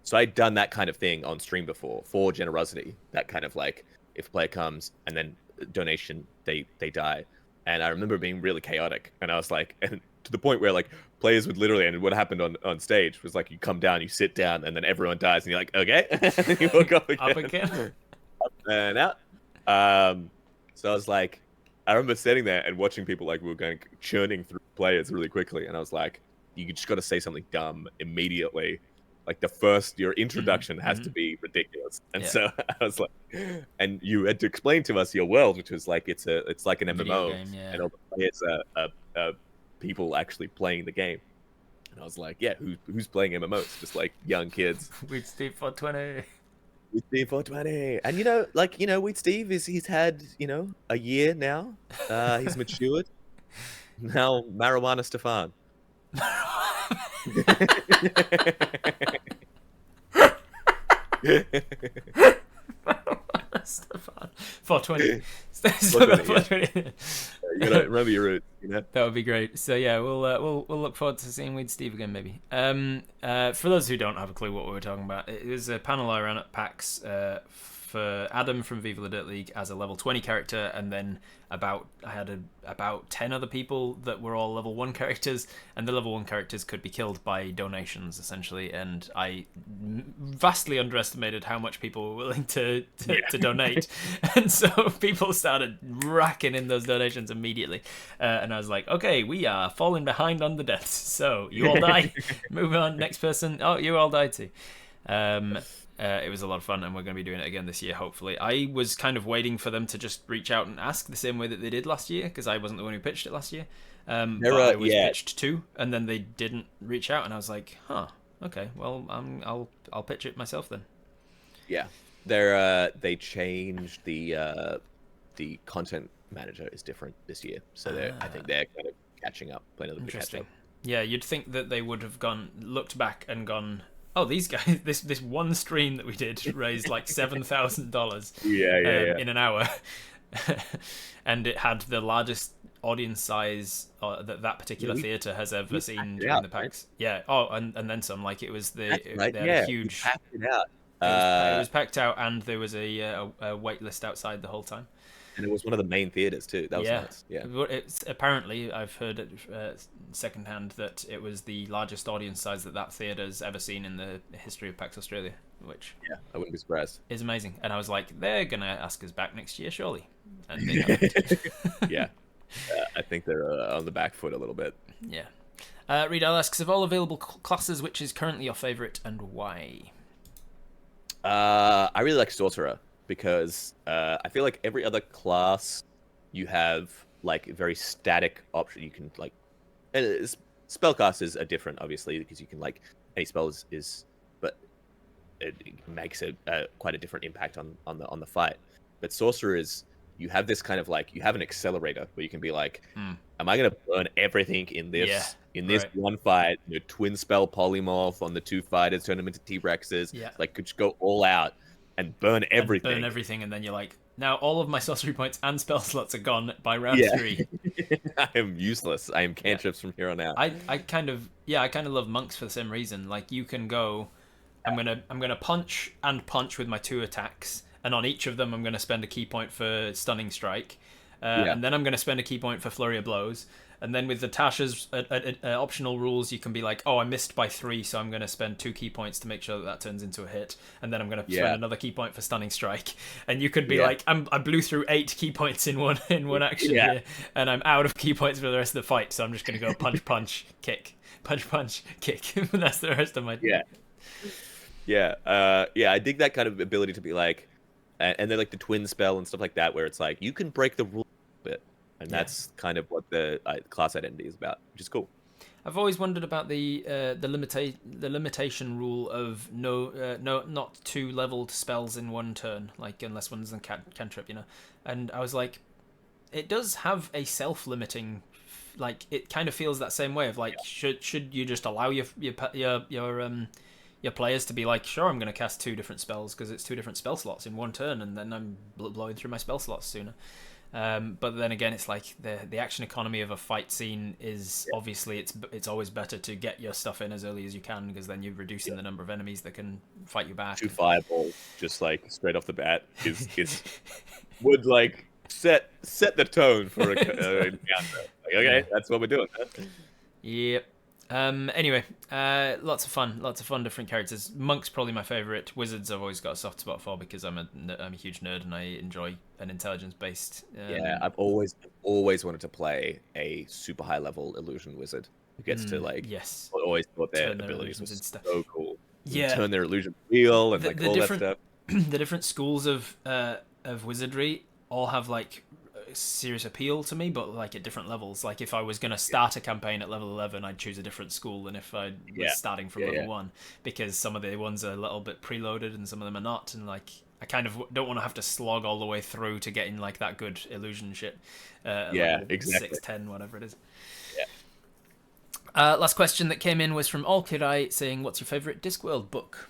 so I'd done that kind of thing on stream before for generosity. That kind of like, if a player comes and then donation, they die. And I remember being really chaotic, and I was like, and to the point where like players would literally, and what happened on stage was like, you come down, you sit down, and then everyone dies, and you're like, okay, and then you walk up again. Up again. Up and out. So I was like, I remember sitting there and watching people, like, we were churning through players really quickly, and I was like, you just got to say something dumb immediately. Like your introduction has to be ridiculous. And so I was like, and you had to explain to us your world, which was like, it's like an MMO, game, and all the players are people actually playing the game. And And I was like, yeah, who's playing MMOs? Just like young kids. We'd Steve 420. Weed Steve 420. And Weed Steve he's had, a year now. He's matured. Now Marijuana Stefan. Stefan. 420. 420, yeah. You gotta remember your roots, That would be great. So yeah, we'll look forward to seeing Weed Steve again, maybe. For those who don't have a clue what we were talking about, it was a panel I ran at PAX for Adam from Viva La Dirt League as a level 20 character, and then I had about 10 other people that were all level 1 characters, and the level 1 characters could be killed by donations, essentially, and I vastly underestimated how much people were willing to donate, and so people started racking in those donations immediately, and I was like, okay, we are falling behind on the deaths, so you all die, move on, next person, oh, you all die too. It was a lot of fun, and we're going to be doing it again this year, hopefully. I was kind of waiting for them to just reach out and ask the same way that they did last year, because I wasn't the one who pitched it last year. But I was pitched too, and then they didn't reach out, and I was like, huh, okay, well, I'll pitch it myself then. Yeah, they changed the content manager is different this year, so I think they're kind of catching up, playing a little bit catch up. Yeah, you'd think that they would have looked back and gone, oh, these guys, this one stream that we did raised like $7,000 in an hour. And it had the largest audience size that particular theatre has ever seen during the PAX. Right? Yeah. Oh, and then some. Like it was they had a huge. Packed it out. It was packed out, and there was a wait list outside the whole time. And it was one of the main theaters too. That was nice. Yeah. It's apparently, I've heard it secondhand, that it was the largest audience size that theater's ever seen in the history of PAX Australia, which I wouldn't be surprised. Is amazing. And I was like, they're gonna ask us back next year, surely. And they haven't. Yeah. I think they're on the back foot a little bit. Yeah. Riedel asks, of all available classes, which is currently your favorite and why? I really like Sorcerer, because I feel like every other class you have like a very static option. You can like, spellcasters are different, obviously, because you can like any spell but it makes quite a different impact on the fight. But Sorcerers, you have this kind of like, you have an accelerator where you can be like, am I gonna burn everything in this one fight? Twin spell polymorph on the 2 fighters, turn them into T-Rexes. Yeah. Like, could you go all out and burn everything? And then you're like, now all of my sorcery points and spell slots are gone by round 3. I am useless. I am cantrips from here on out. I kind of love monks for the same reason. Like, you can go, I'm gonna punch with my 2 attacks, and on each of them I'm gonna spend a key point for stunning strike, and then I'm gonna spend a key point for flurry of blows. And then with the Tasha's optional rules, you can be like, oh, I missed by 3, so I'm going to spend 2 key points to make sure that turns into a hit. And then I'm going to spend another key point for stunning strike. And you could be like, I blew through 8 key points in one action here, and I'm out of key points for the rest of the fight. So I'm just going to go punch, punch, kick, punch, punch, kick. That's the rest of my I dig that kind of ability to be like, and then like the twin spell and stuff like that, where it's like you can break the rules a bit. And that's kind of what the class identity is about, which is cool. I've always wondered about the limitation rule of not 2 leveled spells in one turn, like unless one's a cantrip, And I was like, it does have a self-limiting, like it kind of feels that same way of like, should you just allow your players to be like, sure, I'm going to cast 2 different spells because it's 2 different spell slots in one turn, and then I'm blowing through my spell slots sooner. But then again, it's like the action economy of a fight scene is obviously it's always better to get your stuff in as early as you can, because then you're reducing the number of enemies that can fight you back. 2 fireballs just like straight off the bat is would like set the tone for a encounter. Like, okay, that's what we're doing. Yep. Anyway, lots of fun different characters. Monk's probably my favorite. Wizards I've always got a soft spot for, because I'm a huge nerd and I enjoy an intelligence based. I've always wanted to play a super high level illusion wizard who gets to like. Yes. I always thought their abilities were so cool. Yeah. Turn their illusion real and all that stuff. The different schools of wizardry all have like serious appeal to me, but like at different levels. Like if I was going to start a campaign at level 11, I'd choose a different school than if I was Yeah. starting from Yeah. level Yeah. 1, because some of the ones are a little bit preloaded and some of them are not, and like I kind of don't want to have to slog all the way through to get in like that good illusion shit at Yeah. level Exactly. 6, 10, whatever it is. Yeah. Last question that came in was from Alkirai saying, "What's your favorite Discworld book?"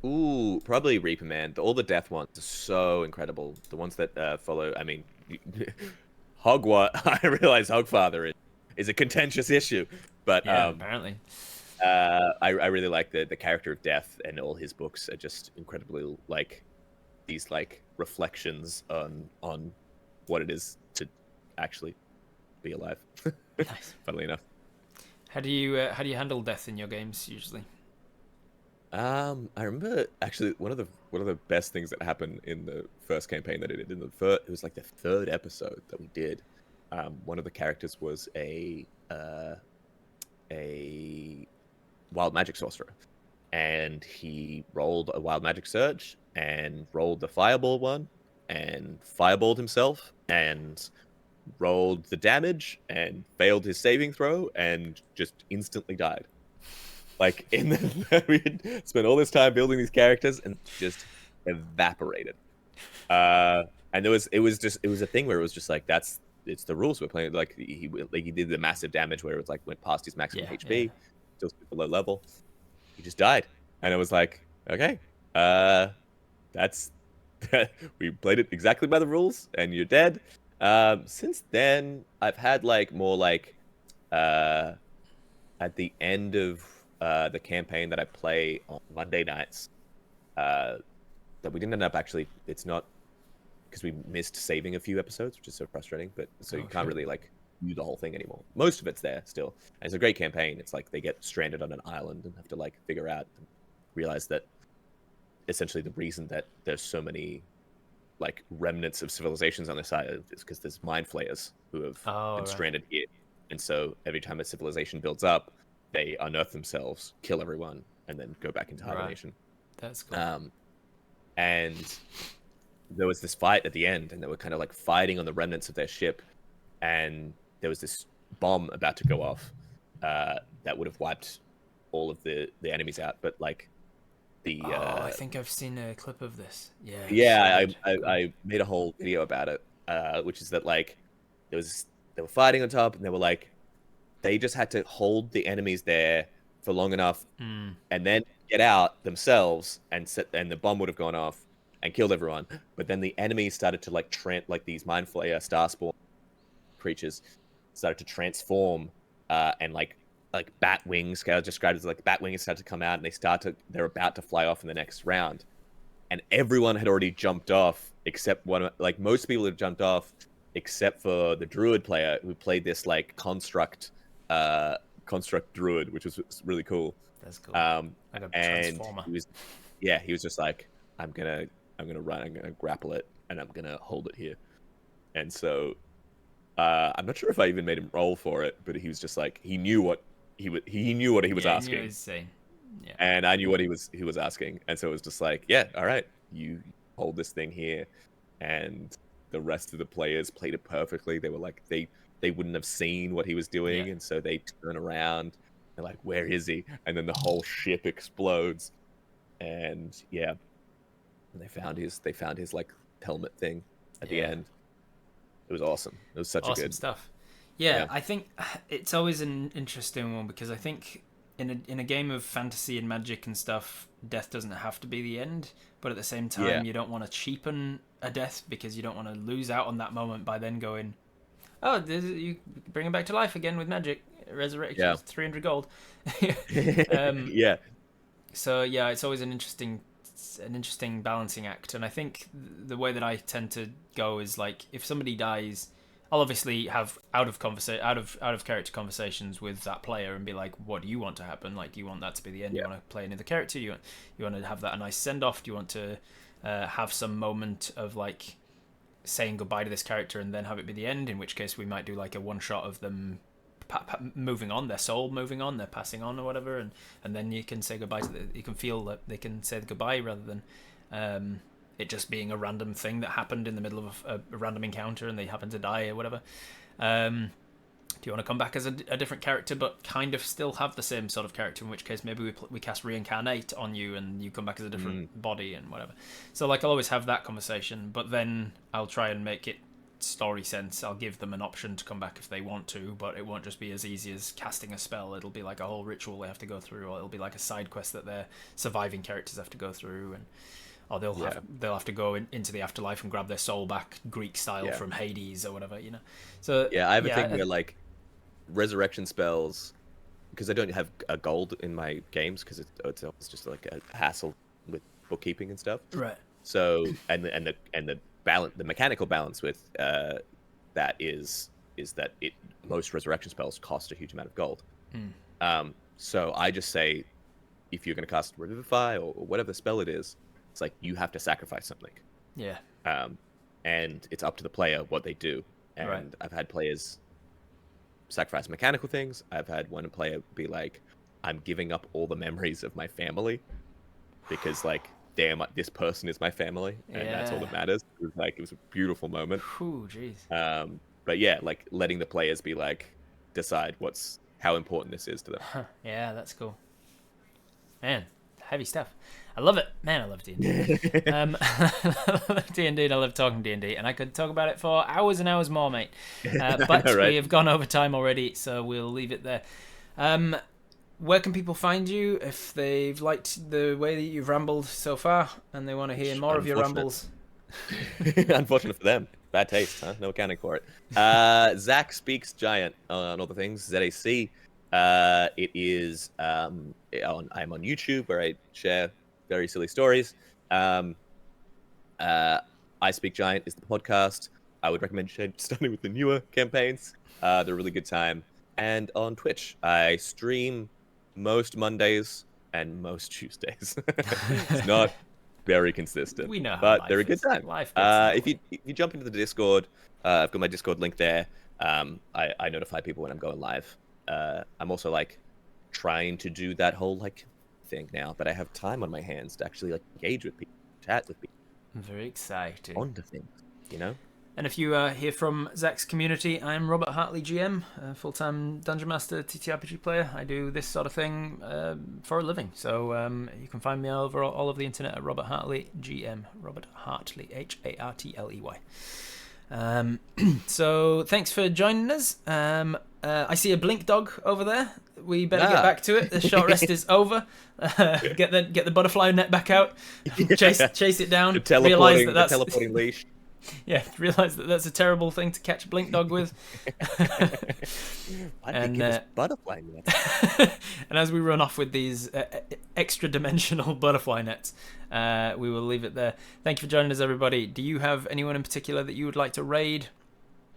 Ooh, probably Reaper Man. All the death ones are so incredible. The ones that follow. I mean, Hogwarts. I realize Hogfather is a contentious issue, but Yeah, apparently. I really like the character of Death, and all his books are just incredibly like these like reflections on what it is to actually be alive. Nice. Funnily enough. How do you handle death in your games usually? I remember actually one of the best things that happened in the first campaign that I did. It was like the third episode that we did. One of the characters was a wild magic sorcerer, and he rolled a wild magic surge and rolled the fireball one, and fireballed himself, and rolled the damage and failed his saving throw, and just instantly died. Like in the we had spent all this time building these characters and just evaporated. And it was a thing where it was just like it's the rules we're playing. Like he did the massive damage where it was like went past his maximum Yeah, yeah. HP, still super low level. He just died, and it was like, okay, uh, that's we played it exactly by the rules, and you're dead. Since then, I've had like more like uh at the end of the campaign that I play on Monday nights, uh, that we didn't end up actually. It's not because we missed saving a few episodes, which is so frustrating. But so you Oh can't shit. really like do the whole thing anymore. Most of it's there still, and it's a great campaign. It's like they get stranded on an island and have to like figure out and realize that essentially the reason that there's so many like remnants of civilizations on this island is because there's mind flayers who have Oh been right. stranded here. And so every time a civilization builds up, they unearth themselves, kill everyone, and then go back into Right. hibernation. That's cool. And there was this fight at the end, and they were kind of like fighting on the remnants of their ship, and there was this bomb about to go off that would have wiped all of the enemies out. But like the Oh, I think I've seen a clip of this. Yeah, it's so yeah, good. I made a whole video about it, which is that like there was they were fighting on top, and they were like they just had to hold the enemies there for long enough, Mm. and then get out themselves, and the bomb would have gone off and killed everyone. But then the enemies started to like these mind flayer starspawn creatures started to transform, and like bat wings. I described it as like bat wings started to come out, and they're about to fly off in the next round, and everyone had already jumped off except one. Like most people had jumped off except for the druid player who played this like construct druid, which was really cool. That's cool. Like a And transformer. he was just like, I'm gonna run, I'm gonna grapple it, and I'm gonna hold it here. And so I'm not sure if I even made him roll for it, but he was just like he knew what he was Yeah, I knew what he asking, was saying. Yeah. and I knew what he was asking, and so it was just like, yeah, all right, you hold this thing here, and the rest of the players played it perfectly. They were like they wouldn't have seen what he was Yeah. doing, and so they turn around. They're like, where is he? And then the whole ship explodes, and yeah, and they found his like helmet thing at the Yeah. end. It was awesome. It was such a Awesome good. stuff. Yeah, Yeah. I think it's always an interesting one because I think in a game of fantasy and magic and stuff, death doesn't have to be the end, but at the same Yeah. time, you don't want to cheapen a death because you don't want to lose out on that moment by then going, oh, you bring him back to life again with magic, resurrection, Yeah. 300 gold. um, Yeah. so yeah, it's always an interesting balancing act, and I think the way that I tend to go is like if somebody dies, I'll obviously have out of character conversations with that player and be like, what do you want to happen? Like, do you want that to be the end? Do Yeah. you want to play another character? You want to have that a nice send off? Do you want to have some moment of like saying goodbye to this character and then have it be the end? In which case we might do like a one shot of them moving on, their soul moving on, they're passing on or whatever, and then you can say goodbye to you can feel that they can say goodbye rather than it just being a random thing that happened in the middle of a random encounter and they happen to die or whatever. Do you want to come back as a different character but kind of still have the same sort of character, in which case maybe we cast Reincarnate on you and you come back as a different body and whatever. So like I'll always have that conversation, but then I'll try and make it story sense. I'll give them an option to come back if they want to, but it won't just be as easy as casting a spell. It'll be like a whole ritual they have to go through, or it'll be like a side quest that their surviving characters have to go through, and or they'll have to go into the afterlife and grab their soul back, Greek style from Hades or whatever, you know. So I have a thing where like resurrection spells, because I don't have a gold in my games because it's just like a hassle with bookkeeping and stuff. Right. So and the balance, the mechanical balance with that is that most resurrection spells cost a huge amount of gold. So I just say, if you're going to cast Revivify or whatever the spell it is, it's like you have to sacrifice something. Yeah. And it's up to the player what they do. And I've had players sacrifice mechanical things. I've had one player be like, I'm giving up all the memories of my family because like, damn, this person is my family, and that's all that matters. It was a beautiful moment. Ooh, jeez. But yeah, like letting the players be like, decide how important this is to them. Yeah, that's cool. Man, heavy stuff. I love it. Man, I love D&D. I love D&D, and I love talking D&D, and I could talk about it for hours and hours more, mate. But we have gone over time already, so we'll leave it there. Where can people find you if they've liked the way that you've rambled so far and they want to hear more of your rambles? Unfortunate for them. Bad taste, huh? No accounting for it. Zac Speaks Giant on all the things. ZAC. It is. I'm on YouTube where I share very silly stories. I Speak Giant is the podcast. I would recommend starting with the newer campaigns. They're a really good time. And on Twitch, I stream most Mondays and most Tuesdays. It's not very consistent. We know how but life they're a good is. time. Life gets if you jump into the Discord, I've got my Discord link there. I notify people when I'm going live. I'm also like trying to do that whole like thing now that I have time on my hands to actually like engage with people, chat with people. I'm very excited. Onto things, you know. And if you hear from Zac's community, I'm Robert Hartley, GM, full-time Dungeon Master, TTRPG player. I do this sort of thing for a living. So you can find me over all over the internet at Robert Hartley, GM. Robert Hartley, Hartley. So thanks for joining us. I see a blink dog over there. We better get back to it. The short rest is over. Get the butterfly net back out. Chase it down. Realize that that's the teleporting leash. Yeah, realise that that's a terrible thing to catch a blink dog with. And butterfly nets. And as we run off with these extra-dimensional butterfly nets, we will leave it there. Thank you for joining us, everybody. Do you have anyone in particular that you would like to raid?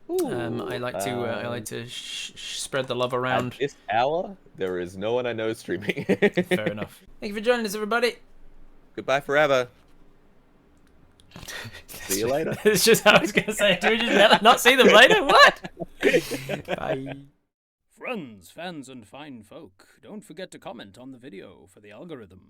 I like to spread the love around. At this hour, there is no one I know streaming. Fair enough. Thank you for joining us, everybody. Goodbye forever. See you later. It's just how I was going to say. Do we just not see them later? What? Bye. Friends, fans, and fine folk, don't forget to comment on the video for the algorithm.